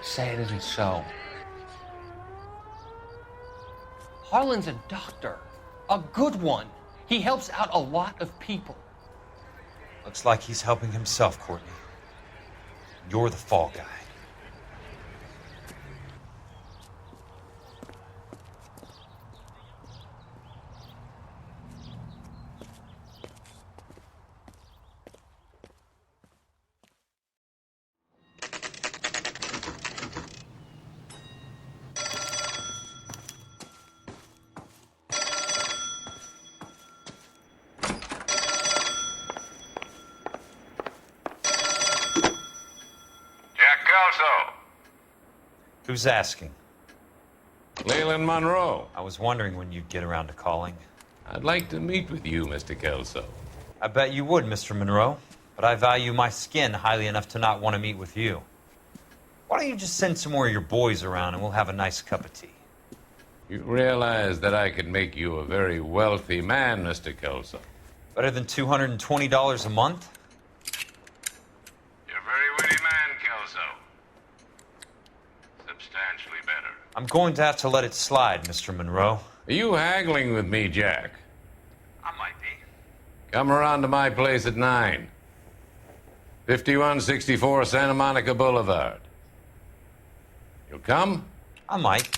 Say it isn't so. Harlan's a doctor. A good one. He helps out a lot of people. Looks like he's helping himself, Courtney. You're the fall guy. Who's asking? Leland Monroe. I was wondering when you'd get around to calling. I'd like to meet with you, Mr. Kelso. I bet you would, Mr. Monroe. But I value my skin highly enough to not want to meet with you. Why don't you just send some more of your boys around and we'll have a nice cup of tea? You realize that I could make you a very wealthy man, Mr. Kelso. Better than $220 a month? You're a very witty man, Kelso. Substantially better. I'm going to have to let it slide, Mr. Monroe. Are you haggling with me, Jack? I might Come around to my place at 9. 5164 Santa Monica Boulevard. You'll come? I might.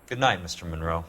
Good night, Mr. Monroe.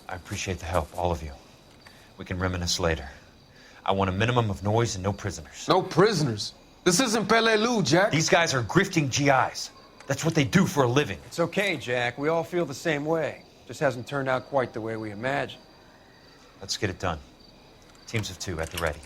I appreciate the help, all of you. We can reminisce later. I want a minimum of noise and no prisoners. No prisoners? This isn't Peleliu, Jack. These guys are grifting GIs. That's what they do for a living. It's okay, Jack. We all feel the same way. Just hasn't turned out quite the way we imagined. Let's get it done. Teams of 2 at the ready.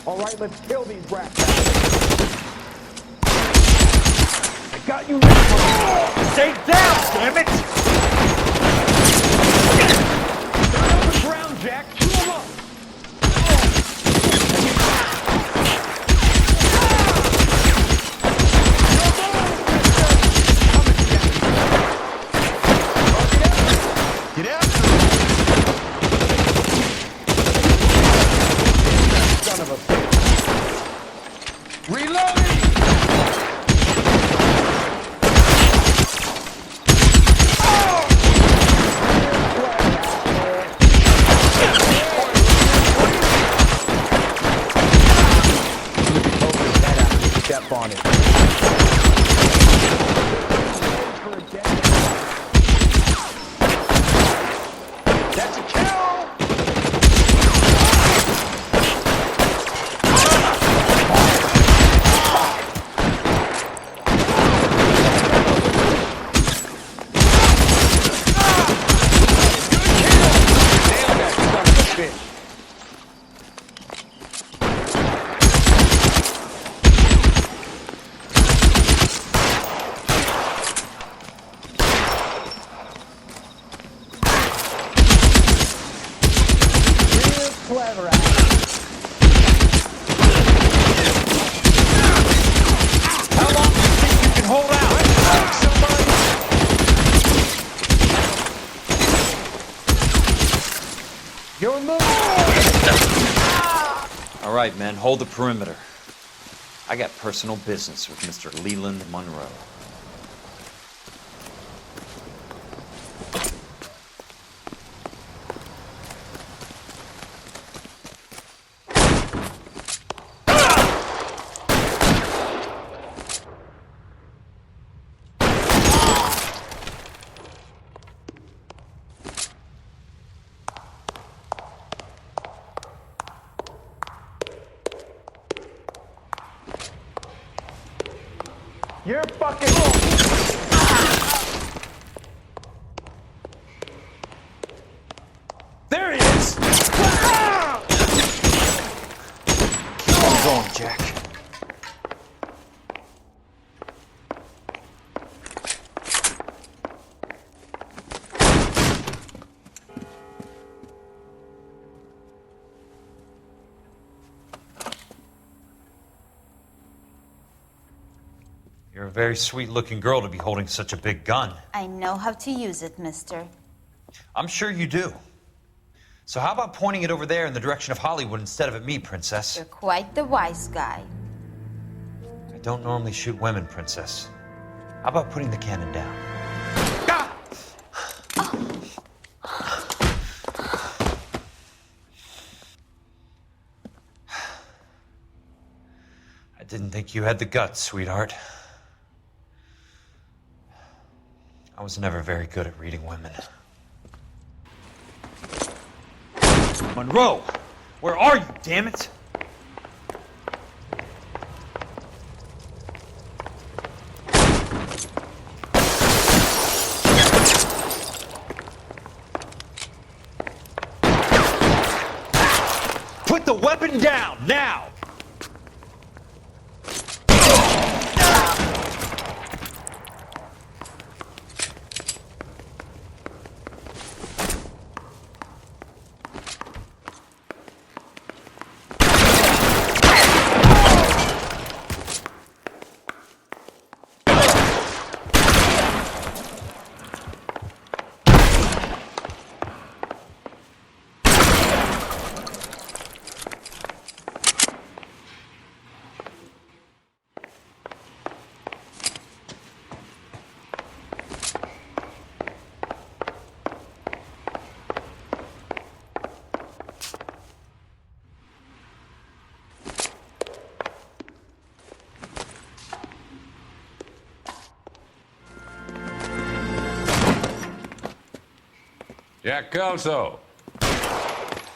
All right, let's kill these rats. I got you. Stay down, damn it! They're on the ground, Jack. Chew them up. Get out! Son of a bitch. Reloading! Step on it. That's a kill! Clever. How long do you think you can hold out? Your move. All right, men, hold the perimeter. I got personal business with Mr. Leland Monroe. You're fucking. There he is! You're a very sweet-looking girl to be holding such a big gun. I know how to use it, mister. I'm sure you do. So how about pointing it over there in the direction of Hollywood instead of at me, Princess? You're quite the wise guy. I don't normally shoot women, Princess. How about putting the cannon down? I didn't think you had the guts, sweetheart. I was never very good at reading women. Monroe! Where are you, damn it? Put the weapon down, now! Jack Kelso.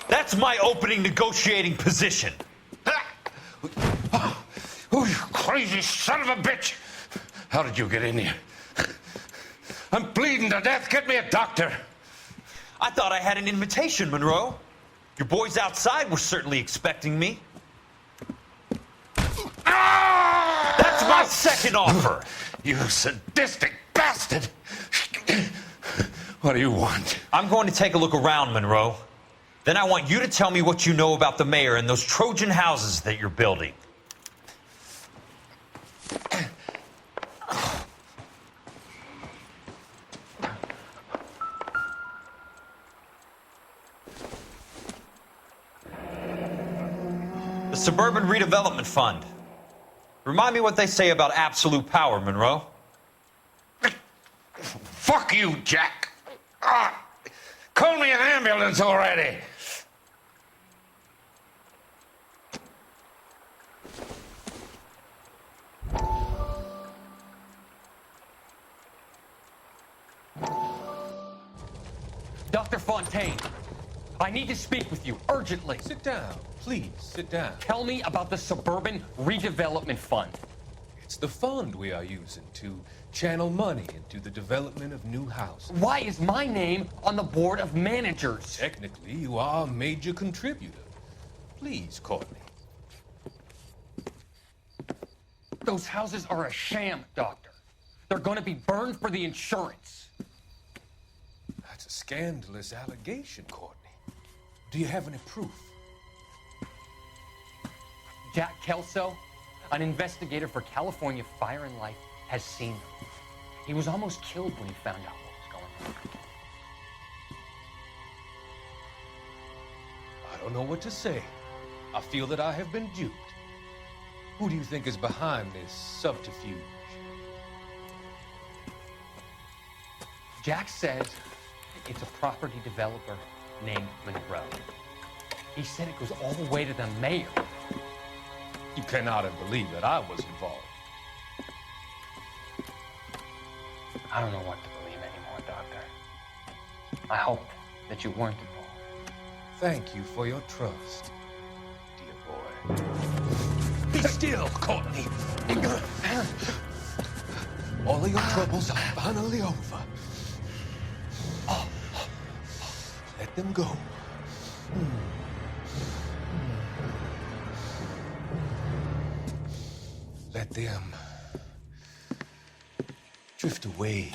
That's my opening negotiating position. Oh, you crazy son of a bitch! How did you get in here? I'm bleeding to death. Get me a doctor. I thought I had an invitation, Monroe. Your boys outside were certainly expecting me. That's my second offer. You sadistic bastard! What do you want? I'm going to take a look around, Monroe. Then I want you to tell me what you know about the mayor and those Trojan houses that you're building. The Suburban Redevelopment Fund. Remind me what they say about absolute power, Monroe. Fuck you, Jack. Call me an ambulance already. Dr. Fontaine, I need to speak with you urgently. Sit down. Please, sit down. Tell me about the Suburban Redevelopment Fund. It's the fund we are using to channel money into the development of new houses. Why is my name on the board of managers? Technically, you are a major contributor. Please, Courtney. Those houses are a sham, Doctor. They're going to be burned for the insurance. That's a scandalous allegation, Courtney. Do you have any proof? Jack Kelso, an investigator for California Fire and Life, has seen them. He was almost killed when he found out what was going on. I don't know what to say. I feel that I have been duped. Who do you think is behind this subterfuge? Jack says it's a property developer named Monroe. He said it goes all the way to the mayor. You cannot have believed that I was involved. I don't know what to believe anymore, Doctor. I hope that you weren't involved. Thank you for your trust, dear boy. Be still, Courtney. All of your troubles are finally over. Let them go. Let them drift away.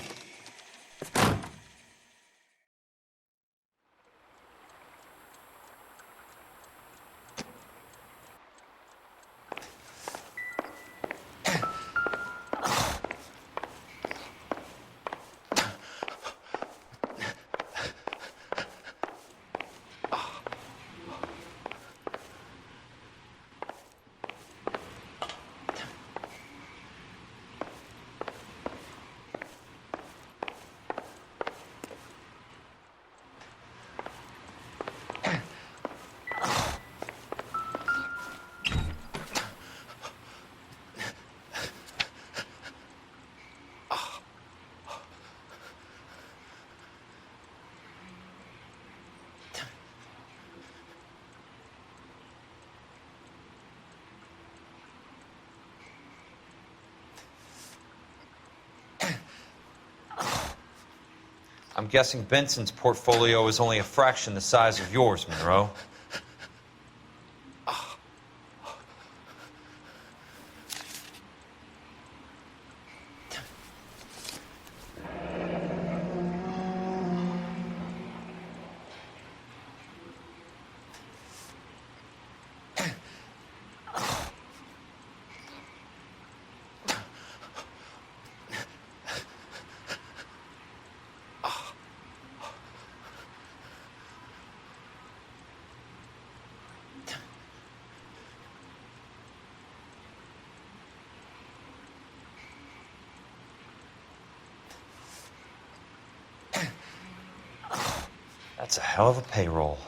I'm guessing Benson's portfolio is only a fraction the size of yours, Monroe. That's a hell of a payroll.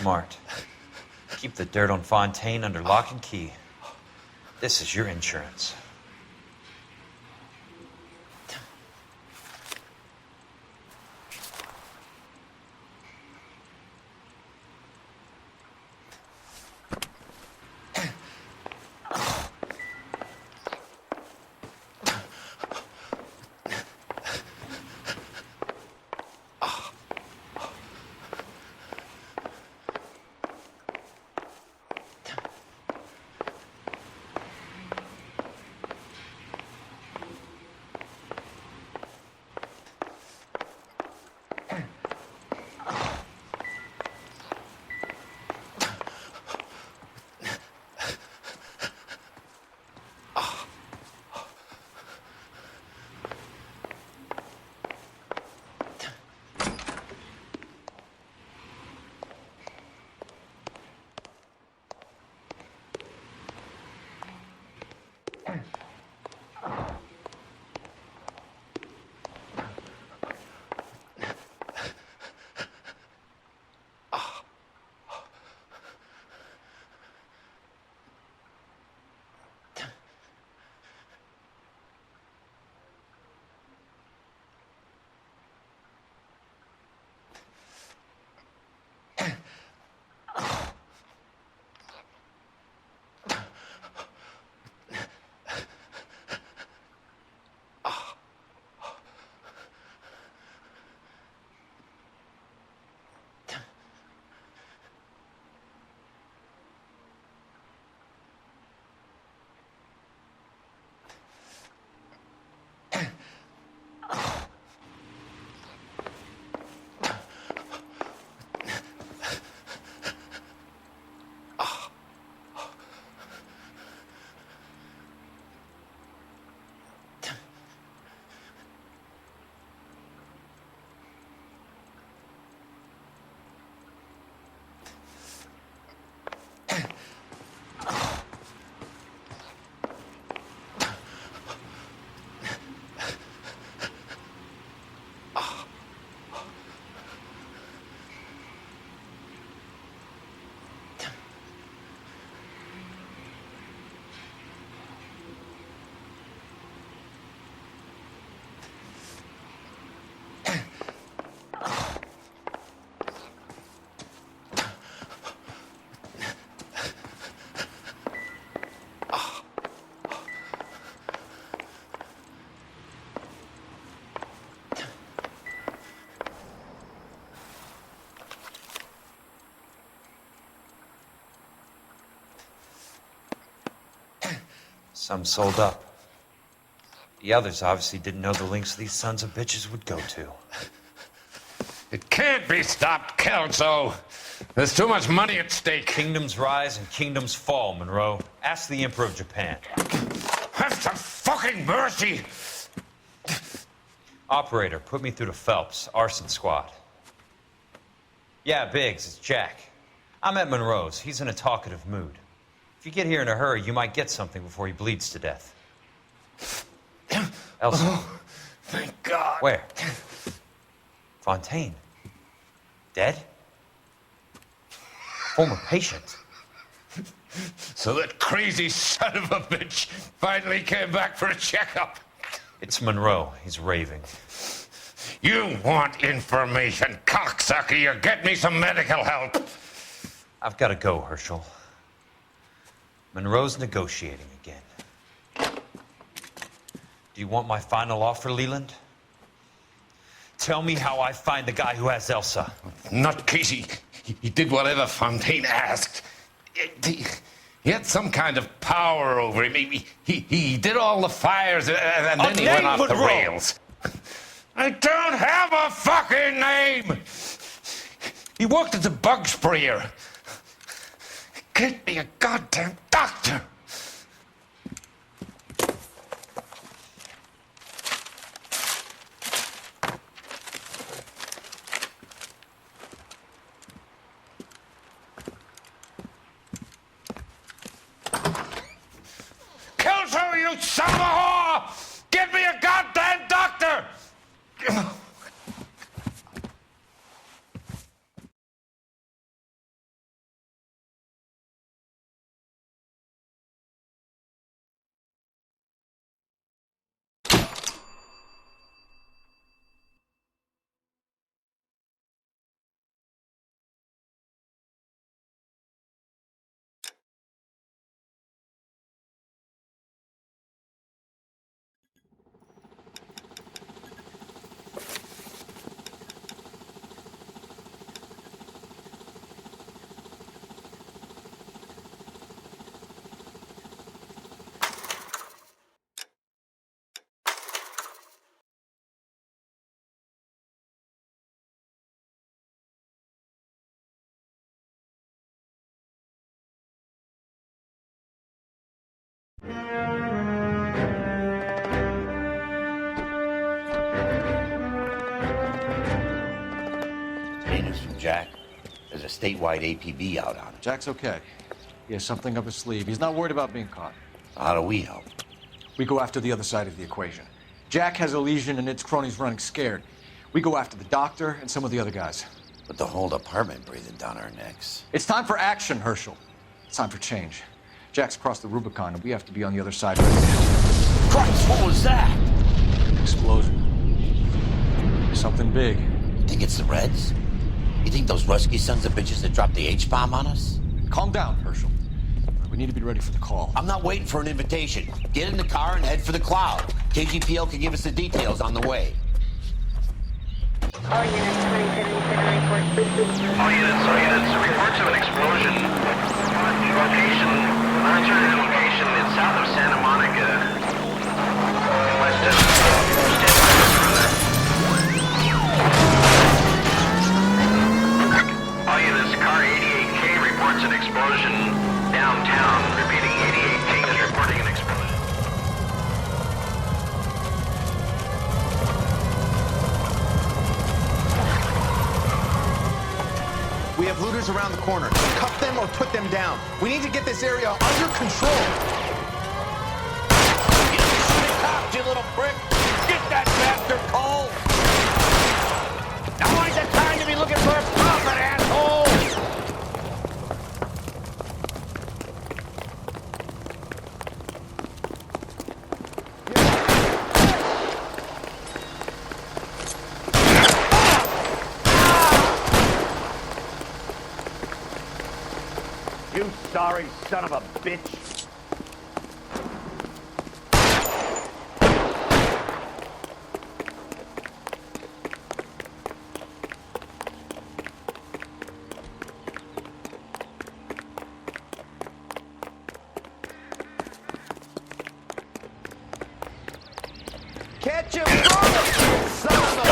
Smart. Keep the dirt on Fontaine under lock and key. This is your insurance. Some sold up. The others obviously didn't know the lengths these sons of bitches would go to. It can't be stopped, Kelso. There's too much money at stake. Kingdoms rise and kingdoms fall, Monroe. Ask the Emperor of Japan. Have some fucking mercy! Operator, put me through to Phelps, arson squad. Yeah, Biggs, it's Jack. I'm at Monroe's. He's in a talkative mood. If you get here in a hurry, you might get something before he bleeds to death. Elsa. Oh, thank God. Where? Fontaine. Dead? Former patient. So that crazy son of a bitch finally came back for a checkup. It's Monroe. He's raving. You want information, cocksucker. You get me some medical help. I've got to go, Herschel. Monroe's negotiating again. Do you want my final offer, Leland? Tell me how I find the guy who has Elsa. Nutcase, he did whatever Fontaine asked. He had some kind of power over him. He did all the fires, and then he went off the rails. I don't have a fucking name! He worked as a bug sprayer. Get me a goddamn doctor! Kelso, you son of a whore! Get me a goddamn doctor! News from Jack. There's a statewide APB out on it. Jack's okay. He has something up his sleeve. He's not worried about being caught. How do we help? We go after the other side of the equation. Jack has a legion and its cronies running scared. We go after the doctor and some of the other guys. But the whole department breathing down our necks. It's time for action, Herschel. It's time for change. Jack's crossed the Rubicon, and we have to be on the other side right now. Christ, what was that? Explosion. Something big. You think it's the Reds? You think those Rusky sons of bitches that dropped the H-bomb on us? Calm down, Herschel. We need to be ready for the call. I'm not waiting for an invitation. Get in the car and head for the cloud. KGPL can give us the details on the way. All units, reports of an explosion. Location, alternative location in south of Santa Monica. West of all units, car 88K reports an explosion downtown. Repeating, 88K is reporting an explosion. We have looters around the corner. Cuff them or put them down. We need to get this area under control. Cops, you little prick! Get that bastard cold! Now ain't the time to be looking for a profit, asshole! You sorry son of a bitch. get you, brother! Son of a...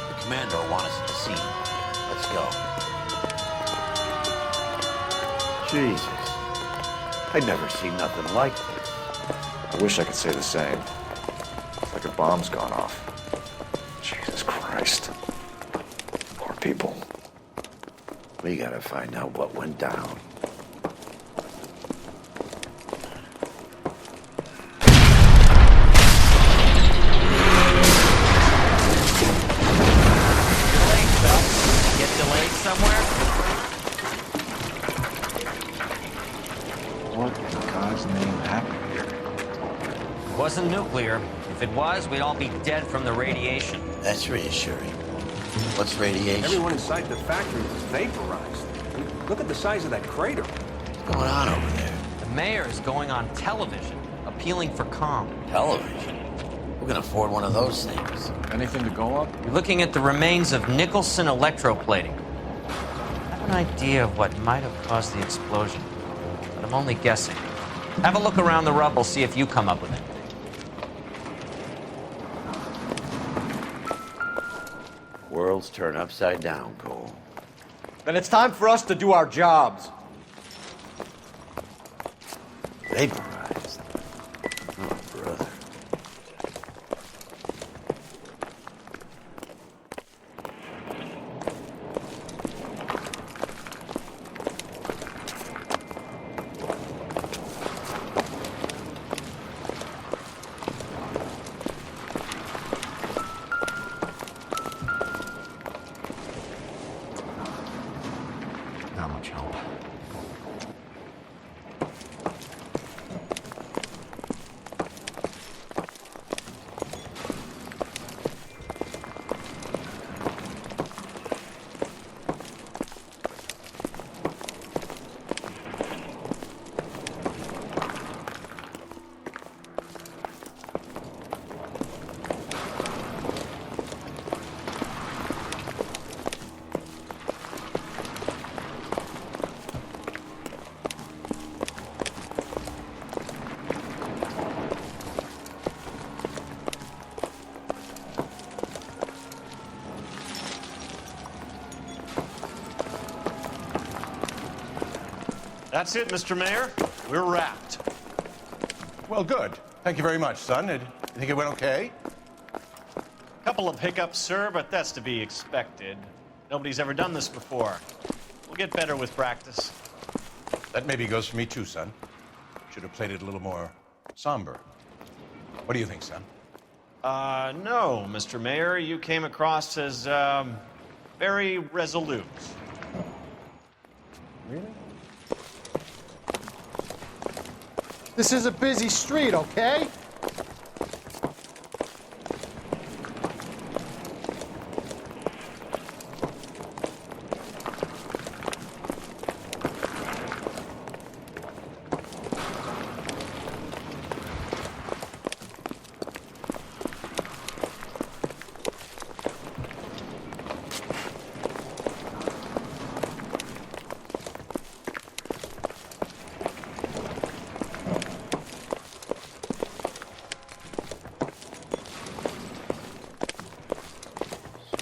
The commander will want us at the scene. Let's go. Jesus. I'd never seen nothing like this. I wish I could say the same. It's like a bomb's gone off. Jesus Christ. Poor people. We gotta find out what went down. Get delayed somewhere? What in God's name happened here? It wasn't nuclear. If it was, we'd all be dead from the radiation. That's reassuring. What's radiation? Everyone inside the factory is vaporized. Look at the size of that crater. What's going on over there? The mayor is going on television, appealing for calm. Television? Who can afford one of those things? Anything to go up? You're looking at the remains of Nicholson electroplating. I have an idea of what might have caused the explosion, but I'm only guessing. Have a look around the rubble, see if you come up with it. Worlds turn upside down, Cole. Then it's time for us to do our jobs. Vaporized. Oh, brother. Not much help. That's it, Mr. Mayor. We're wrapped. Well, good. Thank you very much, son. You think it went okay? Couple of hiccups, sir, but that's to be expected. Nobody's ever done this before. We'll get better with practice. That maybe goes for me too, son. Should have played it a little more somber. What do you think, son? No, Mr. Mayor. You came across as, very resolute. Really? This is a busy street, okay?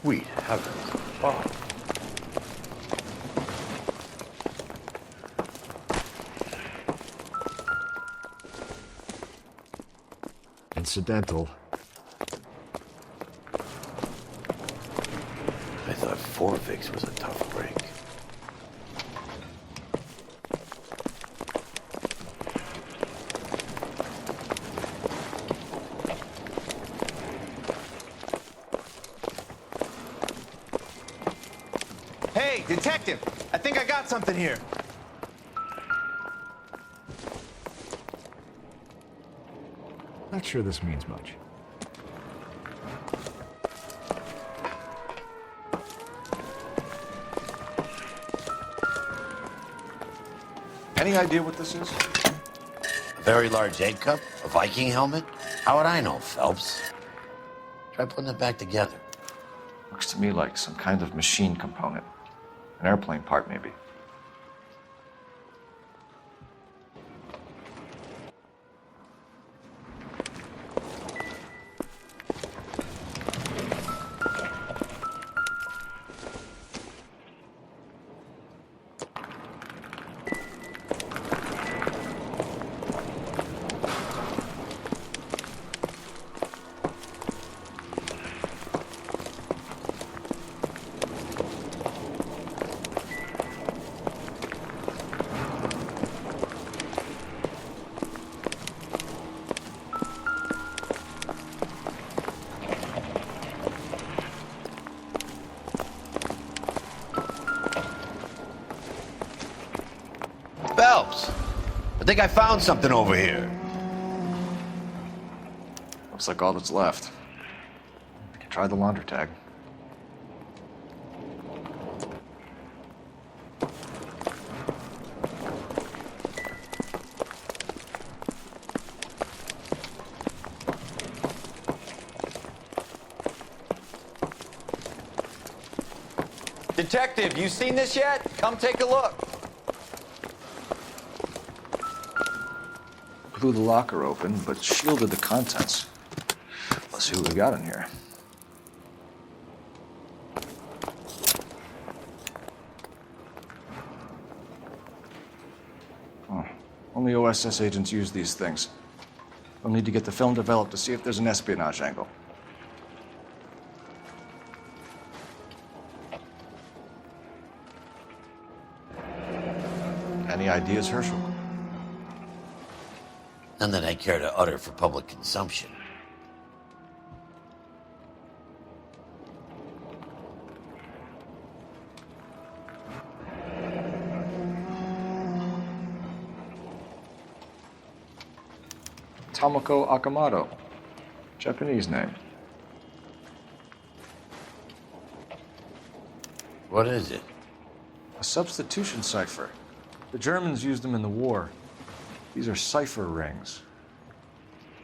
Sweet heavens. Oh. Incidental. I thought Forvix was a tough break. Hey, detective! I think I got something here. Not sure this means much. Any idea what this is? A very large egg cup? A Viking helmet? How would I know, Phelps? Try putting it back together. Looks Looks to me like some kind of machine component. An airplane part, maybe. Phelps, I think I found something over here. Looks like all that's left. We can try the launder tag. Detective, you seen this yet? Come take a look. Blew the locker open, but shielded the contents. Let's see what we got in here. Oh, only OSS agents use these things. We'll need to get the film developed to see if there's an espionage angle. Any ideas, Herschel? None that I care to utter for public consumption. Tomoko Akamoto. Japanese name. What is it? A substitution cipher. The Germans used them in the war. These are cipher rings.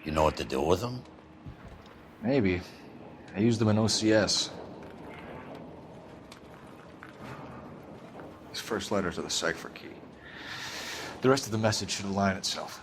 You know what to do with them? Maybe. I used them in OCS. These first letters are the cipher key. The rest of the message should align itself.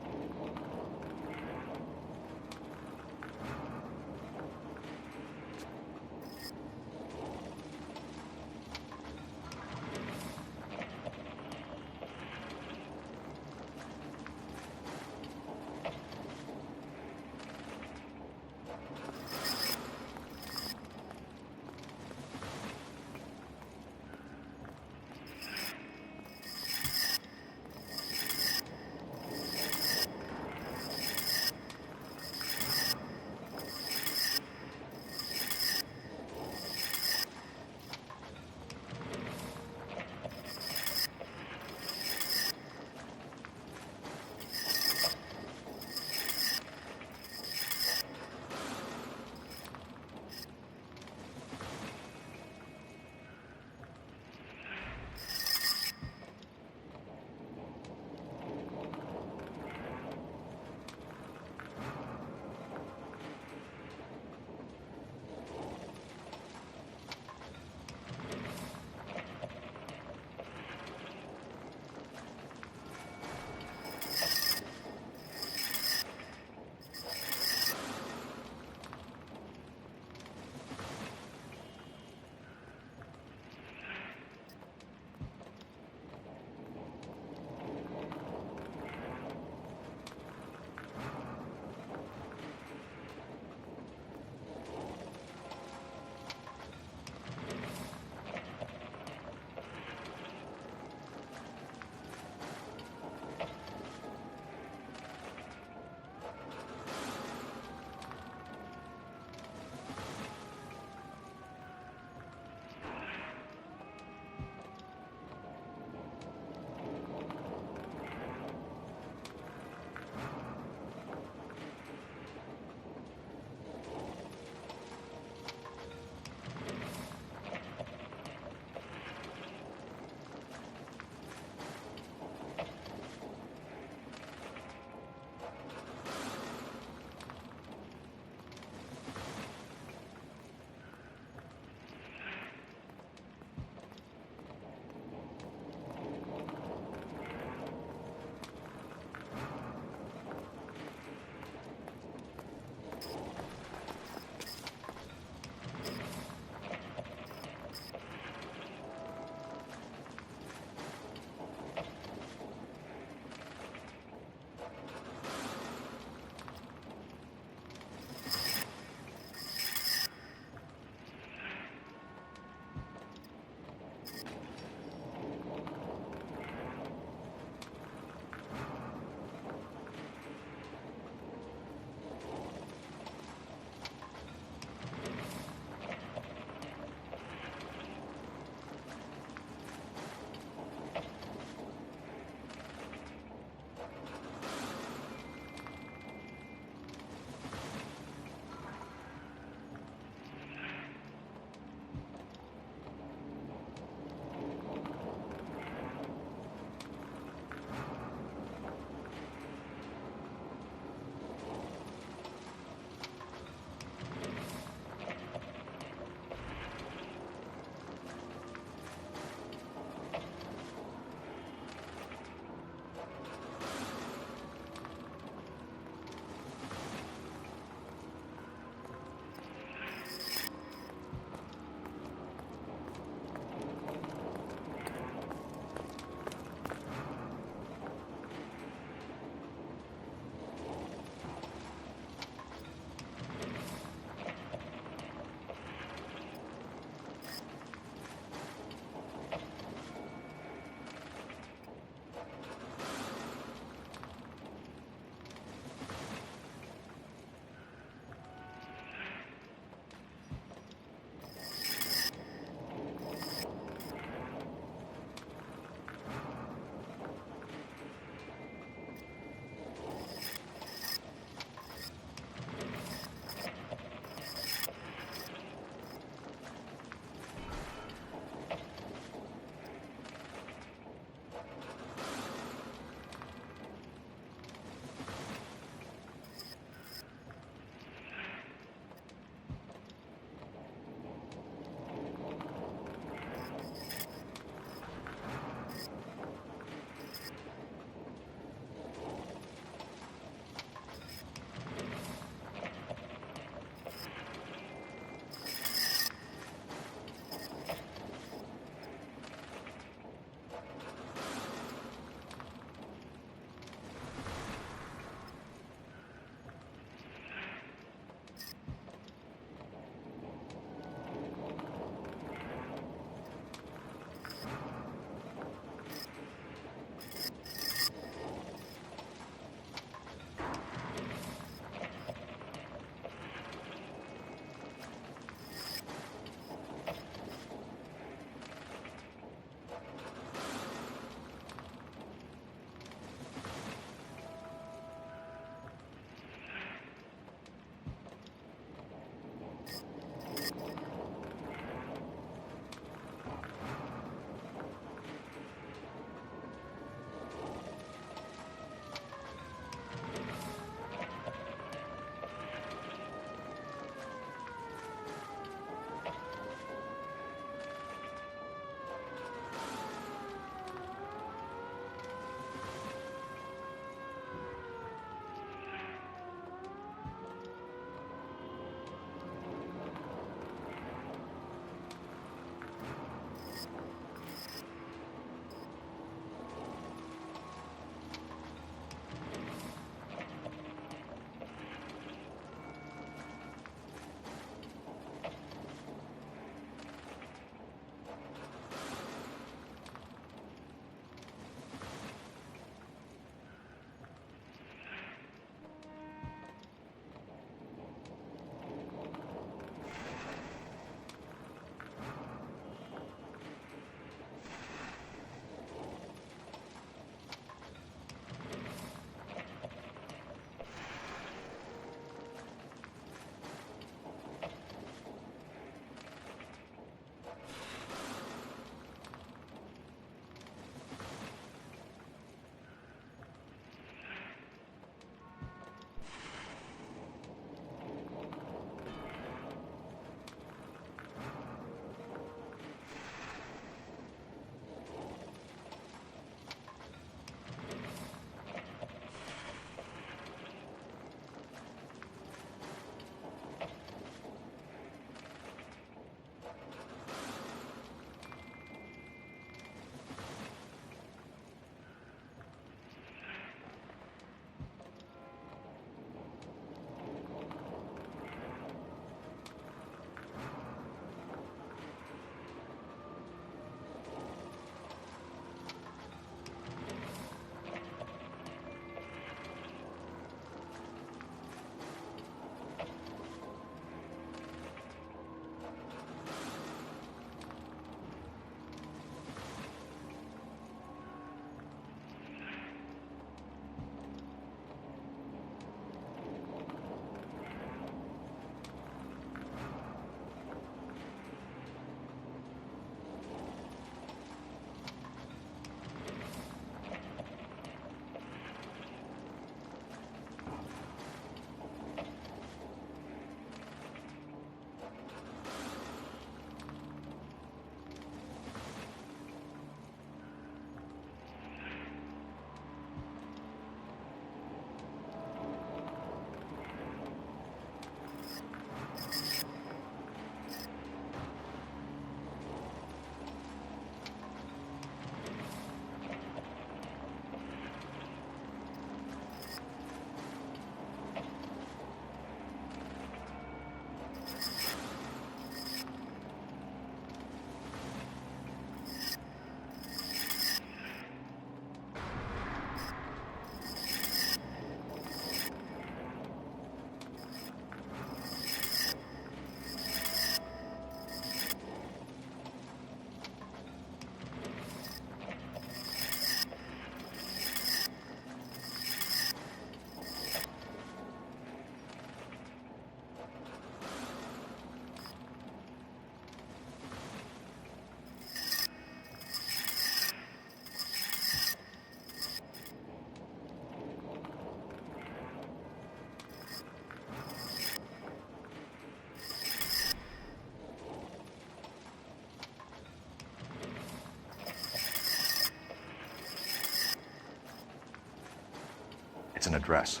It's an address.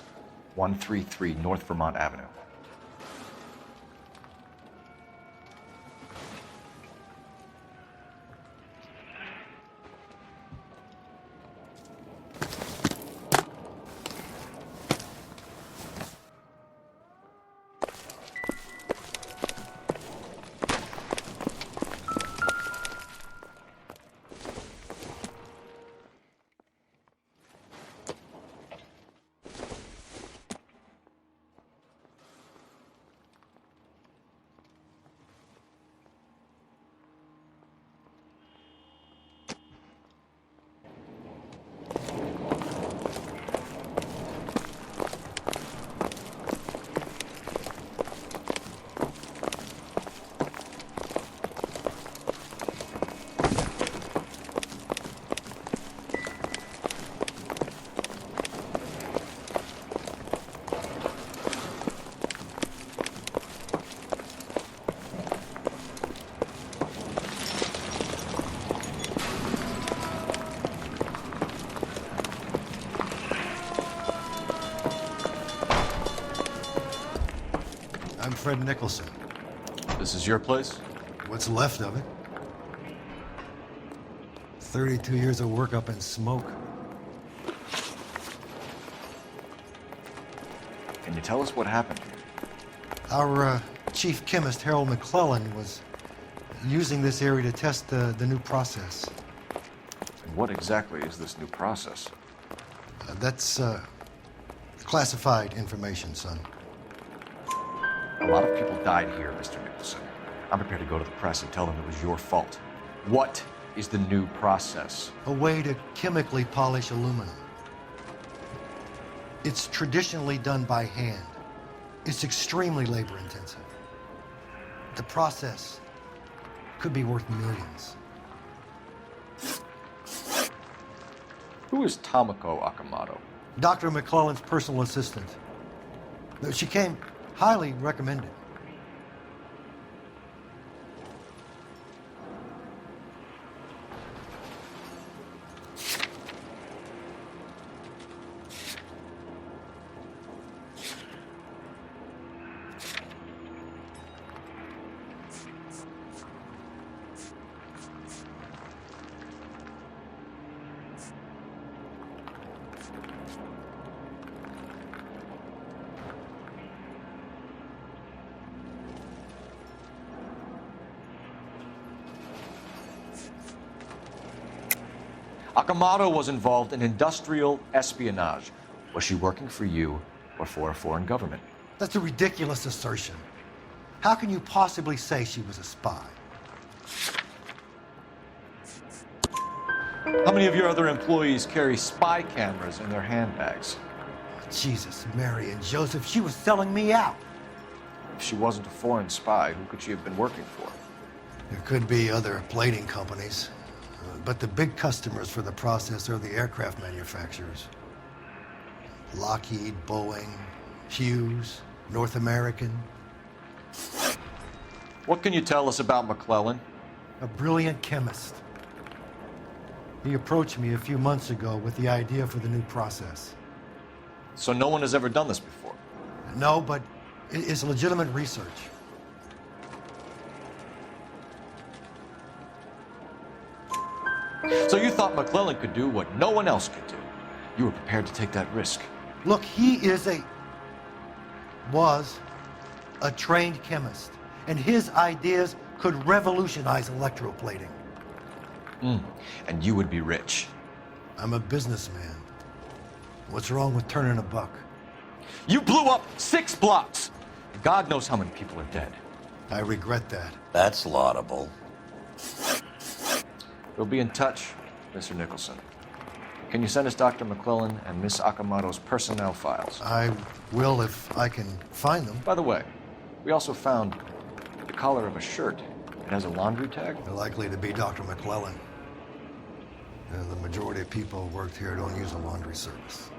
133 North Vermont Avenue. I'm Fred Nicholson. This is your place? What's left of it. 32 years of work up in smoke. Can you tell us what happened? Our chief chemist, Harold McClellan, was using this area to test the new process. And what exactly is this new process? That's classified information, son. A lot of people died here, Mr. Nicholson. I'm prepared to go to the press and tell them it was your fault. What is the new process? A way to chemically polish aluminum. It's traditionally done by hand. It's extremely labor intensive. The process could be worth millions. Who is Tomoko Akamoto? Dr. McClellan's personal assistant. She came highly recommended. Akamoto was involved in industrial espionage. Was she working for you or for a foreign government? That's a ridiculous assertion. How can you possibly say she was a spy? How many of your other employees carry spy cameras in their handbags? Jesus, Mary and Joseph, she was selling me out. If she wasn't a foreign spy, who could she have been working for? There could be other plating companies, but the big customers for the process are the aircraft manufacturers. Lockheed, Boeing, Hughes, North American. What can you tell us about McClellan? A brilliant chemist. He approached me a few months ago with the idea for the new process. So no one has ever done this before? No, but it's legitimate research. So you thought McClellan could do what no one else could do. You were prepared to take that risk. Look, he was a trained chemist, and his ideas could revolutionize electroplating. And you would be rich. I'm a businessman. What's wrong with turning a buck? You blew up 6 blocks! God knows how many people are dead. I regret that. That's laudable. We'll be in touch, Mr. Nicholson. Can you send us Dr. McClellan and Miss Akamoto's personnel files? I will if I can find them. By the way, we also found the collar of a shirt. It has a laundry tag. They're likely to be Dr. McClellan. The majority of people who worked here don't use a laundry service.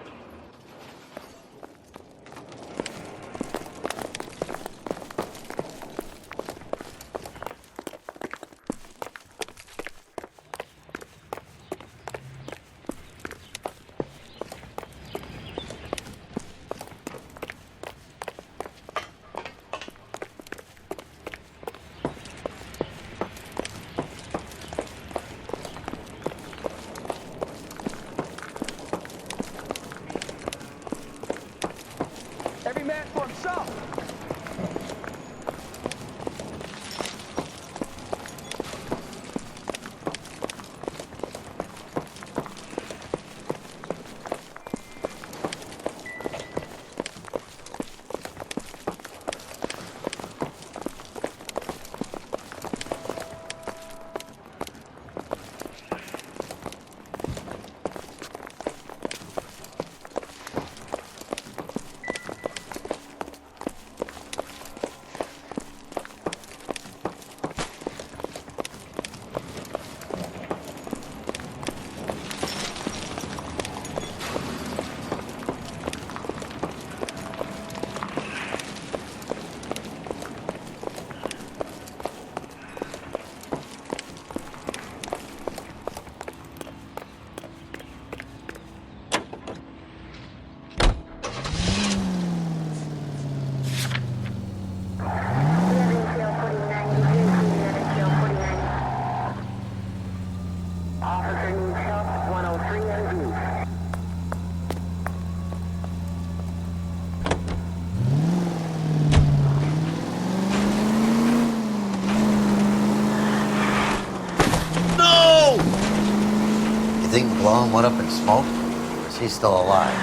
You think blowing one up in smoke? Or is he still alive?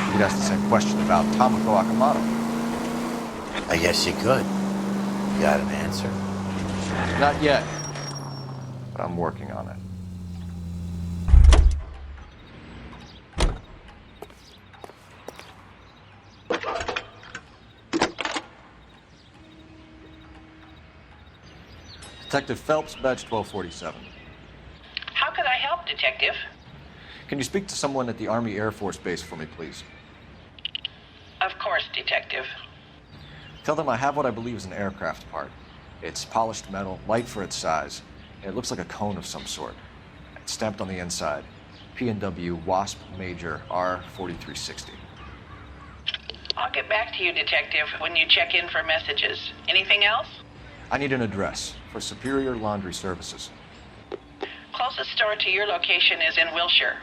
You could ask the same question about Tomoko Akamoto. I guess you could. You got an answer? Not yet, but I'm working on it. Detective Phelps, badge 1247. How can I help, Detective? Can you speak to someone at the Army Air Force Base for me, please? Of course, Detective. Tell them I have what I believe is an aircraft part. It's polished metal, light for its size, and it looks like a cone of some sort. It's stamped on the inside. P&W Wasp Major R4360. I'll get back to you, Detective, when you check in for messages. Anything else? I need an address for Superior Laundry Services. Closest store to your location is in Wilshire,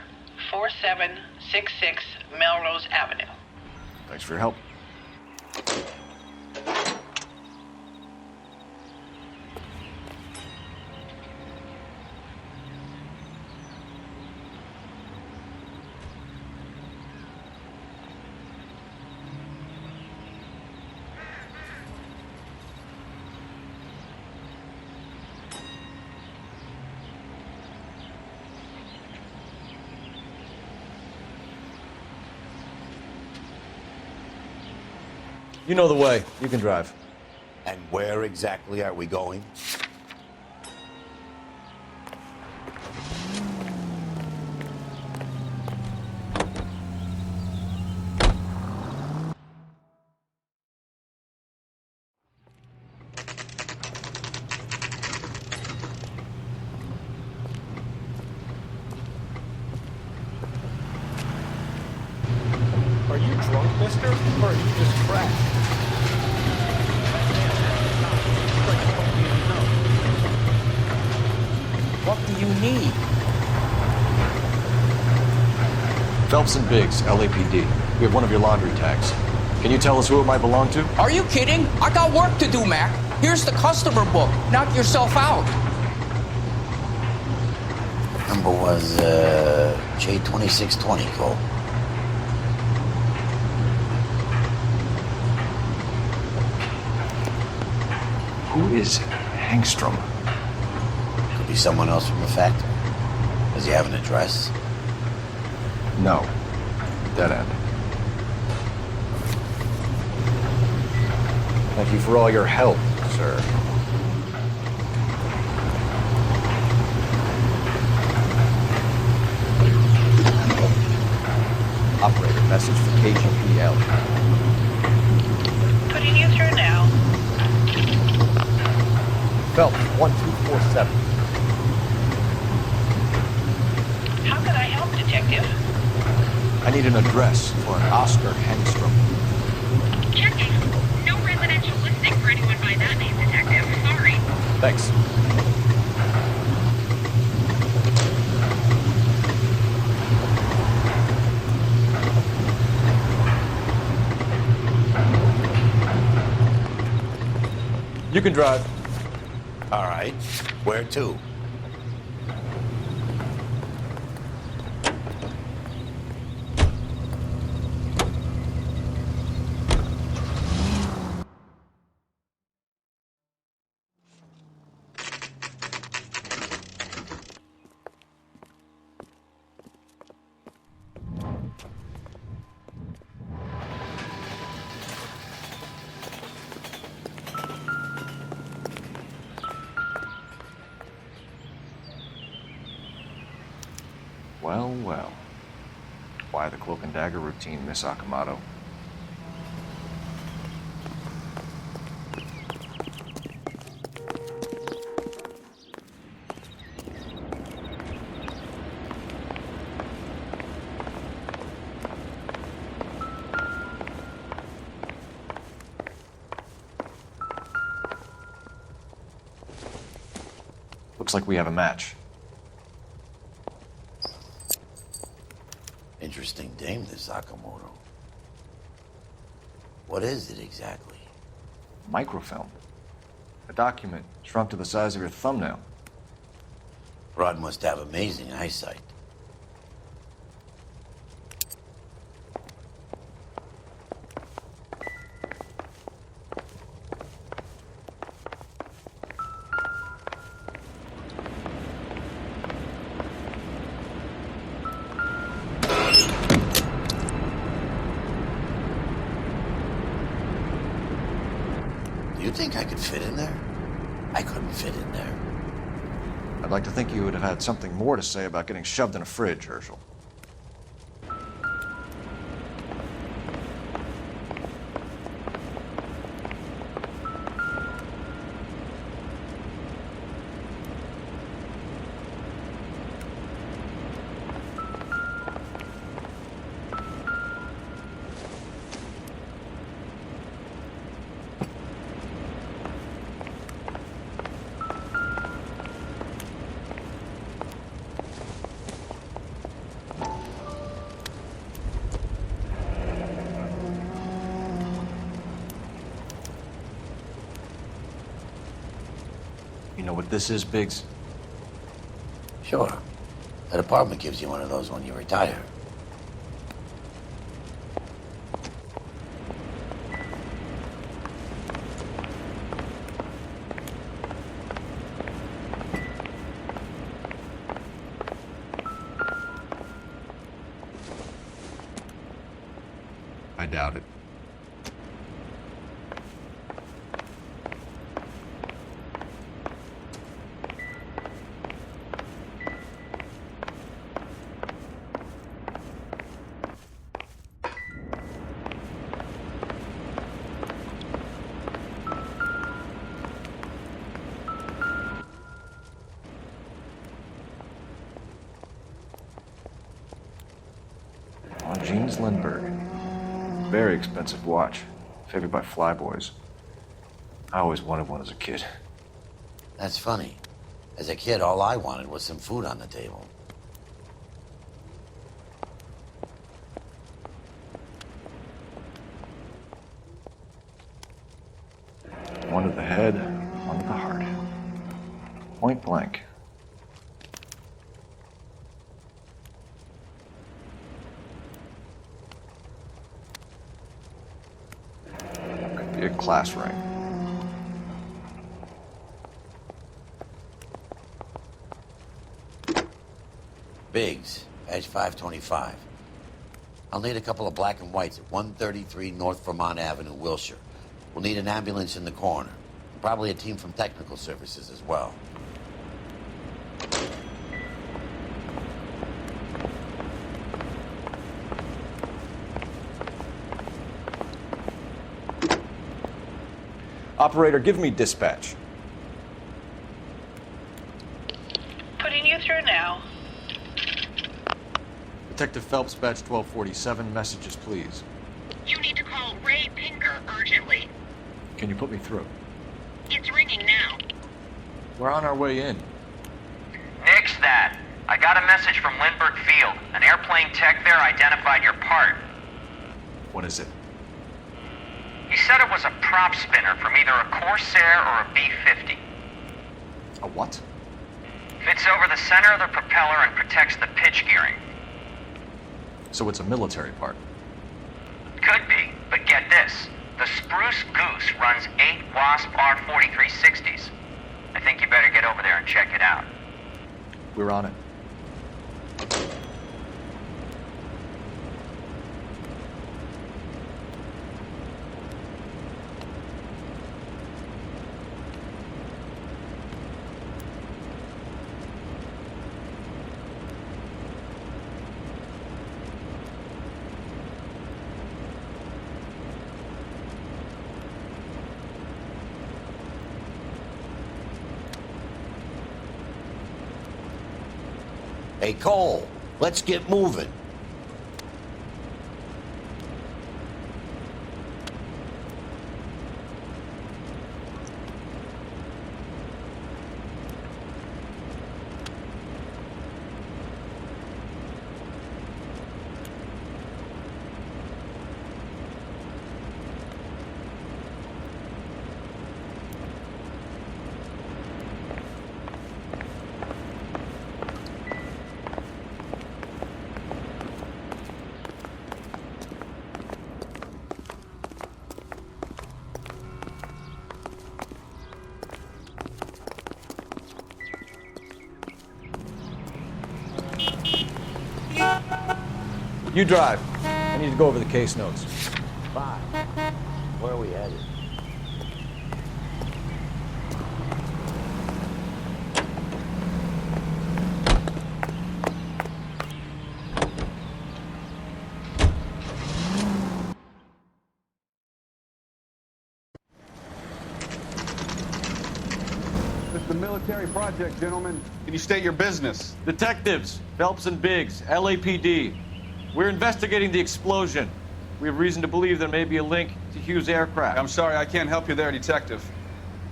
4766 Melrose Avenue. Thanks for your help. You know the way. You can drive. And where exactly are we going? Are you drunk, mister? Or are you just cracked? What do you need? Phelps and Biggs, LAPD. We have one of your laundry tags. Can you tell us who it might belong to? Are you kidding? I got work to do, Mac. Here's the customer book. Knock yourself out. Number was J2620, Cole. Who is Hangstrom? Could be someone else from the factory. Does he have an address? No. Dead end. Thank you for all your help, sir. Operator, message for KGPL. Putting you through now. Phelps, 1247. How can I help, Detective? I need an address for an Oscar Hangstrom. Checking. No residential listing for anyone by that name, Detective. Sorry. Thanks. You can drive. All right. Where to? Well, well. Why the cloak and dagger routine, Miss Akamoto? Looks like we have a match. Interesting dame, this Sakamoto. What is it exactly? Microfilm. A document shrunk to the size of your thumbnail. Rod must have amazing eyesight. Do you think I could fit in there? I couldn't fit in there. I'd like to think you would have had something more to say about getting shoved in a fridge, Herschel. You know what this is, Biggs? Sure. That apartment gives you one of those when you retire. I doubt it. Jeans Lindbergh. Very expensive watch. Favored by flyboys. I always wanted one as a kid. That's funny. As a kid, all I wanted was some food on the table. One to the head, one to the heart. Point blank. Could be a class ring. Biggs, edge 525. I'll need a couple of black and whites at 133 North Vermont Avenue, Wilshire. We'll need an ambulance in the corner. Probably a team from technical services as well. Operator, give me dispatch. Putting you through now. Detective Phelps, badge 1247. Messages, please. You need to call Ray Pinker urgently. Can you put me through? It's ringing now. We're on our way in. Nix that. I got a message from Lindbergh Field. An airplane tech there identified your part. What is it? He said it was a prop spinner from either a Corsair or a B-50. A what? Fits over the center of the propeller and protects the pitch gearing. So it's a military part. Could be, but get this. The Spruce Goose runs 8 Wasp R4360s. I think you better get over there and check it out. We're on it. Hey, Cole, let's get moving. You drive. I need to go over the case notes. Fine. Where are we headed? It's the military project, gentlemen. Can you state your business? Detectives, Phelps and Biggs, LAPD. We're investigating the explosion. We have reason to believe there may be a link to Hughes' aircraft. I'm sorry, I can't help you there, Detective.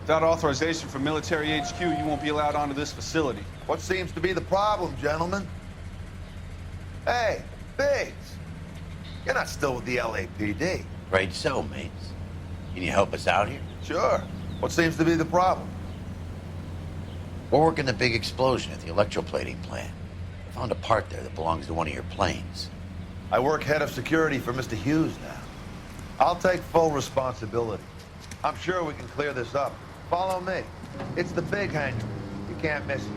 Without authorization from military HQ, you won't be allowed onto this facility. What seems to be the problem, gentlemen? Hey, Biggs. You're not still with the LAPD. Afraid so, mates. Can you help us out here? Sure. What seems to be the problem? We're working the big explosion at the electroplating plant. I found a part there that belongs to one of your planes. I work head of security for Mr. Hughes now. I'll take full responsibility. I'm sure we can clear this up. Follow me. It's the big hangar. You can't miss it.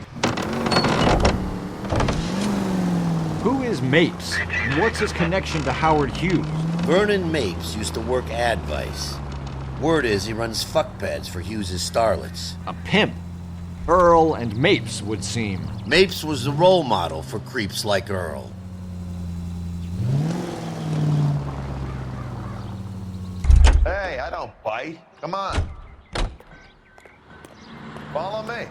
Who is Mapes? And what's his connection to Howard Hughes? Vernon Mapes used to work Advice. Word is he runs fuck pads for Hughes' starlets. A pimp. Earl and Mapes would seem. Mapes was the role model for creeps like Earl. Hey, I don't bite. Come on. Follow me.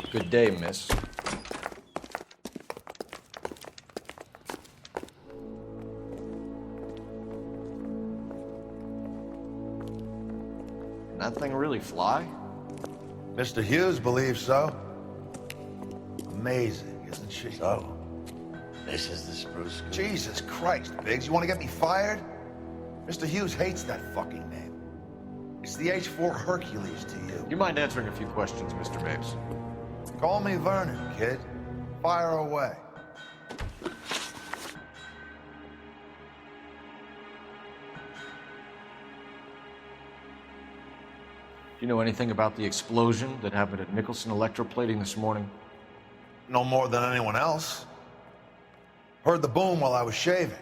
Good day, miss. That thing really fly? Mr. Hughes believes so. Amazing, isn't she? So, this is the spruce goose. Jesus Christ, Biggs, you want to get me fired? Mr. Hughes hates that fucking name. It's the H-4 Hercules to you. Do you mind answering a few questions, Mr. Mapes? Call me Vernon, kid. Fire away. Do you know anything about the explosion that happened at Nicholson Electroplating this morning? No more than anyone else. Heard the boom while I was shaving.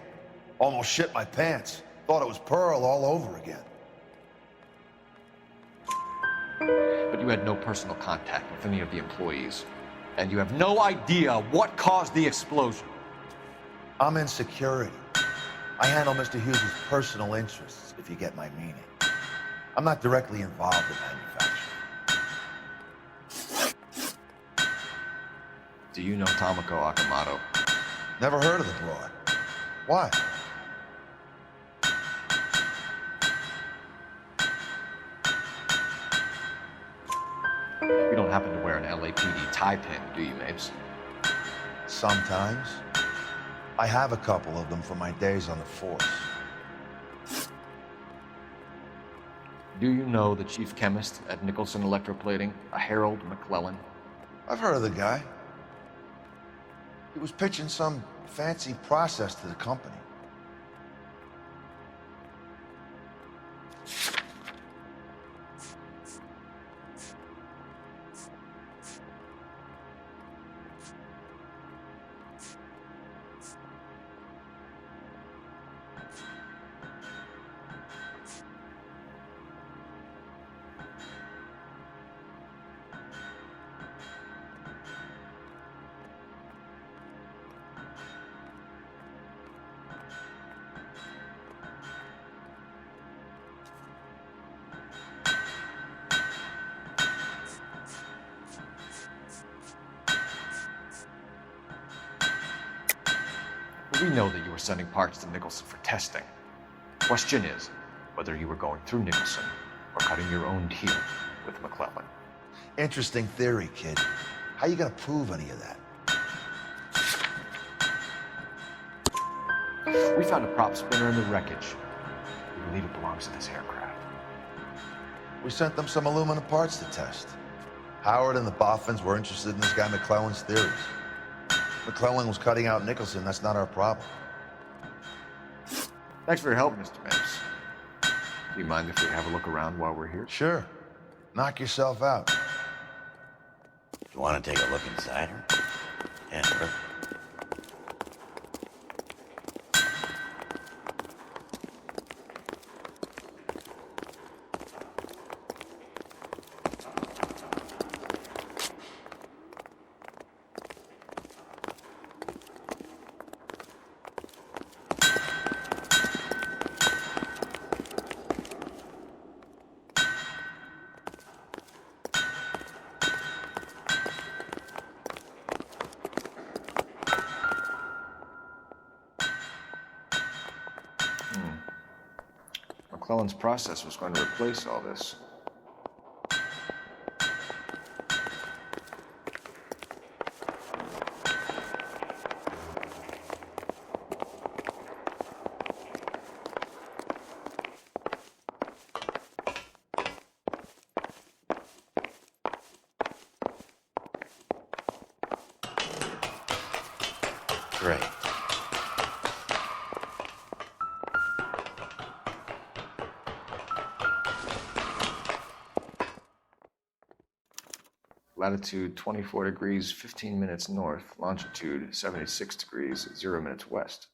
Almost shit my pants. Thought it was Pearl all over again. But you had no personal contact with any of the employees. And you have no idea what caused the explosion. I'm in security. I handle Mr. Hughes' personal interests, if you get my meaning. I'm not directly involved in manufacturing. Do you know Tomoko Akamoto? Never heard of the broad. Why? You don't happen to wear an LAPD tie pin, do you, Mapes? Sometimes. I have a couple of them from my days on the force. Do you know the chief chemist at Nicholson Electroplating, a Harold McClellan? I've heard of the guy. He was pitching some fancy process to the company. We know that you were sending parts to Nicholson for testing. The question is whether you were going through Nicholson or cutting your own deal with McClellan. Interesting theory, kid. How you gonna prove any of that? We found a prop spinner in the wreckage. We believe it belongs to this aircraft. We sent them some aluminum parts to test. Howard and the Boffins were interested in this guy McClellan's theories. McClellan was cutting out Nicholson. That's not our problem. Thanks for your help, Mr. Mapes. Do you mind if we have a look around while we're here? Sure. Knock yourself out. You want to take a look inside her? Yeah, sure. McClellan's process was going to replace all this. Great. Latitude 24 degrees, 15 minutes north. Longitude 76 degrees, 0 minutes west.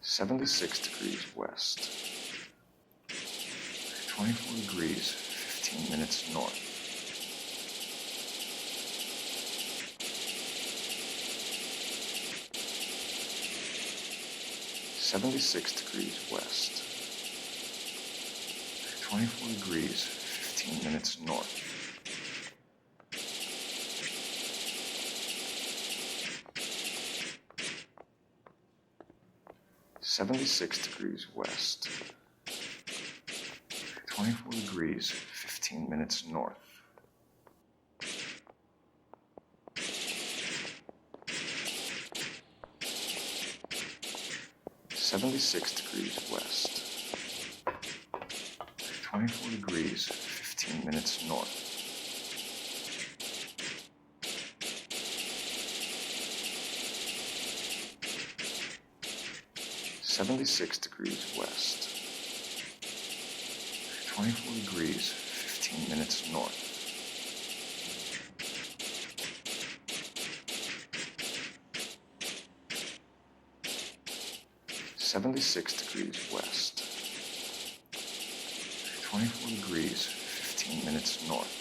(76 degrees west). 24 degrees, 15 minutes north. (76 degrees west). 24 degrees, 15 minutes north. (76 degrees west). 24 degrees, 15 minutes north. 76 degrees west. 24 degrees, 15 minutes north. 76 degrees west. 24 degrees, 15 minutes north. 76 degrees west. 24 degrees, 15 minutes north.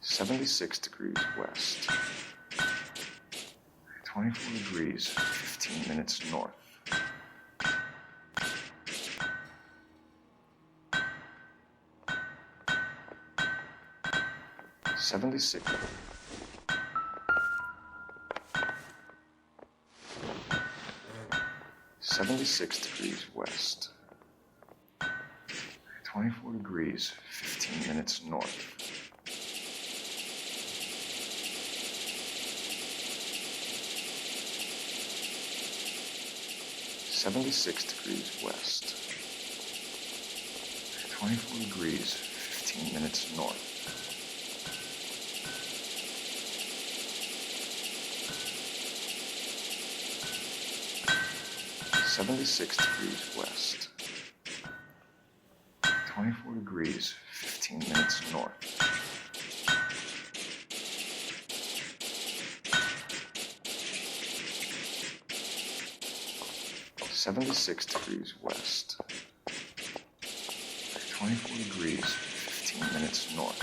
76 degrees west. 24 degrees, 15 minutes north. 76. 76 degrees west. 24 degrees, 15 minutes north. 76 degrees west. 24 degrees, 15 minutes north. 76 degrees west. 24 degrees, 15 minutes north. 76 degrees west. 24 degrees, 15 minutes north.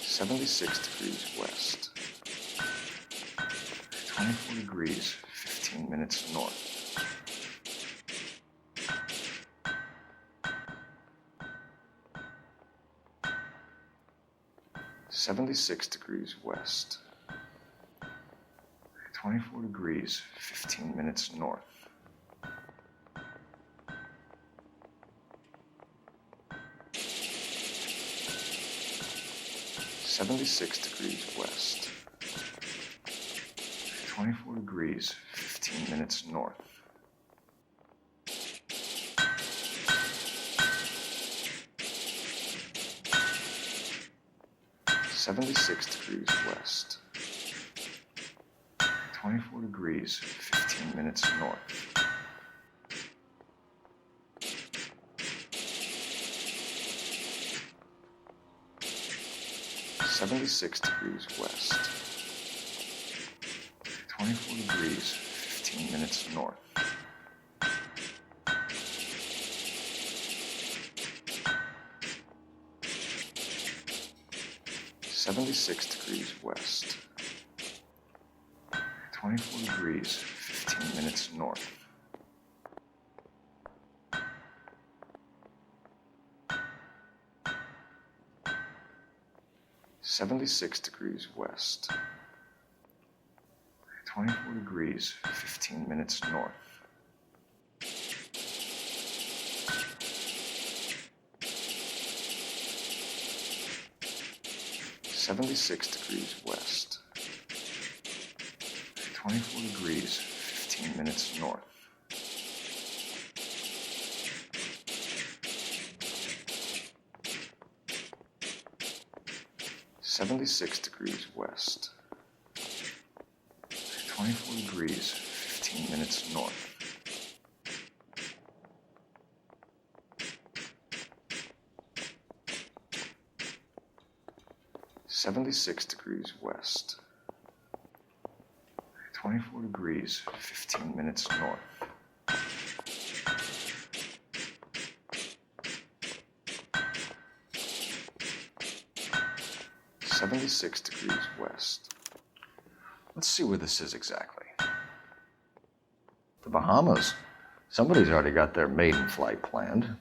76 degrees west. 24 degrees, 15 minutes north. 76 degrees west. 24 degrees, 15 minutes north. 76 degrees west. 24 degrees, 15 minutes north. 76 degrees west. 24 degrees, 15 minutes north. 76 degrees west. 24 degrees, 15 minutes north. 76 degrees west. 24 degrees, 15 minutes north. 76 degrees west. 24 degrees, 15 minutes north. 76 degrees west. 24 degrees, 15 minutes north. 76 degrees west. 24 degrees, 15 minutes north. 76 degrees west. 24 degrees, 15 minutes north. 76 degrees west. Let's see where this is exactly. The Bahamas. Somebody's already got their maiden flight planned.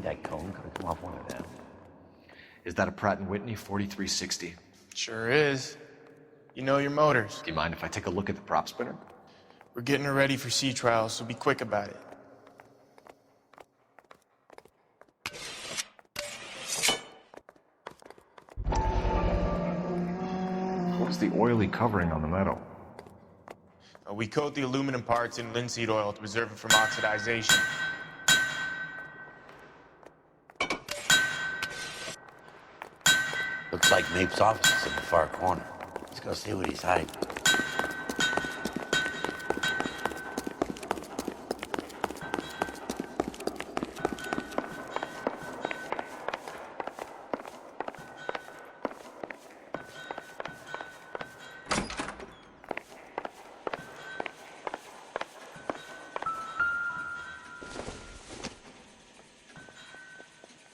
That cone could have come off one of them. Is that a Pratt & Whitney 4360? Sure is. You know your motors. Do you mind if I take a look at the prop spinner? We're getting her ready for sea trials, so be quick about it. What's the oily covering on the metal? We coat the aluminum parts in linseed oil to preserve it from oxidization. Looks like Mapes' office is in the far corner. Let's go see what he's hiding.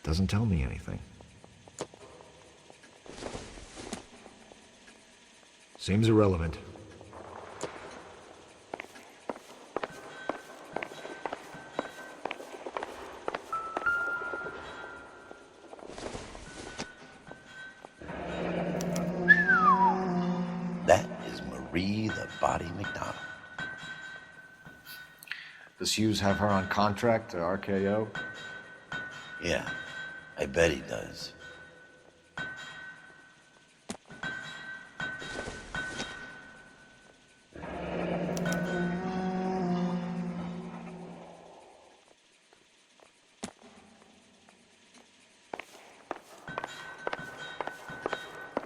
Doesn't tell me anything. Seems irrelevant. That is Marie the Body McDonald. Does Hughes have her on contract to RKO? Yeah, I bet he does.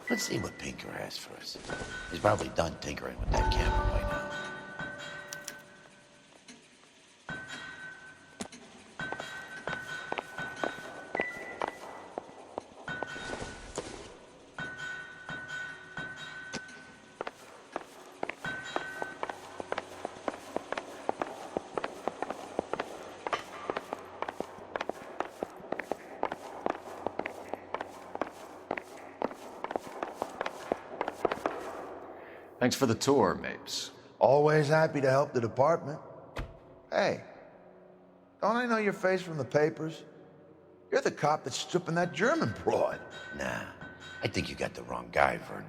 Let's see what Pinker has for us. He's probably done tinkering with that camera by now. Thanks for the tour, Mapes. Always happy to help the department. Hey, don't I know your face from the papers? You're the cop that's stripping that German broad. Nah, I think you got the wrong guy, Vernon.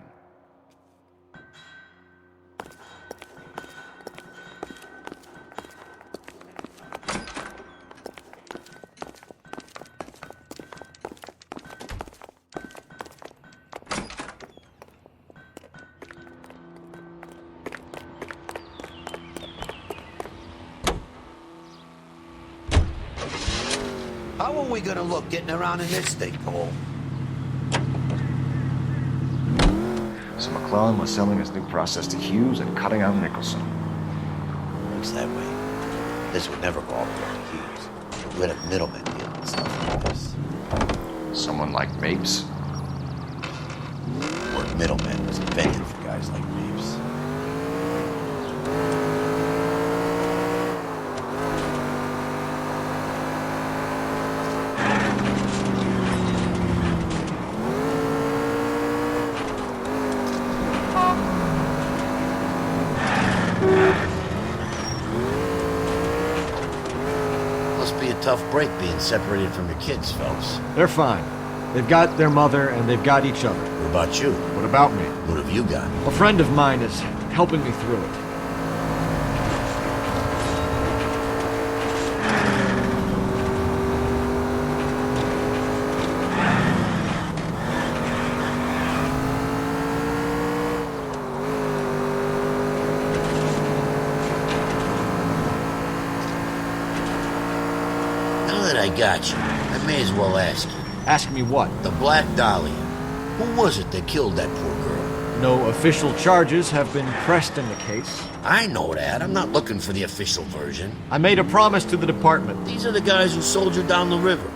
How are we gonna look getting around in this thing, Cole? So McClellan was selling his new process to Hughes and cutting out Nicholson. Looks that way. This would never go all the way to Hughes. We'd have middlemen dealing with stuff like this. Someone like Mapes? The word middleman was invented for guys like Mapes. Must be a tough break being separated from your kids, Phelps. They're fine. They've got their mother and they've got each other. What about you? What about me? What have you got? A friend of mine is helping me through it. Now that I got you, I may as well ask you. Ask me what? The Black Dahlia. Who was it that killed that poor girl? No official charges have been pressed in the case. I know that. I'm not looking for the official version. I made a promise to the department. These are the guys who sold you down the river.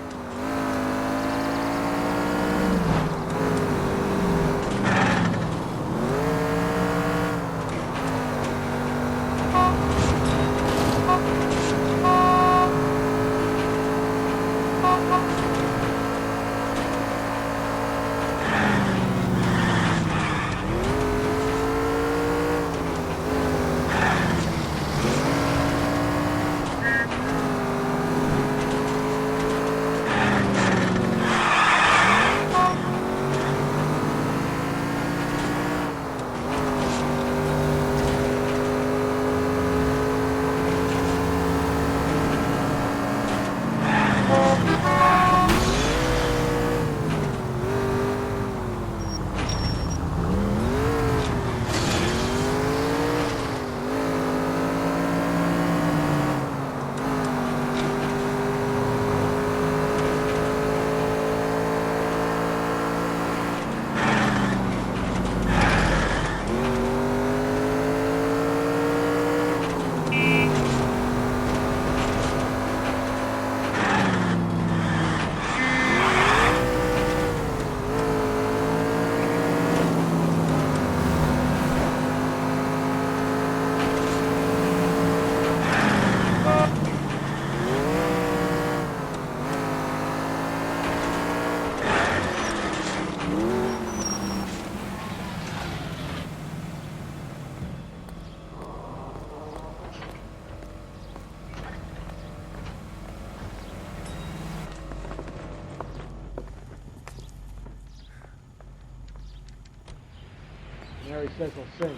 canary says he'll sing.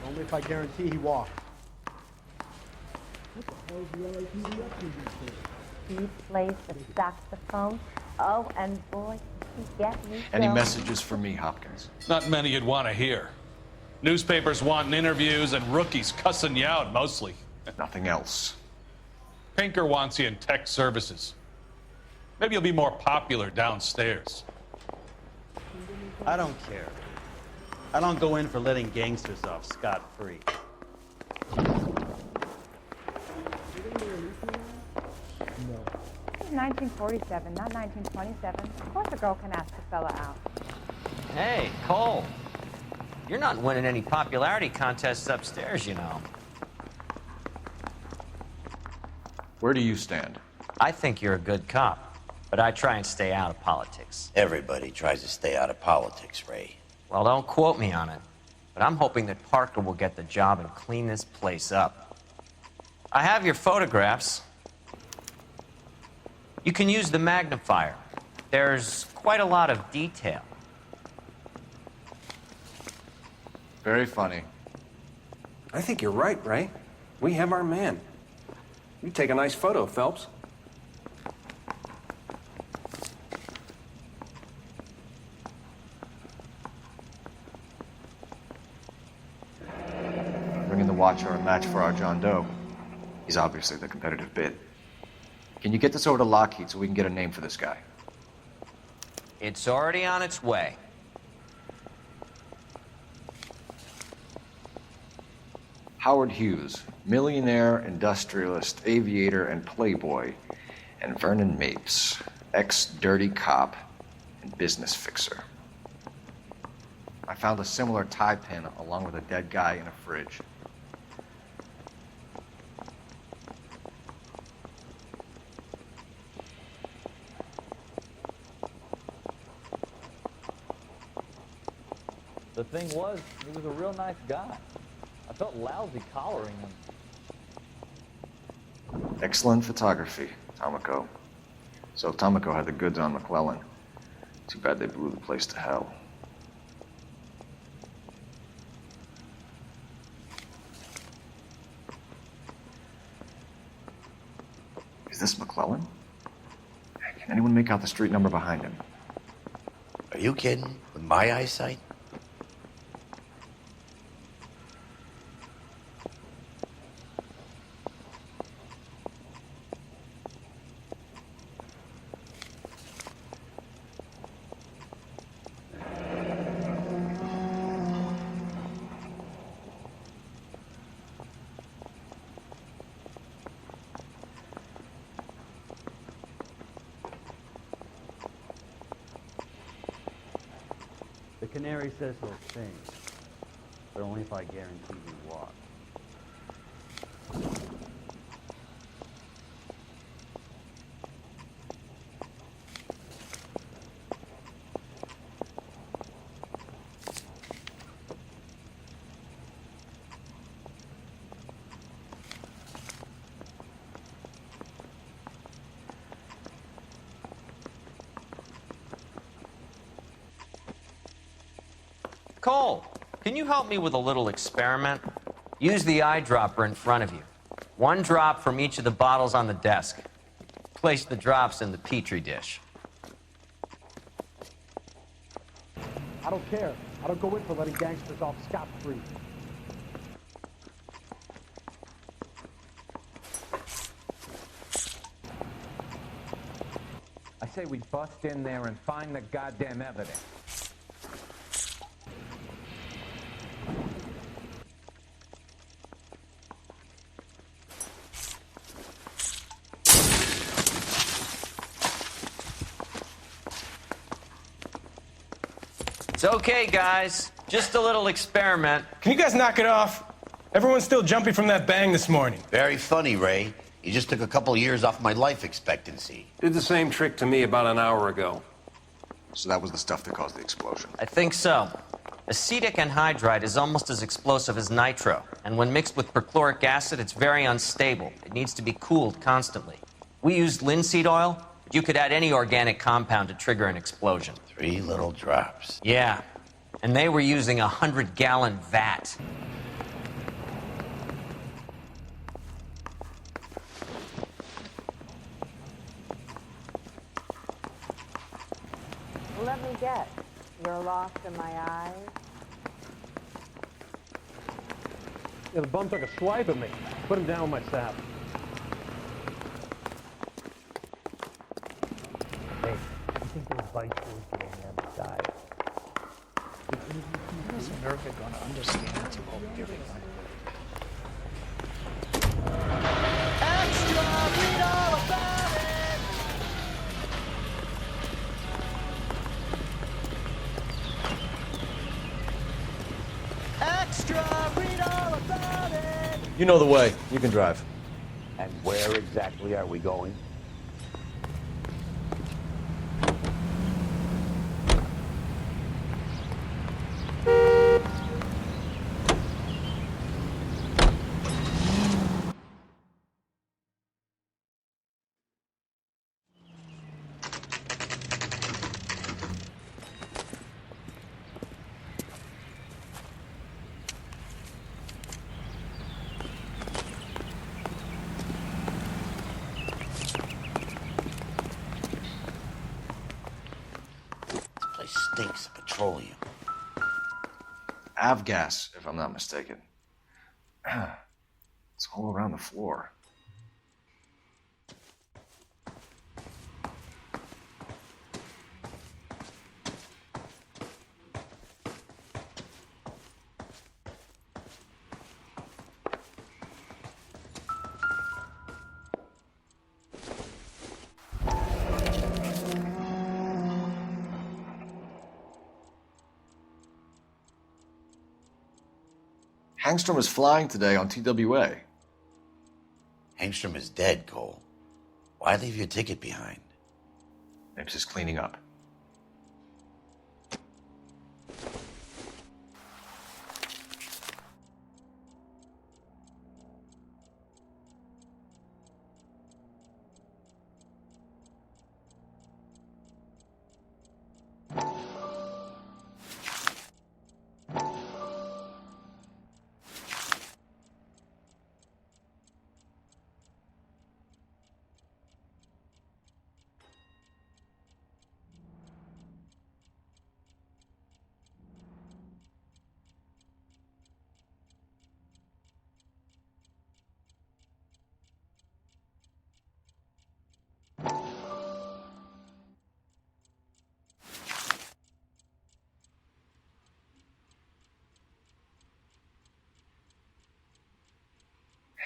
Only if I guarantee he walks. What the hell is the LAPD up to these days? He plays the saxophone. Oh, and boy, he gets me. Any messages for me, Hopkins? Not many you'd want to hear. Newspapers wanting interviews and rookies cussing you out, mostly. Nothing else. Pinker wants you in tech services. Maybe you'll be more popular downstairs. I don't care. I don't go in for letting gangsters off scot-free. 1947, not 1927. Of course a girl can ask a fella out. Hey, Cole. You're not winning any popularity contests upstairs, you know. Where do you stand? I think you're a good cop, but I try and stay out of politics. Everybody tries to stay out of politics, Ray. Well, don't quote me on it, but I'm hoping that Parker will get the job and clean this place up. I have your photographs. You can use the magnifier. There's quite a lot of detail. Very funny. I think you're right, Ray. We have our man. You take a nice photo, Phelps. Bringing the Watcher a match for our John Doe. He's obviously the competitive bid. Can you get this over to Lockheed so we can get a name for this guy? It's already on its way. Howard Hughes, millionaire, industrialist, aviator, and playboy, and Vernon Mapes, ex-dirty cop and business fixer. I found a similar tie pin along with a dead guy in a fridge. The thing was, he was a real nice guy. I felt lousy collaring him. Excellent photography, Tomoko. So Tomoko had the goods on McClellan. Too bad they blew the place to hell. Is this McClellan? Can anyone make out the street number behind him? Are you kidding? With my eyesight? The canary says he'll sing, but only if I guarantee he walks. Cole, can you help me with a little experiment? Use the eyedropper in front of you. One drop from each of the bottles on the desk. Place the drops in the petri dish. I don't care. I don't go in for letting gangsters off scot-free. I say we bust in there and find the goddamn evidence. It's okay, guys. Just a little experiment. Can you guys knock it off? Everyone's still jumpy from that bang this morning. Very funny, Ray. You just took a couple years off my life expectancy. Did the same trick to me about an hour ago. So that was the stuff that caused the explosion? I think so. Acetic anhydride is almost as explosive as nitro, and when mixed with perchloric acid, it's very unstable. It needs to be cooled constantly. We used linseed oil, but you could add any organic compound to trigger an explosion. 3 little drops. Yeah. and they were using a 100-gallon vat. Let me guess. You're lost in my eyes. Yeah, the bum took a swipe at me. Put him down with my staff. Hey, you think those bikes will get on the other side? How is America going to understand it's about giving? Extra, read all about it. Extra, read all about it. You know the way. You can drive. And where exactly are we going? Stinks of petroleum. Avgas, if I'm not mistaken. It's all around the floor. Hangstrom was flying today on TWA. Hangstrom is dead, Cole. Why leave your ticket behind? Mapes is cleaning up.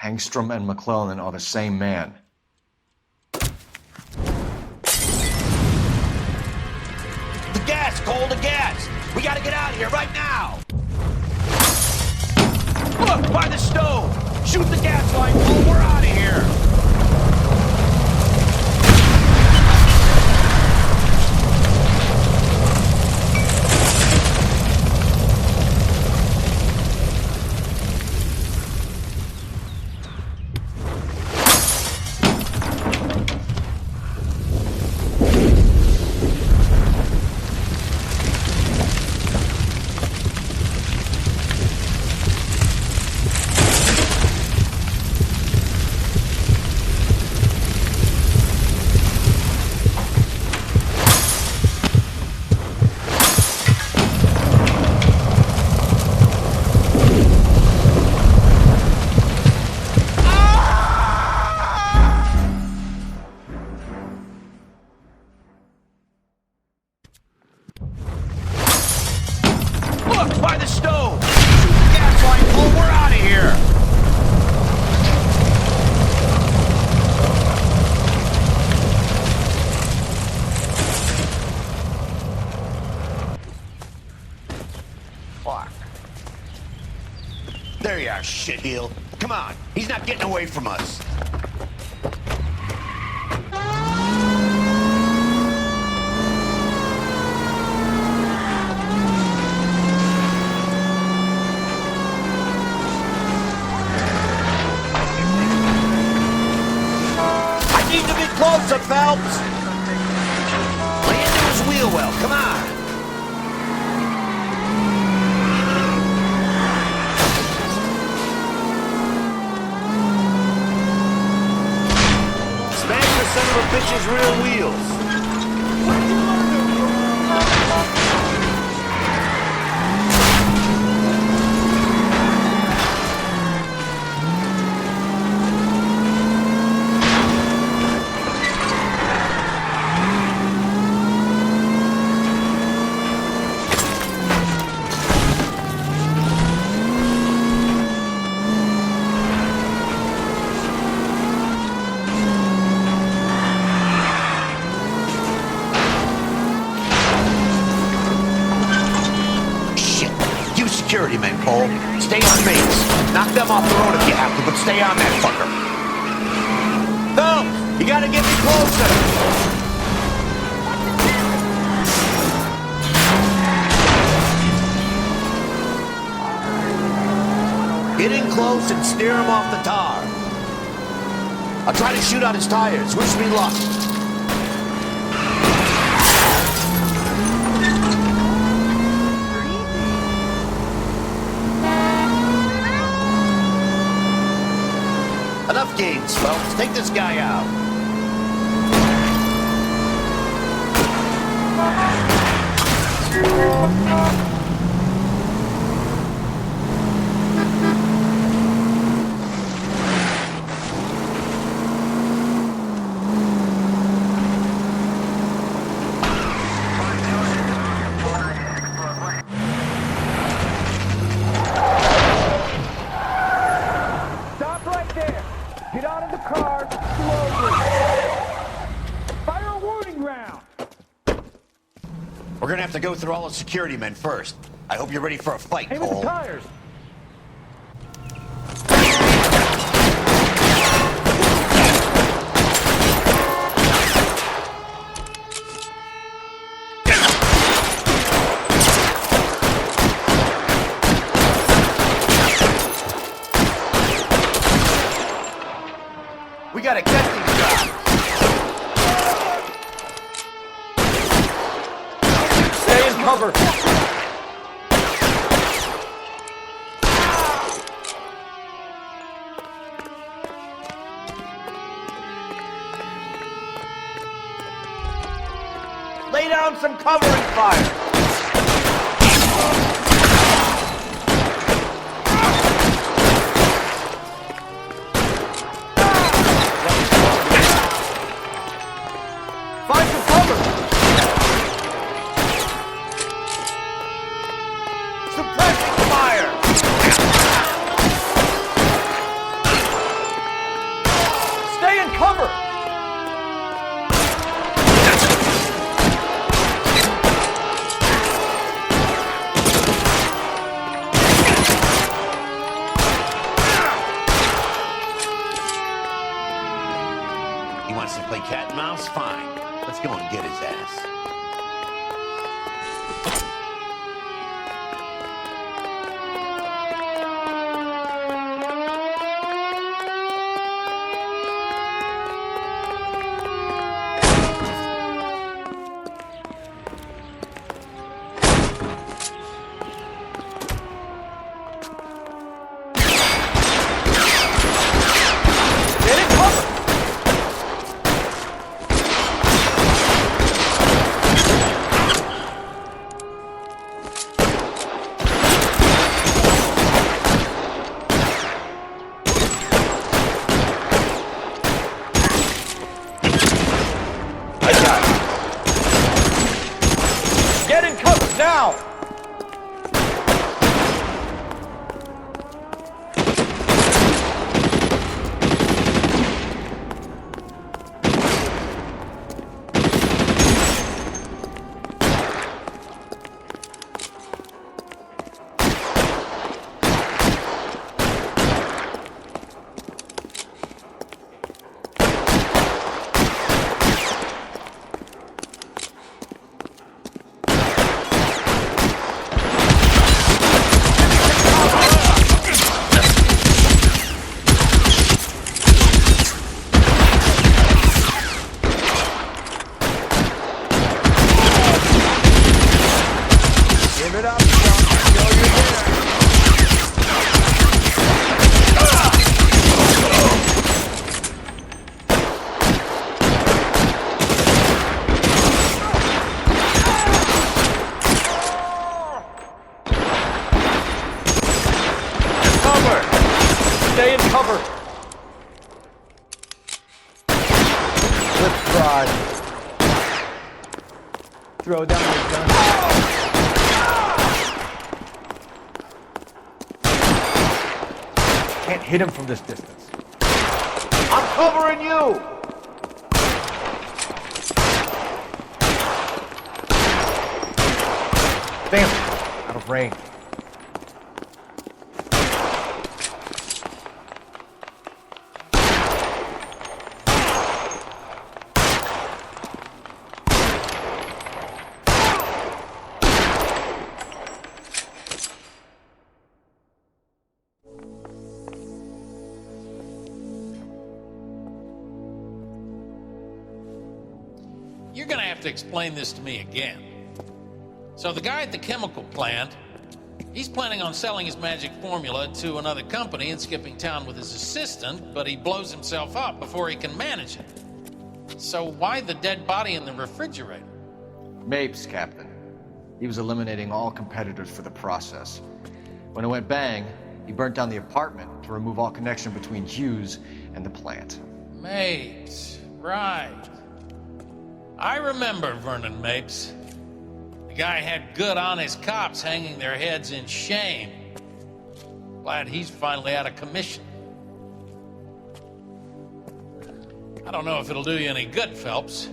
Hangstrom and McClellan are the same man. The gas, Cole, the gas! We gotta get out of here right now! Look, by the stove! Shoot the gas line, Cole, we're out of here! By the stove! Shoot the gas line, Cole, we're out of here! Fuck. There you are, shitheel. Come on, he's not getting away from us. Closer, Phelps! Lay into his wheel well, come on! son of a bitch's rear wheels. Security men, Cole. Stay on base. Knock them off the road if you have to, but stay on that fucker. No! You gotta get me closer! Get in close and steer him off the tar. I'll try to shoot out his tires. Wish me luck. Enough games, folks. Take this guy out. We're gonna have to go through all the security men first. I hope you're ready for a fight, Cole. Aim at the tires. We gotta catch these guys. Stay in cover. Lay down some cover and fire. Find some cover. Suppressing fire. Stay in cover. He wants to play cat and mouse? Fine. Let's go and get his ass. Get in cover. Flip fraud. Throw down your gun. Can't hit him from this distance. I'm covering you! Damn! Out of range. You're gonna have to explain this to me again. So the guy at the chemical plant, he's planning on selling his magic formula to another company and skipping town with his assistant, but he blows himself up before he can manage it. So why the dead body in the refrigerator? Mapes, Captain. He was eliminating all competitors for the process. When it went bang, he burnt down the apartment to remove all connection between Hughes and the plant. Mapes, right. I remember Vernon Mapes. The guy had good honest cops hanging their heads in shame. Glad he's finally out of commission. I don't know if it'll do you any good, Phelps,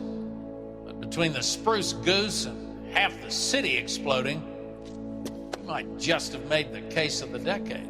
but between the spruce goose and half the city exploding, you might just have made the case of the decade.